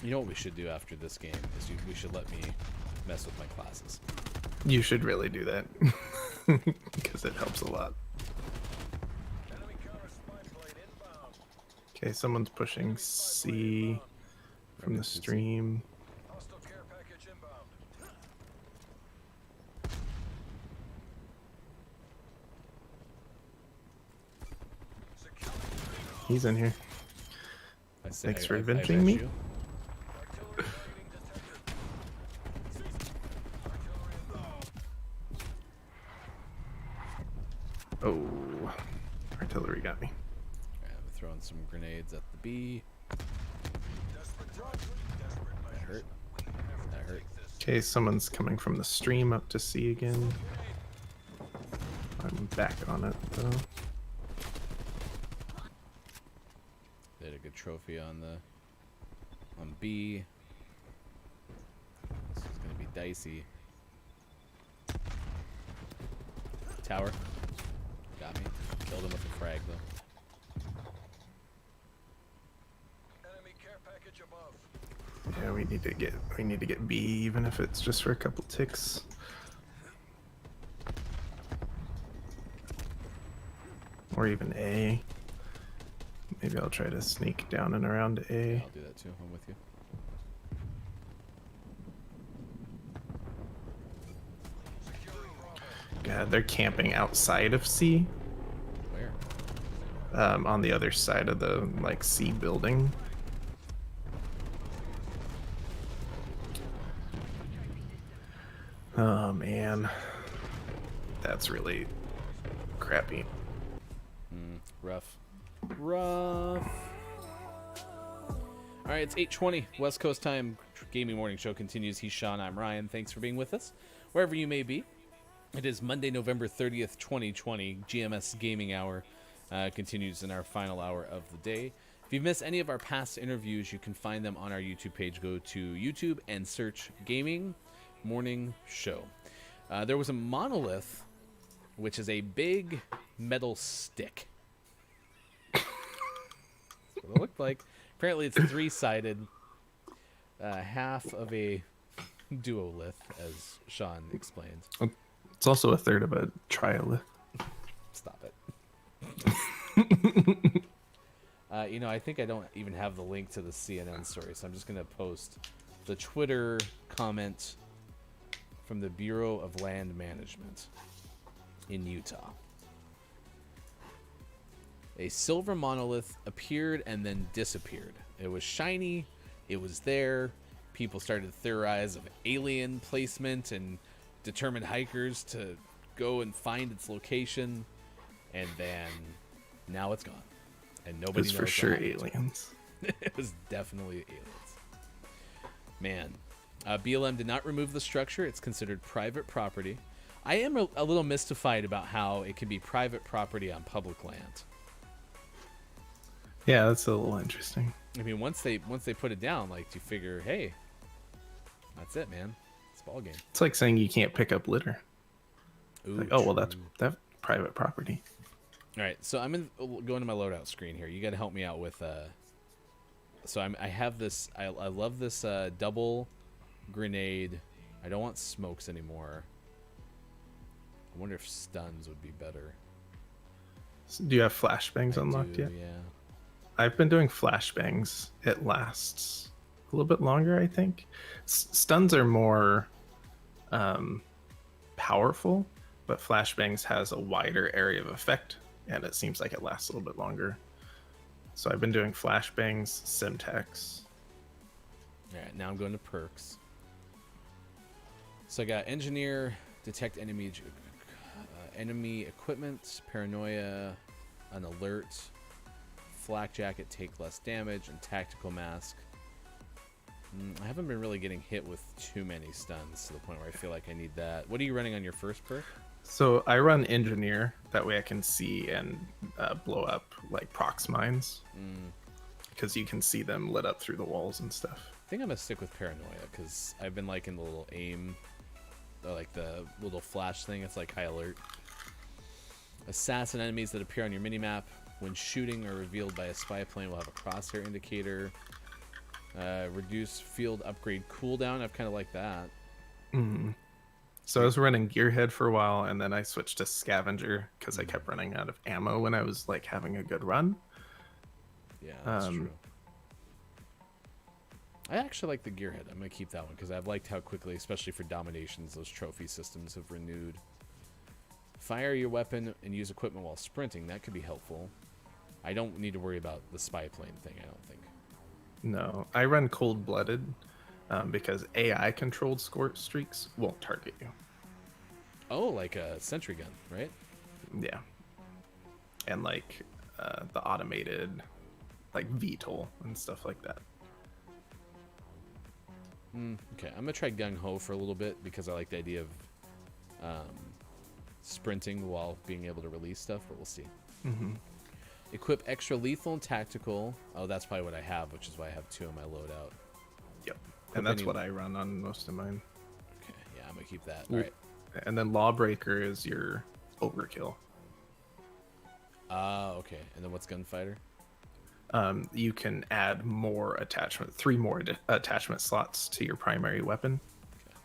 You know what we should do after this game is we should let me mess with my classes. You should really do that because it helps a lot. Enemy counter spy plane inbound. Okay, someone's pushing C from the stream. Hostile care package inbound. Securing He's in here. I say, Thanks for I avenging avenge me. you. artillery targeting detected. Artillery inbound. Oh, artillery got me. Alright, I'm throwing some grenades at the B. Desperate times. Desperate That measures. hurt. That hurt. Okay, someone's coming from the stream up to C again. I'm back on it though. They had a good trophy on B. This is gonna be dicey. Tower. Got me. Killed him with a frag though. Enemy care package above. Yeah, we need to get B, even if it's just for a couple ticks. Or even A. Maybe I'll try to sneak down and around to A. I'll do that too. I'm with you. Securing Bravo. God, they're camping outside of C. Where? On the other side of the like C building. Oh man, that's really crappy. Rough. Rough. All right, it's 8:20 West Coast time. Gaming Morning Show continues. He's Sean. I'm Ryan. Thanks for being with us, wherever you may be. It is Monday, November 30th, 2020. GMS Gaming Hour continues in our final hour of the day. If you've missed any of our past interviews, you can find them on our YouTube page. Go to YouTube and search Gaming Morning Show. There was a monolith, which is a big metal stick. That's what it looked like. Apparently, it's three-sided, half of a duolith, as Sean explained. It's also a third of a triolith. Stop it. I think I don't even have the link to the CNN story, so I'm just going to post the Twitter comment from the Bureau of Land Management in Utah. A silver monolith appeared and then disappeared. It was shiny. It was there. People started to theorize of alien placement and determined hikers to go and find its location. And then now it's gone. And nobody It's knows for what sure happened to it. aliens. It was definitely aliens. Man. BLM did not remove the structure. It's considered private property. I am a little mystified about how it can be private property on public land. Yeah, that's a little interesting. I mean, once they put it down, like, you figure, hey, that's it, man. It's ball game. It's like saying you can't pick up litter. Ooh, Like, oh well, true. that's private property. All right, so I'm going to my loadout screen here. You got to help me out with. So I have this. I love this double grenade. I don't want smokes anymore. I wonder if stuns would be better. Do you have flashbangs I unlocked do, yet? yeah. I've been doing flashbangs. It lasts a little bit longer, I think. Stuns are more um, powerful, but flashbangs has a wider area of effect, and it seems like it lasts a little bit longer. So I've been doing flashbangs, Simtex. All right, now I'm going to perks. So I got engineer, detect enemy equipment, paranoia, an alert, flak jacket, take less damage, and tactical mask. I haven't been really getting hit with too many stuns to the point where I feel like I need that. What are you running on your first perk? So I run engineer. That way I can see and blow up like prox mines. Because you can see them lit up through the walls and stuff. I think I'm gonna stick with paranoia because I've been liking the little aim, like the little flash thing. It's like high alert. Assassin enemies that appear on your minimap when shooting or revealed by a spy plane will have a crosshair indicator. Reduce field upgrade cooldown. I've kind of liked that. So I was running gearhead for a while, and then I switched to scavenger because I kept running out of ammo when I was like having a good run. Yeah, that's true. I actually like the gearhead. I'm gonna keep that one because I've liked how quickly, especially for dominations, those trophy systems have renewed. Fire your weapon and use equipment while sprinting. That could be helpful. I don't need to worry about the spy plane thing, I don't think. No, I run cold-blooded because AI controlled streaks won't target you. Oh, like a sentry gun, right? Yeah, and like the automated like VTOL and stuff like that. Okay, I'm gonna try gung ho for a little bit because I like the idea of sprinting while being able to release stuff, but we'll see. Equip extra lethal and tactical. Oh, that's probably what I have, which is why I have 2 in my loadout. Yep, and that's what I run on most of mine. Okay, yeah, I'm gonna keep that. All right. And then Lawbreaker is your overkill. Okay. And then what's gunfighter? You can add more attachment, 3 more attachment slots to your primary weapon. Okay.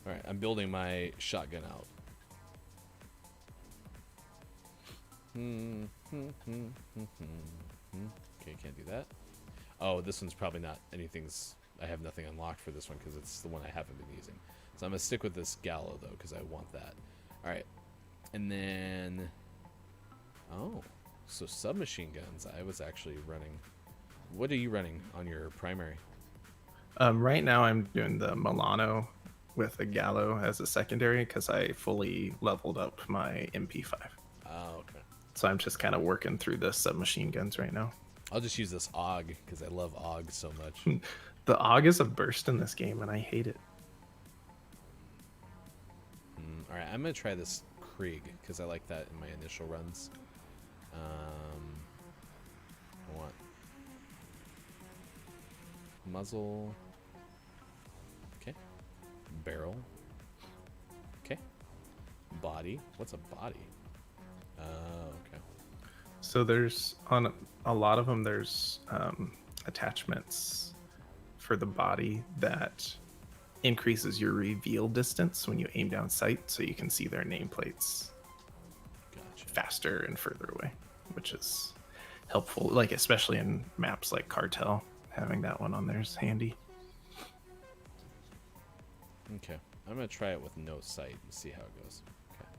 All right, I'm building my shotgun out. Okay, can't do that. Oh, this one's probably not anything's. I have nothing unlocked for this one because it's the one I haven't been using. So I'm gonna stick with this Gallo though because I want that. All right, and then so submachine guns. I was actually running. What are you running on your primary? Right now I'm doing the Milano with a Gallo as a secondary because I fully leveled up my MP5. Oh, okay. So I'm just kind of working through the submachine guns right now. I'll just use this AUG because I love AUG so much. The AUG is a burst in this game, and I hate it. All right, I'm gonna try this Krieg because I like that in my initial runs. I want muzzle. Okay. Barrel. Okay. Body. What's a body? Okay. So there's on a lot of them. There's attachments for the body that increases your reveal distance when you aim down sight, so you can see their nameplates faster and further away, which is helpful. Like especially in maps like Cartel, having that one on there is handy. Okay. I'm gonna try it with no sight and see how it goes. Okay.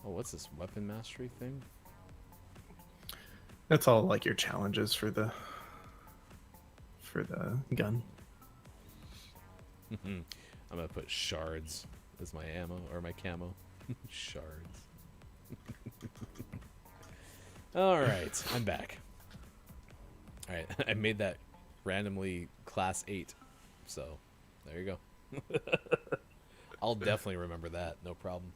Oh, what's this weapon mastery thing? That's all like your challenges for the gun. I'm gonna put shards as my ammo or my camo. Shards. All right, I'm back. All right, I made that randomly class 8, so there you go. I'll definitely remember that, no problem.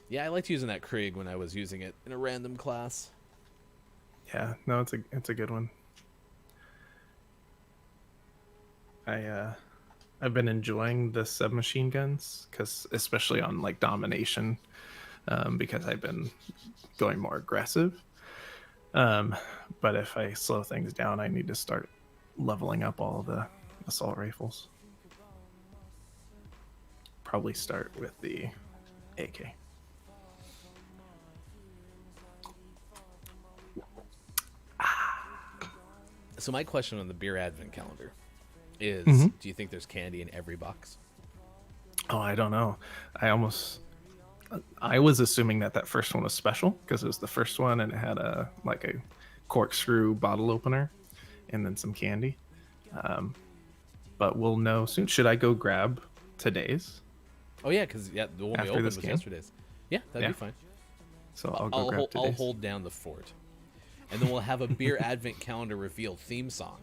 Yeah, I liked using that Krieg when I was using it in a random class. Yeah, no, it's a good one. I've been enjoying the submachine guns because especially on like domination, because I've been going more aggressive. But if I slow things down, I need to start leveling up all the assault rifles. Probably start with the AK. So my question on the beer advent calendar is: do you think there's candy in every box? Oh, I don't know. I was assuming that first one was special because it was the first one and it had a corkscrew bottle opener and then some candy. But we'll know soon. Should I go grab today's? Oh yeah, because the one we After opened this was game? yesterday's. Yeah, that'd Yeah. be fine. So I'll go grab today's. I'll hold down the fort, and then we'll have a beer advent calendar reveal theme song.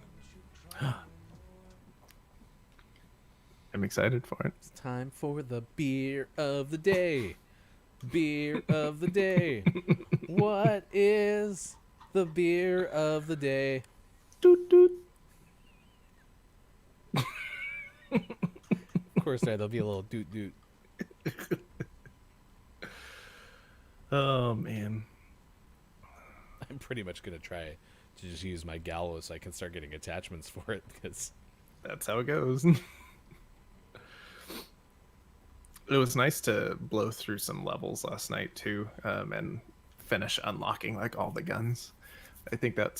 I'm excited for it. It's time for the beer of the day. Beer of the day. What is the beer of the day? Doot, doot. Of course, there'll be a little doot doot. Oh man. I'm pretty much gonna try to just use my gallows so I can start getting attachments for it because That's how it goes. It was nice to blow through some levels last night too, and finish unlocking like all the guns. I think that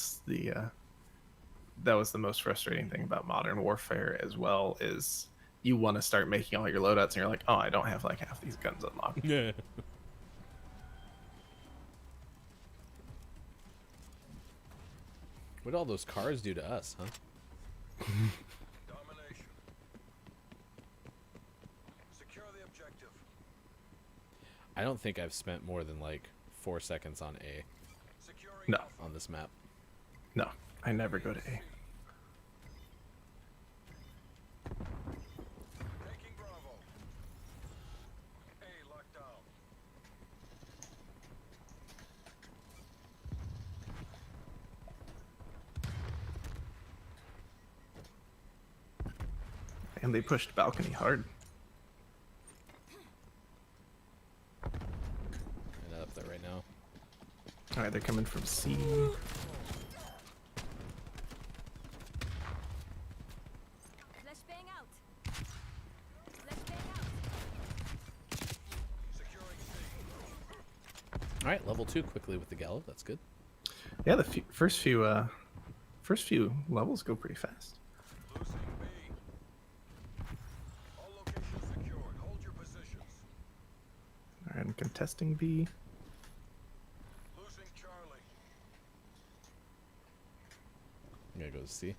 was the most frustrating thing about Modern Warfare as well, is you want to start making all your loadouts and you're like, oh, I don't have like half these guns unlocked. yeah. What did all those cars do to us, huh? Domination. Secure the objective. I don't think I've spent more than like 4 seconds on A Securing No. Alpha. on this map. No, I never go to A. Taking Bravo. A locked down. And they pushed balcony hard. And up there right now. All right, they're coming from C. Flashbang out. Flashbang out. Securing C. All right, level 2 quickly with the gallows. That's good. Yeah, the first few levels go pretty fast. Losing B. All locations secured. Hold your positions. All right, I'm contesting B. Losing Charlie. I'm gonna go to C.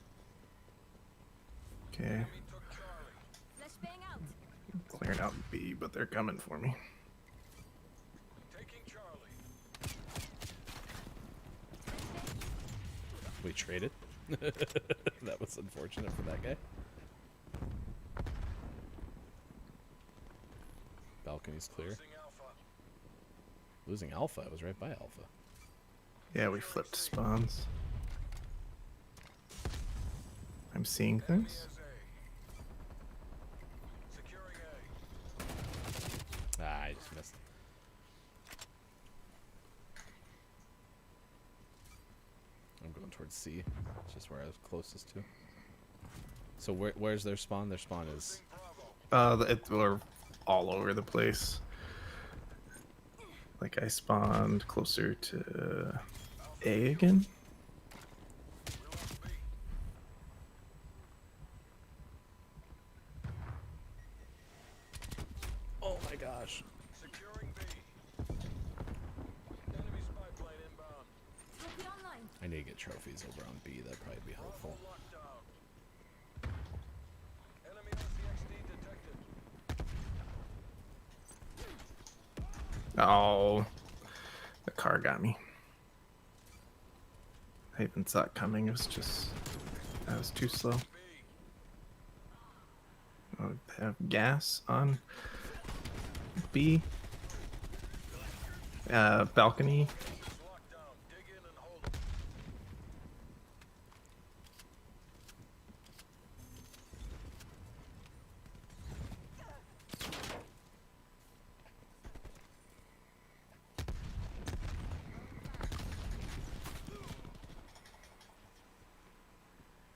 Okay, Enemy took Charlie. Flashbang out. clearing out B, but they're coming for me. Taking Charlie. We traded. That was unfortunate for that guy. Balcony's clear. Losing Alpha. Losing Alpha. I was right by Alpha. Yeah, we flipped spawns. I'm seeing things. Is A. Securing A. Ah, I just missed. I'm going towards C. It's just where I was closest to. So where's their spawn? Their spawn is... Bravo. We're all over the place. Like I spawned closer to A again. We lost B. Oh my gosh. Securing B. Enemy spy plane inbound. Copy online. I need to get trophies over on B. That'd probably be helpful. Bravo locked down. Enemy SCXD detected. Oh, the car got me. I even saw it coming. It was just, I was too slow. B. Oh, they have gas on B. Balcony. Is locked down. Dig in and hold 'em.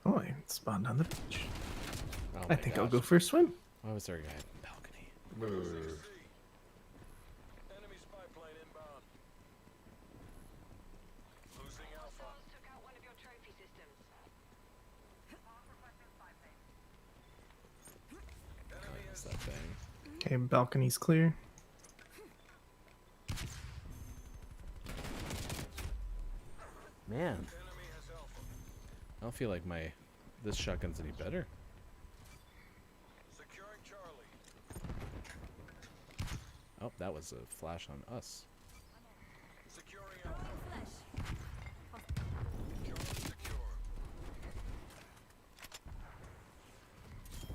Oh, I spawned on the beach. Oh I my think I'll gosh. go for a swim. Why was there a guy at the balcony? Losing C. Enemy spy plane inbound. Losing Alpha. Hostiles took out one of your trophy systems. past that thing. Okay, balcony's clear. Man, Enemy has Alpha. I don't feel like this shotgun's any better. Securing Charlie. Oh, that was a flash on us. Securing Throwing Alpha. flash. Charlie secure.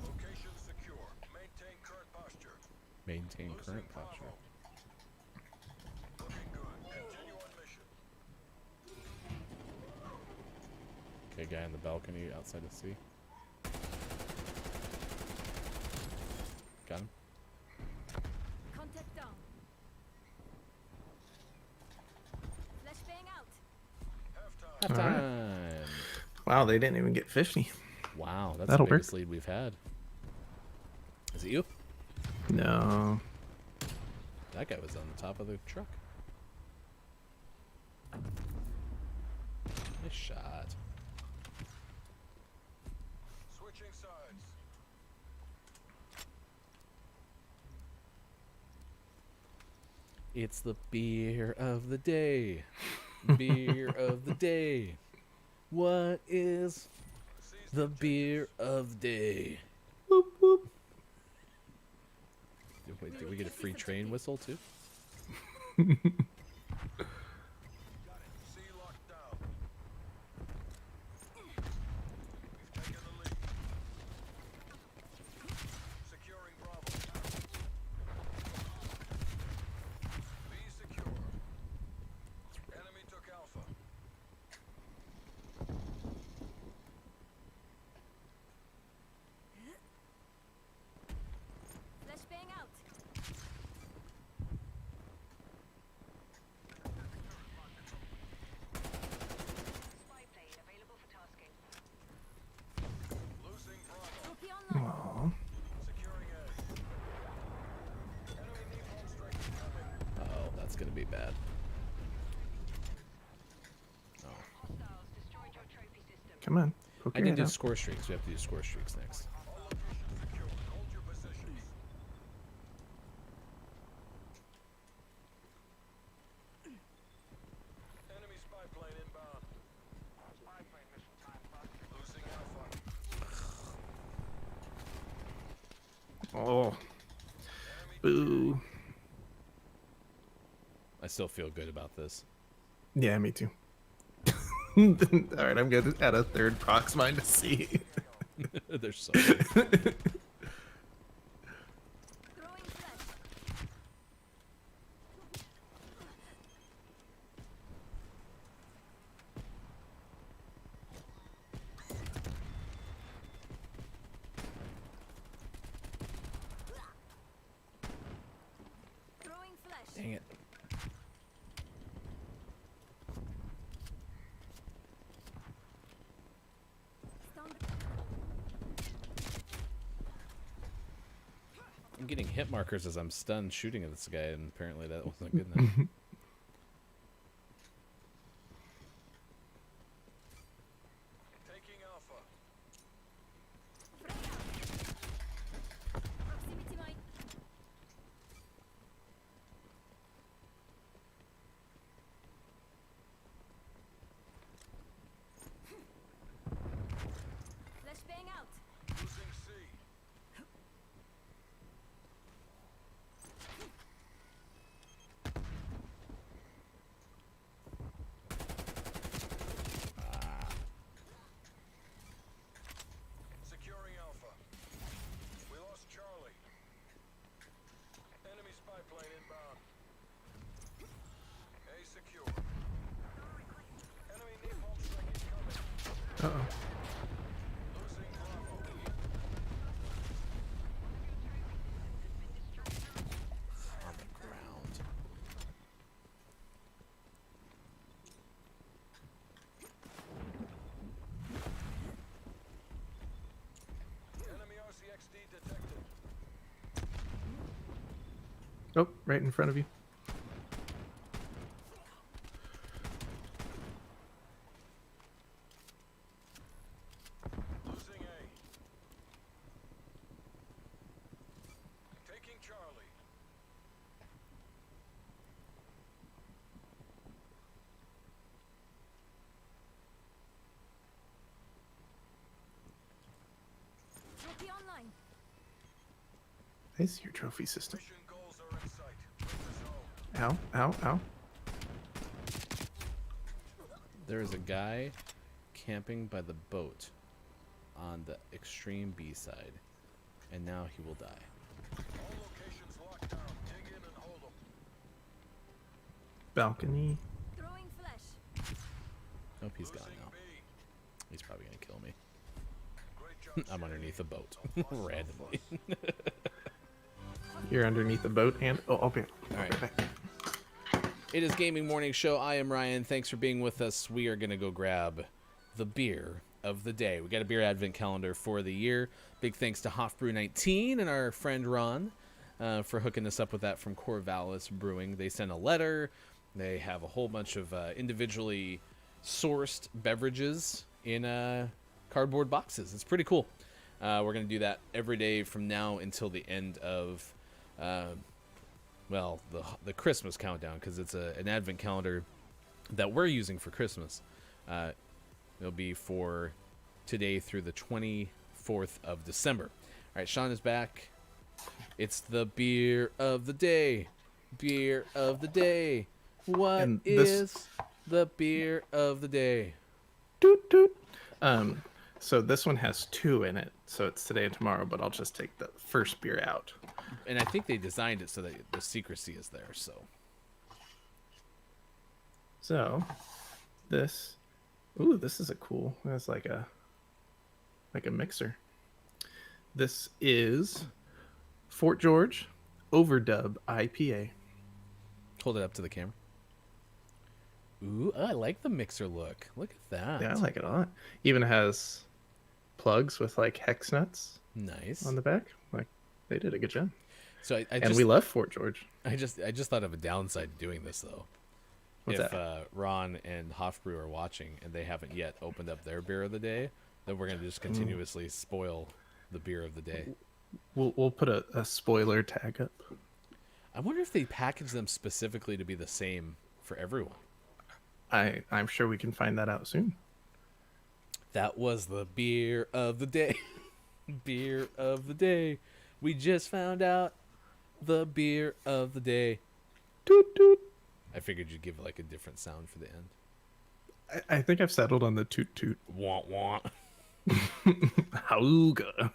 Location secure. Maintain current posture. Maintain Losing current Bravo. posture. Looking good. Continue on mission. Okay, guy on the balcony outside of C. Got him. Contact down. Flashbang out. Halftime. All right. Time. Wow, they didn't even get 50. Wow, that's That'll the biggest work. lead we've had. Is it you? No. That guy was on the top of the truck. Nice shot. Switching sides. It's the beer of the day. Beer of the day. What is Seize the beer of the day? Whoop, whoop. Wait, did we get a free train whistle too? C locked down. We've taken the lead. Securing Bravo. B secure. Enemy took Alpha. Flashbang out. Losing Bravo. Trophy online. Aw. Securing A. Enemy napalm strike incoming. Oh, that's gonna be bad. Oh. Come on. Poke I your didn't head do out. score streaks. We have to do score streaks next. All locations secure. Hold your positions. Enemy spy plane inbound. Spy plane mission time. Losing Alpha. Oh. Enemy Boo. I still feel good about this. Yeah, me too. All right, I'm going to add a third prox mine to see. There's so many. Throwing flash. Throwing flash. Dang it. Stand. I'm getting hit markers as I'm stunned shooting at this guy, and apparently that wasn't good enough. taking Alpha. Proximity mine. Flashbang out. Losing C. Securing Alpha. We lost Charlie. Enemy spy plane inbound. A secure. Enemy napalm strike incoming. Uh-oh. Losing Bravo. On the ground. Enemy RCXD detected. Oh, right in front of you. Losing A. mine. I see your trophy system. Mission goals are in sight. Move the zone. Ow, ow, ow. There is a guy camping by the boat on the extreme B side, and now he will die. All locations locked down. Dig in and hold them. Balcony. Throwing flash. Nope, he's gone Losing now. B. He's probably gonna kill me. Great job. I'm underneath a boat randomly. You're underneath the boat and okay. All right. It is Gaming Morning Show. I am Ryan. Thanks for being with us. We are gonna go grab the beer of the day. We got a beer advent calendar for the year. Big thanks to Hofbrew 19 and our friend Ron for hooking us up with that from Corvallis Brewing. They sent a letter. They have a whole bunch of individually sourced beverages in cardboard boxes. It's pretty cool. We're going to do that every day from now until the end of, the Christmas countdown, because it's an advent calendar that we're using for Christmas. It'll be for today through the 24th of December. All right, Sean is back. It's the beer of the day. Beer of the day. What And is this- the beer of the day? Toot toot. So this one has 2 in it, so it's today and tomorrow, but I'll just take the first beer out. And I think they designed it so that the secrecy is there. So this is a cool. That's like a mixer. This is Fort George Overdub IPA. Hold it up to the camera. Ooh, I like the mixer look. Look at that. Yeah, I like it a lot. Even has plugs with like hex nuts Nice. on the back. Like they did a good job. So I And just, we love Fort George. I just thought of a downside to doing this though. What's if that? Ron and Hofbrew are watching and they haven't yet opened up their beer of the day, then we're gonna just continuously spoil the beer of the day. We'll put a spoiler tag up. I wonder if they package them specifically to be the same for everyone. I'm sure we can find that out soon. That was the beer of the day. Beer of the day. We just found out the beer of the day. Toot toot. I figured you'd give like a different sound for the end. I think I've settled on the toot toot. Wah wah. Hauga.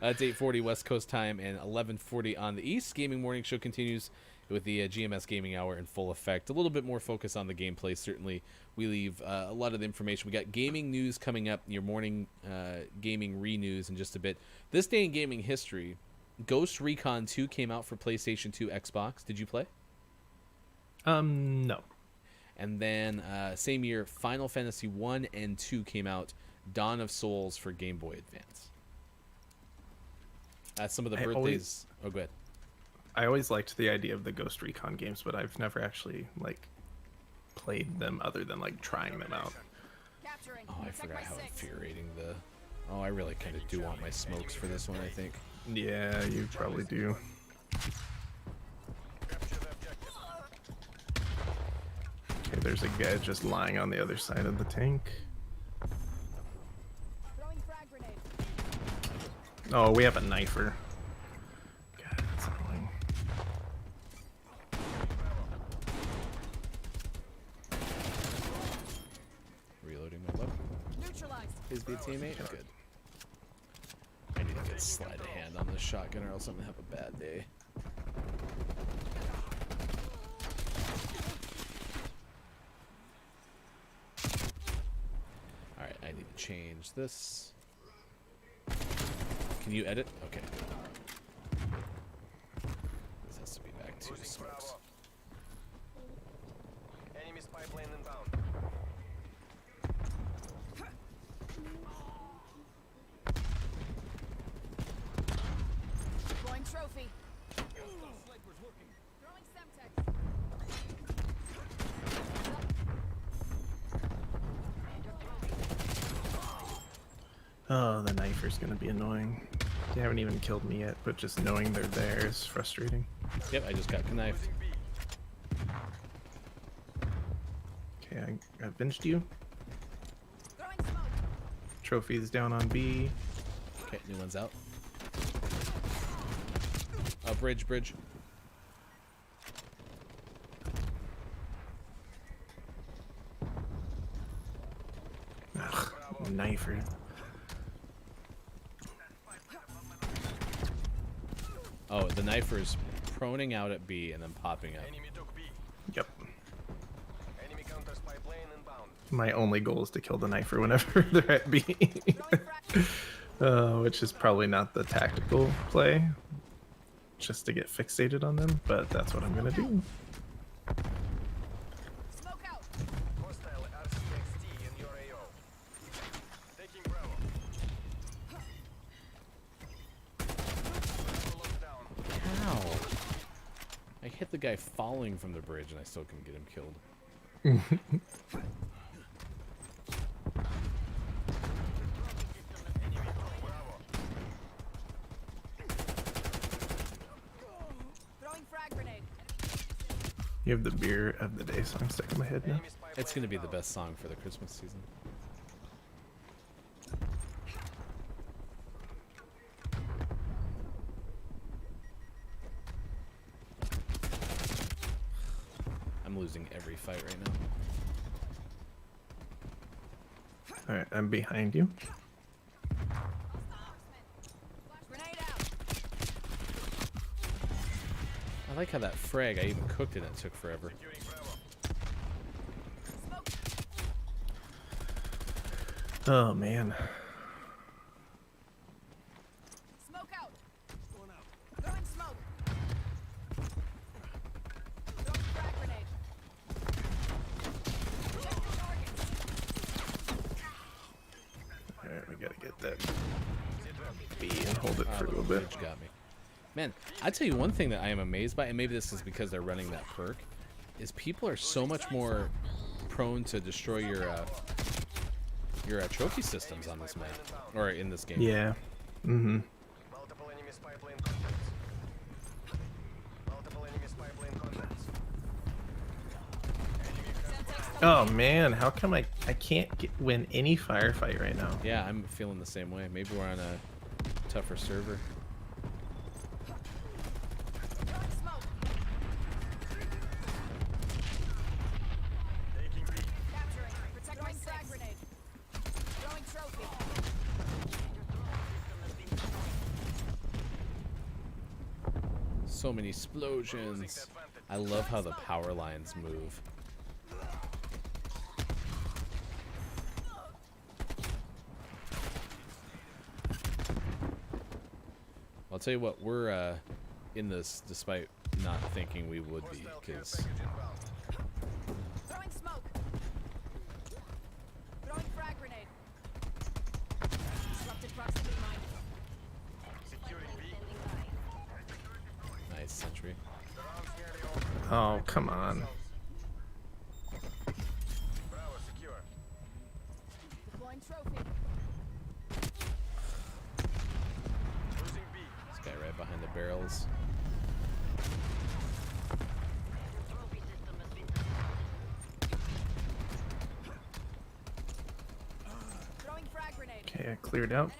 It's 8:40 West Coast time and 11:40 on the East. Gaming Morning Show continues with the GMS Gaming Hour in full effect. A little bit more focus on the gameplay. Certainly, we leave a lot of the information. We got gaming news coming up. Your morning gaming re-news in just a bit. This day in gaming history, Ghost Recon 2 came out for PlayStation 2, Xbox. Did you play? No. And then same year, Final Fantasy 1 and 2 came out. Dawn of Souls for Game Boy Advance. Some of the birthdays. Oh, go ahead. I always liked the idea of the Ghost Recon games, but I've never actually like played them other than like trying them out. Capturing. Oh, I forgot how infuriating the. Oh, I really kind of do want my smokes for this one, I think. Yeah, you probably do. Capture the objective. Okay, there's a guy just lying on the other side of the tank. Throwing frag grenade. Oh, we have a knifer. God, that's annoying. Reloading my weapon. Neutralized. Is the teammate? Good. I need to get sleight of hand on this shotgun or else I'm going to have a bad day. Alright, I need to change this. Can you edit? Okay. This has to be back to Losing smokes. Bravo. Enemy spy plane inbound. Throwing trophy. Throwing Semtex. Oh, the knifer's gonna be annoying. They haven't even killed me yet, but just knowing they're there is frustrating. Yep, I just got knifed. Losing B. Okay, I avenged you. Throwing smoke. Trophies down on B. Okay, new one's out. Oh, bridge. Ugh, knifer. Oh, the knifer's proning out at B and then popping up. Enemy took B. Yep. Enemy counter spy plane inbound. My only goal is to kill the knifer whenever they're at B. Throwing frag. Which is probably not the tactical play. Just to get fixated on them, but that's what I'm gonna do. Smoke out. Hostile RCXT in your AO. Taking Bravo. Bravo locked down. How? I hit the guy falling from the bridge and I still couldn't get him killed. Throwing frag grenade. You have the beer of the day song stuck in my head now. Enemy spy It's plane gonna be the inbound. best song for the Christmas season. I'm losing every fight right now. Alright, I'm behind you. Grenade out. I like how that frag, I even cooked it and it took forever. Securing Bravo. Smoke. Oh man. Smoke out. Throwing smoke. Throwing frag grenade. Check your targets. Alright, we gotta get that B and hold it for a little bit. Bridge got me. Man, I tell you one thing that I am amazed by, and maybe this is because they're running that perk, is people are so much more prone to destroy your trophy systems on this map or in this game. Yeah. Mm-hmm. Multiple enemy spy plane contacts. Multiple enemy spy plane contacts. Oh man, how come I can't win any firefight right now? Yeah, I'm feeling the same way. Maybe we're on a tougher server. Throwing smoke. Taking B. Capturing. Protect my frag grenade. Throwing trophy. So many explosions. I love how the power lines move. I'll tell you what, we're in this despite not thinking we would be, Hostile care because package inbound. Throwing smoke. Throwing frag grenade. Disrupted proximity mine. Securing B. nice sentry. The round's nearly over. Oh, come on. Bravo secure. Deploying trophy. Losing B. This guy right behind the barrels. Throwing frag grenade. Okay, I cleared out.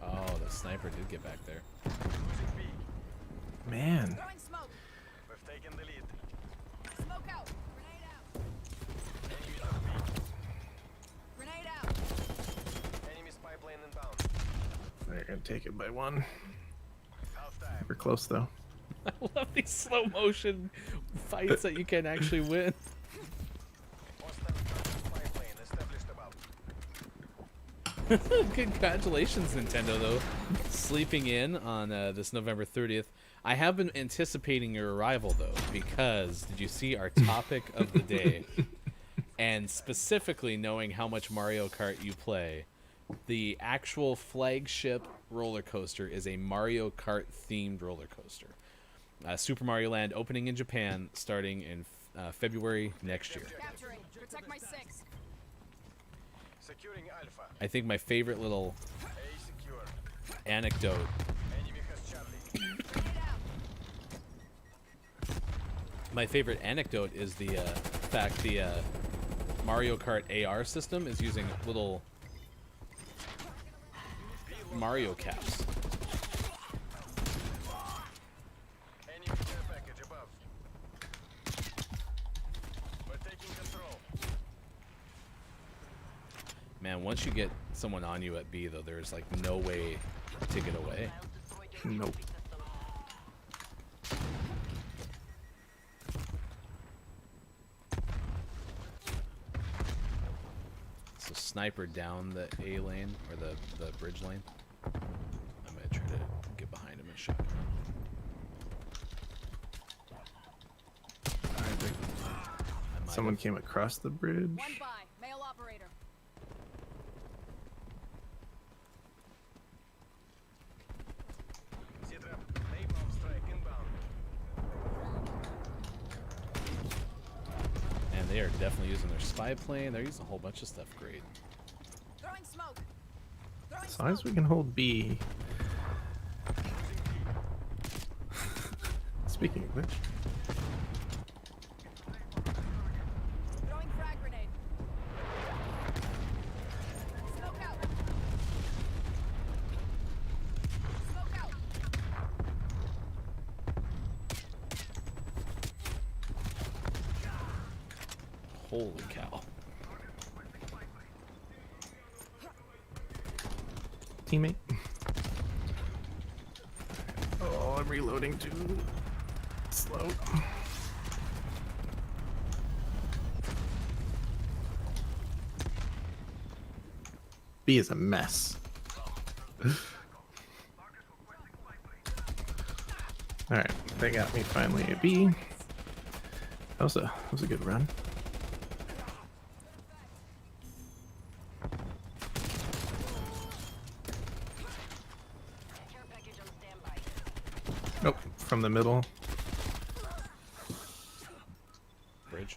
Oh, the sniper did get back there. Losing B. Man. Throwing smoke. We've taken the lead. Smoke out. Grenade out. Enemy took B. Grenade out. Enemy spy plane inbound. They're gonna take it by one. Half time. We're close though. I love these slow motion fights that you can actually win. Hostile spy plane established above. Congratulations, Nintendo, though. Sleeping in on this November 30th. I have been anticipating your arrival, though, because did you see our topic of the day? And specifically knowing how much Mario Kart you play, the actual flagship roller coaster is a Mario Kart themed roller coaster. Super Mario Land opening in Japan starting in February next year. Capturing. Protect my six. Securing Alpha. I think my favorite little A secure. anecdote Enemy has Charlie. Grenade out. My favorite anecdote is the fact the Mario Kart AR system is using little Mario caps. Enemy care package above. We're taking control. Man, once you get someone on you at B, though, there's like no way to get away. Nope. So sniper down the A lane or the bridge lane. I'm gonna try to get behind him and shot him. I might Someone have- came across the bridge. One by. Male operator. Sit-rep. Napalm strike inbound. And they are definitely using their spy plane. They're using a whole bunch of stuff. Great. Throwing smoke. Throwing As long as smoke. we can hold B. Speaking of which, Throwing frag grenade. Smoke out. Smoke out. Holy cow. teammate. Oh, I'm reloading too slow. B is a mess. Alright, they got me finally at B. That was a good run. Nope, from the middle. Bridge.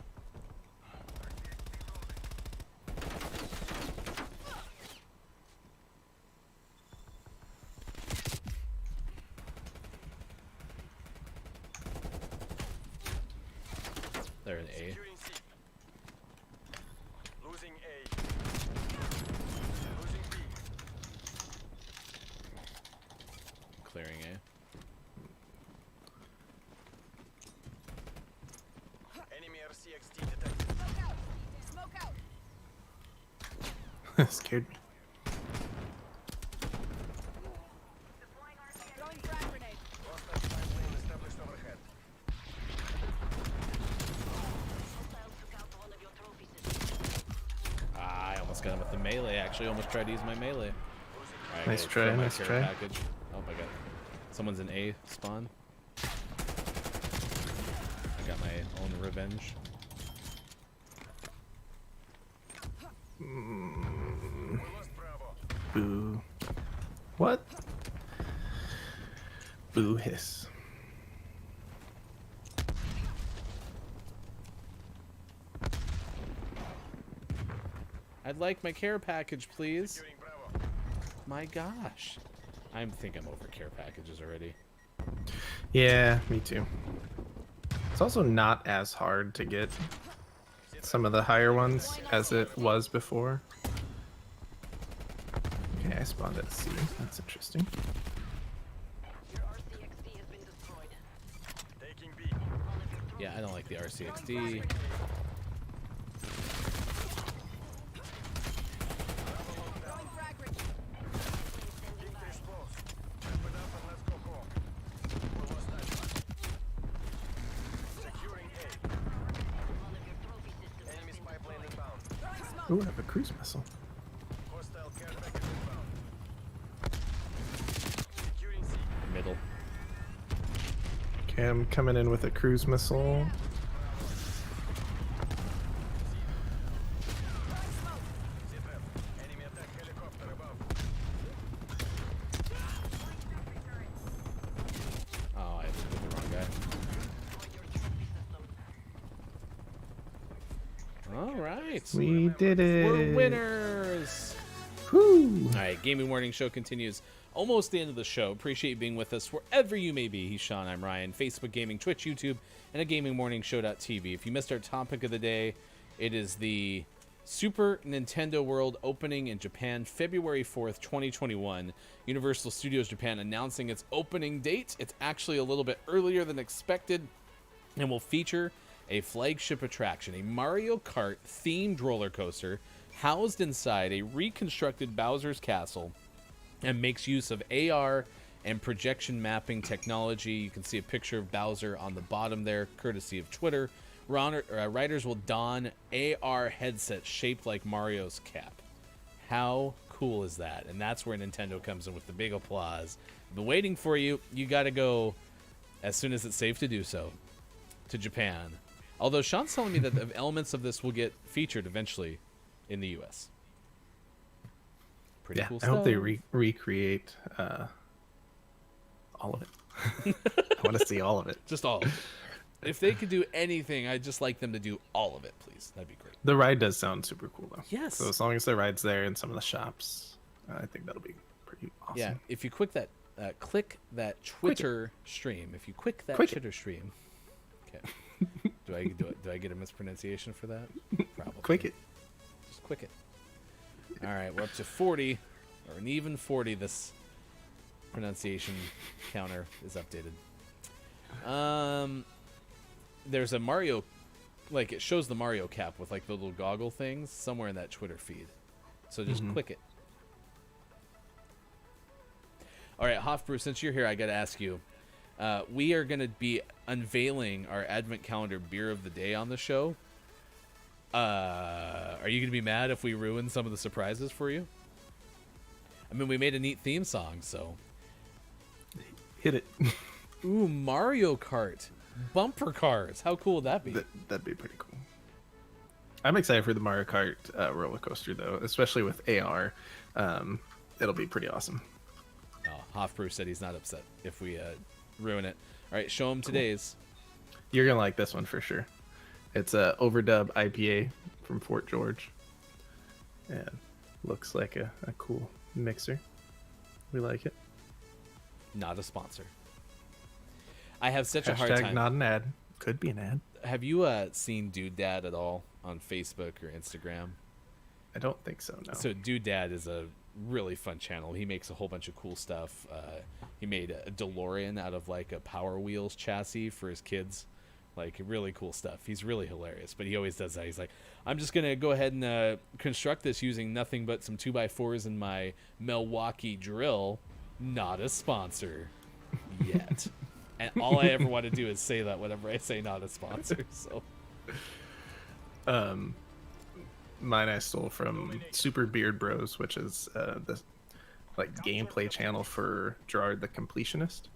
They're in A. Securing C. Losing A. Losing B. Clearing A. Enemy RCXD detected. Smoke out. Smoke out. Scared me. Throwing frag grenade. Hostile spy plane established overhead. Ah, I almost got him with the melee. Actually, almost tried to use my melee. All right, Nice gotta try, throw my nice care try. Package. Oh my god. Someone's in A spawn. I got my own revenge. We lost Bravo. Boo. What? Boo hiss. I'd like my care package, please. Securing Bravo. My gosh. I think I'm over care packages already. Yeah, me too. It's also not as hard to get some of the higher ones as it was before. Okay, I spawned at C. That's interesting. Taking B. Yeah, I don't like the RCXD. Throwing frag grenade. Victory's close. Wrap it up and let's go home. We lost that one. Securing A. Enemy spy plane inbound. Throwing smoke. Ooh, I have a cruise missile. Hostile care package inbound. Securing C. Middle. Okay, I'm coming in with a cruise missile. Sit-rep. Enemy attack helicopter above. Oh, I hit the wrong guy. All right. We did it. We're winners. Woo. All right, Gaming Morning Show continues. Almost the end of the show. Appreciate you being with us wherever you may be. He's Sean, I'm Ryan. Facebook Gaming, Twitch, YouTube, and a gamingmorningshow.tv. If you missed our topic of the day, it is the Super Nintendo World opening in Japan February 4th, 2021. Universal Studios Japan announcing its opening date. It's actually a little bit earlier than expected and will feature a flagship attraction, a Mario Kart themed roller coaster housed inside a reconstructed Bowser's Castle, and makes use of AR and projection mapping technology. You can see a picture of Bowser on the bottom there, courtesy of Twitter. Riders will don AR headsets shaped like Mario's cap. How cool is that? And that's where Nintendo comes in with the big applause. Been waiting for you. You got to go as soon as it's safe to do so to Japan. Although Sean's telling me that the elements of this will get featured eventually in the U.S. Pretty cool I stuff. hope they recreate all of it. I want to see all of it. Just all of it. If they could do anything, I'd just like them to do all of it, please. That'd be great. The ride does sound super cool, though. Yes. So as long as the ride's there in some of the shops, I think that'll be pretty awesome. Yeah, if you click that Twitter stream, if you click that Quick it. Twitter stream, okay. Do I get a mispronunciation for that? Probably. Quick it. Just quick it. All right, we're up to 40, or an even 40. This pronunciation counter is updated. There's a Mario, like it shows the Mario cap with like the little goggle things somewhere in that Twitter feed. So just click it. All right, Hofbrew, since you're here, I got to ask you. We are going to be unveiling our Advent Calendar Beer of the Day on the show. Are you going to be mad if we ruin some of the surprises for you? I mean, we made a neat theme song, so. Hit it. Ooh, Mario Kart. Bumper cars. How cool would that be? That'd be pretty cool. I'm excited for the Mario Kart roller coaster, though, especially with AR. It'll be pretty awesome. Oh, Hofbrew said he's not upset if we ruin it. All right, show him today's. You're going to like this one for sure. It's a Overdub IPA from Fort George. And looks like a cool mixer. We like it. Not a sponsor. I have such a hard Hashtag time. not an ad. Could be an ad. Have you seen Dude Dad at all on Facebook or Instagram? I don't think so, no. So Dude Dad is a really fun channel. He makes a whole bunch of cool stuff. He made a DeLorean out of like a Power Wheels chassis for his kids. Like really cool stuff. He's really hilarious, but he always does that. He's like, I'm just gonna go ahead and construct this using nothing but some 2x4s and my Milwaukee drill. Not a sponsor yet. And all I ever want to do is say that whenever I say not a sponsor. So, mine I stole from Super Beard Bros, which is the like gameplay channel for Gerard the Completionist.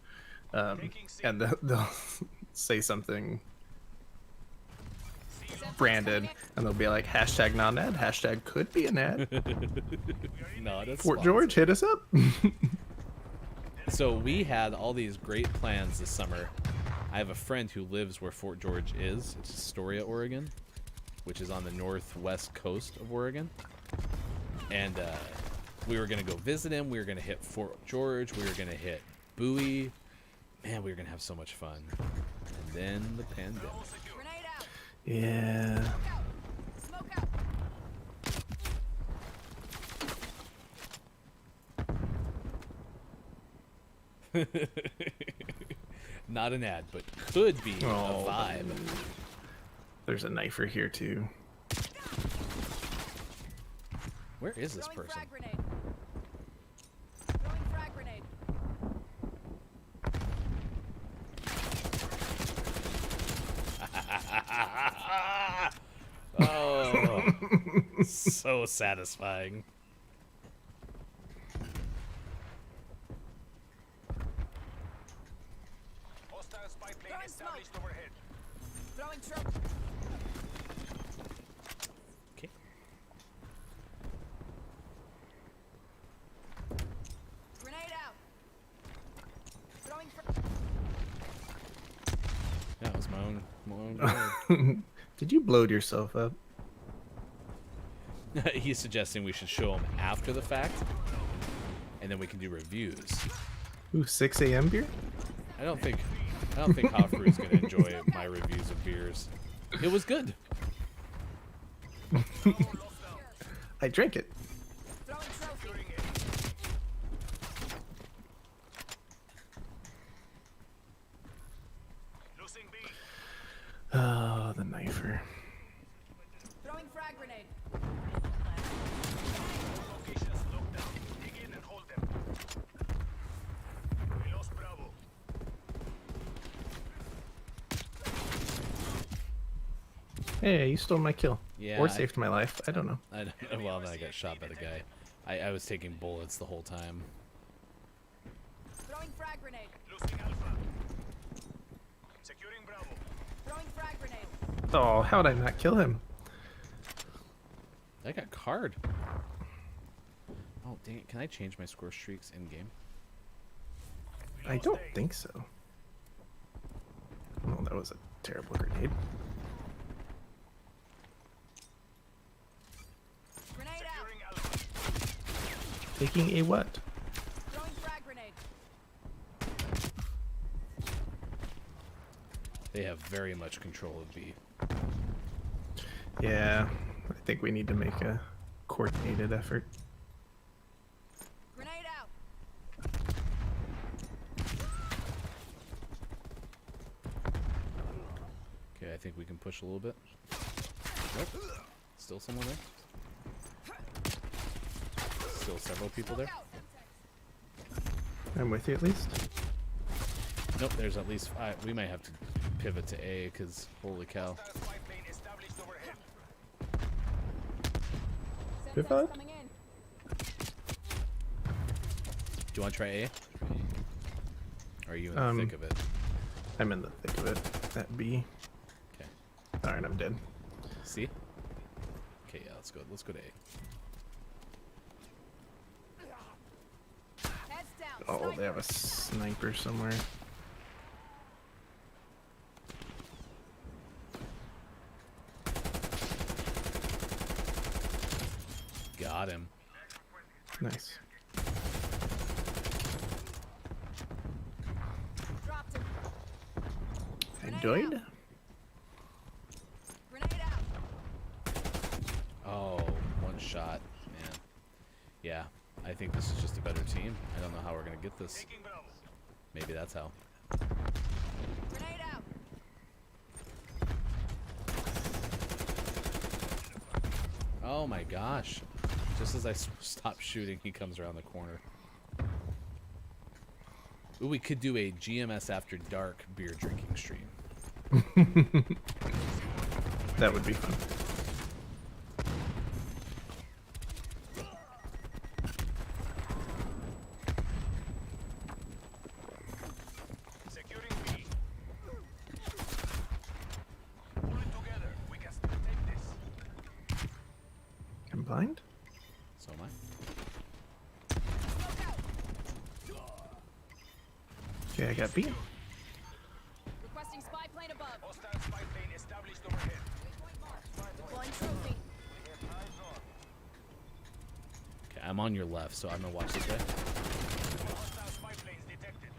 And they'll say something branded, and they'll be like hashtag not an ad, hashtag could be an ad. not a Fort sponsor. George, hit us up. So we had all these great plans this summer. I have a friend who lives where Fort George is. It's Astoria, Oregon, which is on the northwest coast of Oregon. And we were going to go visit him. We were going to hit Fort George. We were going to hit Bowie. Man, we were going to have so much fun. And then the pandemic. Grenade out. Yeah. Smoke out. Not an ad, but could be Oh. a vibe. There's a knifer here too. Where is this Throwing person? frag grenade. Throwing frag grenade. Oh, so satisfying. Hostile spy plane Throwing established smoke. overhead. Throwing trouble. Okay. Grenade out. Throwing That was my own grenade. Did you bloat yourself up? He's suggesting we should show him after the fact, and then we can do reviews. Ooh, 6 a.m. beer? I don't think Hoffer is going to enjoy my reviews of beers. It was good. I drank it. Throwing trophy. Losing B. Oh, the knifer. Throwing frag grenade. Locations locked down. Dig in and hold them. We lost Bravo. Hey, you stole my kill. Yeah, Or I- saved my life. I don't know. I don't, well, then I got shot by the guy. I was taking bullets the whole time. Throwing frag grenade. Losing Alpha. Securing Bravo. Throwing frag grenade. Oh, how did I not kill him? I got card. Oh, dang it. Can I change my score streaks in game? I don't think so. Oh, that was a terrible grenade. Grenade out. Securing Alpha. Taking a what? Throwing frag grenade. They have very much control of B. Yeah, I think we need to make a coordinated effort. Grenade out. Okay, I think we can push a little bit. Nope. Still someone there? Still several people there? Out. I'm with you at least. Nope, there's at least we might have to pivot to A because holy cow. Hostile spy plane established overhead. Pivot? Sentinels coming in. Do you want to try A? Or are you in the thick of it? I'm in the thick of it. At B. Okay. Alright, I'm dead. C? Okay, yeah, let's go. Let's go to A. Heads down. Oh, Sniper. they have a sniper somewhere. Got him. Nice. Dropped him. Enjoyed? Grenade out. Oh, one shot, man. Yeah, I think this is just a better team. I don't know how we're gonna get this. Taking Bravo. Maybe that's how. Grenade out. Oh my gosh. Just as I stop shooting, he comes around the corner. Ooh, we could do a GMS After Dark beer drinking stream. That would be fun. Securing B. Pull it together. We can still take this. I'm blind? So am I. Smoke out. Okay, I got B. Requesting spy plane above. Hostile spy plane established overhead. Deploying trophy. Okay, I'm on your left, so I'm gonna watch this guy. Hostile spy planes detected.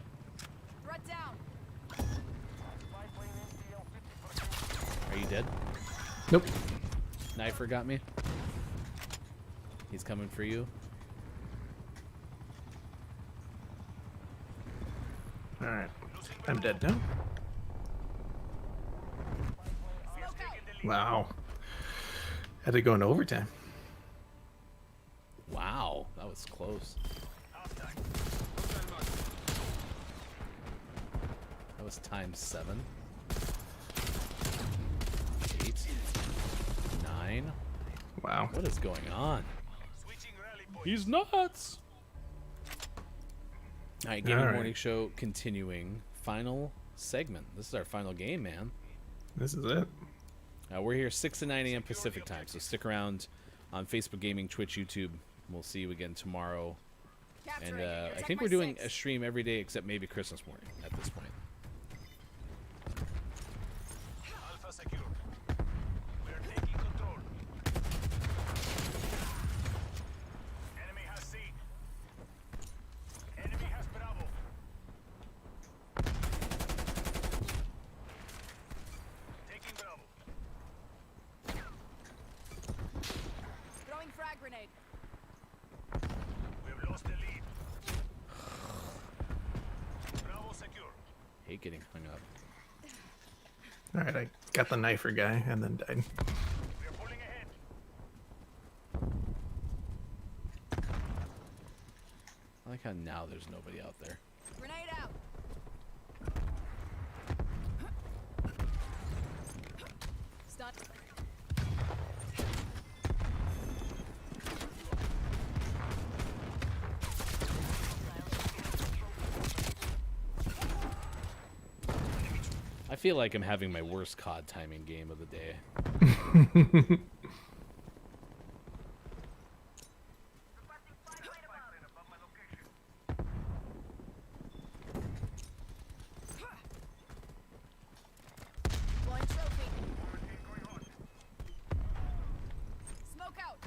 Threat down. Spy plane NCL 50%. Are you dead? Nope. Knifer got me. He's coming for you. Alright. I'm dead now. We have taken the lead. Wow. Had to go into overtime. Wow, that was close. Halftime. That was times 7. 8. 9. Wow. What is going on? Switching rally point. He's nuts! Alright, Gaming Alright. Morning Show continuing. Final segment. This is our final game, man. This is it. We're here 6 to 9 a.m. Pacific time, so stick around on Facebook Gaming, Twitch, YouTube. We'll see you again tomorrow. And Capturing. I Protect think my we're doing six. a stream every day except maybe Christmas morning at this point. Alpha secure. We are taking control. Enemy has C. Enemy has Bravo. Taking Bravo. Throwing frag grenade. Hate getting hung up. All right, I got the knifer guy and then died. We're pulling ahead. I like how now there's nobody out there. Grenade out. Stun. I feel like I'm having my worst COD timing game of the day. Above my location. Deploying trophy. Quarantine going on. Smoke out.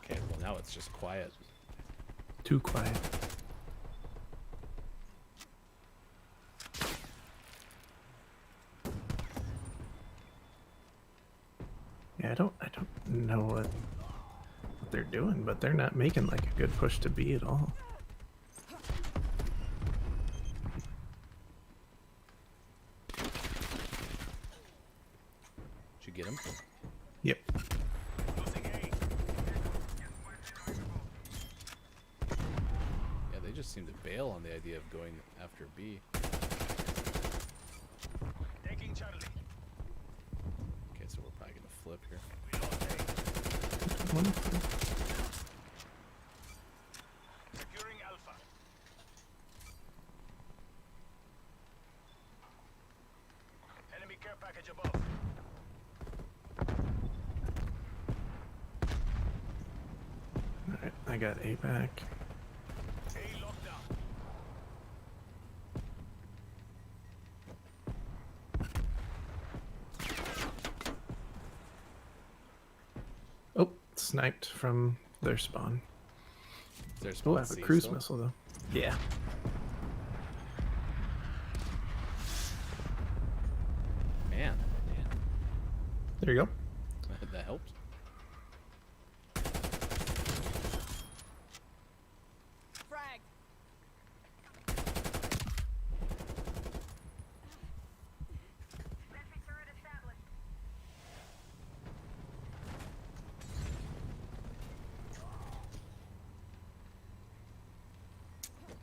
Okay, well now it's just quiet. Too quiet. Yeah, I don't know what they're doing, but they're not making like a good push to B at all. Did you get him? Yep. Losing A. Yeah, they just seem to bail on the idea of going after B. Taking Charlie. Okay, so we're probably gonna flip here. We lost A. One. Securing Alpha. Enemy care package above. All right, I got A back. A lockdown. Oh, sniped from their spawn. There's Oh, I have a cruise missile though. Yeah. Man, There you go. that helped. Frag.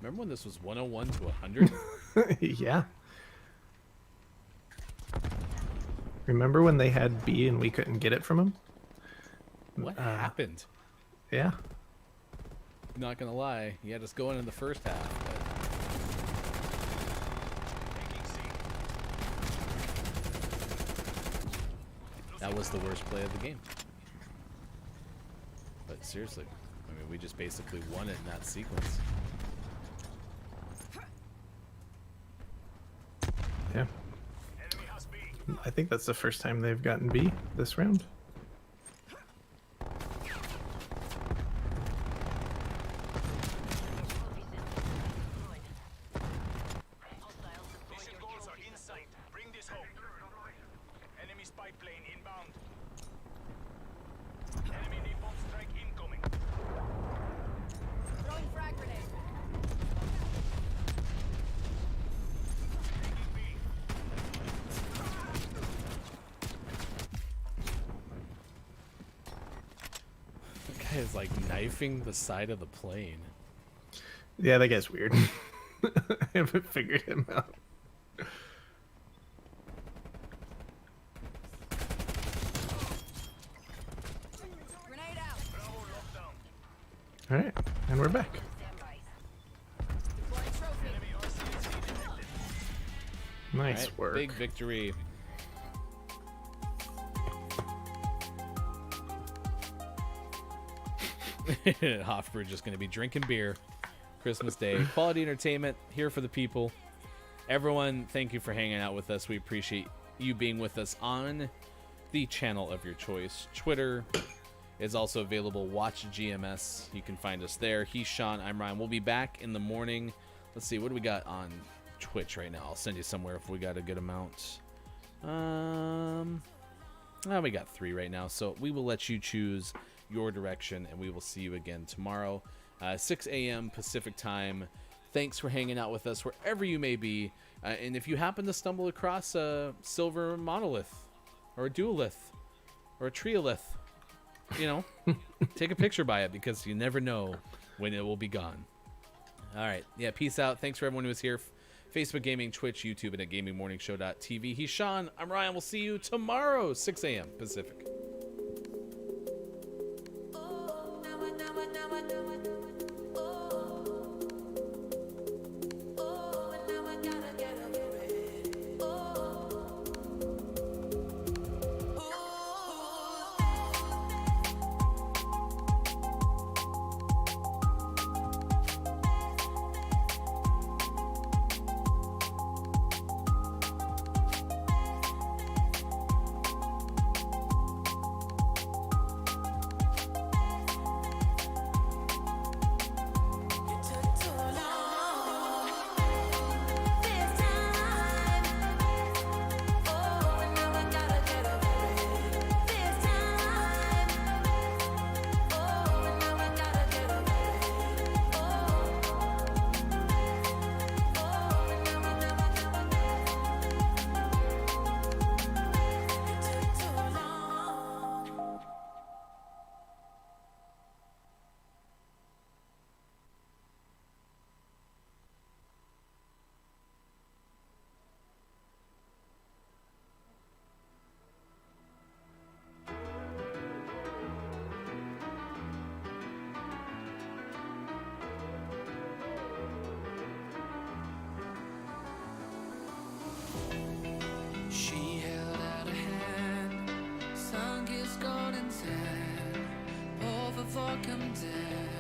Remember when this was 101 to 100? Yeah. Remember when they had B and we couldn't get it from them? What happened? Yeah. Not gonna lie, you had us going in the first half. But that was the worst play of the game. But seriously, I mean, we just basically won it in that sequence. Yeah. Enemy has B. I think that's the first time they've gotten B this round. Mission goals are in sight. Bring this home. Enemy spy plane inbound. Enemy napalm strike incoming. Throwing frag grenade. Taking B. The guy is like knifing the side of the plane. Yeah, that guy's weird. I haven't figured him out. Grenade out. Bravo lockdown. All right, and we're back. Deploying trophy. Enemy RCXD detected. Nice Alright, work. big victory. Hoffer just going to be drinking beer. Christmas Day. Quality entertainment here for the people. Everyone, thank you for hanging out with us. We appreciate you being with us on the channel of your choice. Twitter is also available. Watch GMS. You can find us there. He's Sean. I'm Ryan. We'll be back in the morning. Let's see. What do we got on Twitch right now? I'll send you somewhere if we got a good amount. We got 3 right now, so we will let you choose your direction, and we will see you again tomorrow, 6 a.m. Pacific time. Thanks for hanging out with us wherever you may be, and if you happen to stumble across a silver monolith, or a duolith, or a triolith, take a picture by it, because you never know when it will be gone. All right, yeah, peace out. Thanks for everyone who was here. Facebook Gaming, Twitch, YouTube, and at GamingMorningShow.tv. He's Sean. I'm Ryan. We'll see you tomorrow, 6 a.m. Pacific. She held out a hand, sun kissed golden tan. Por favor, come down.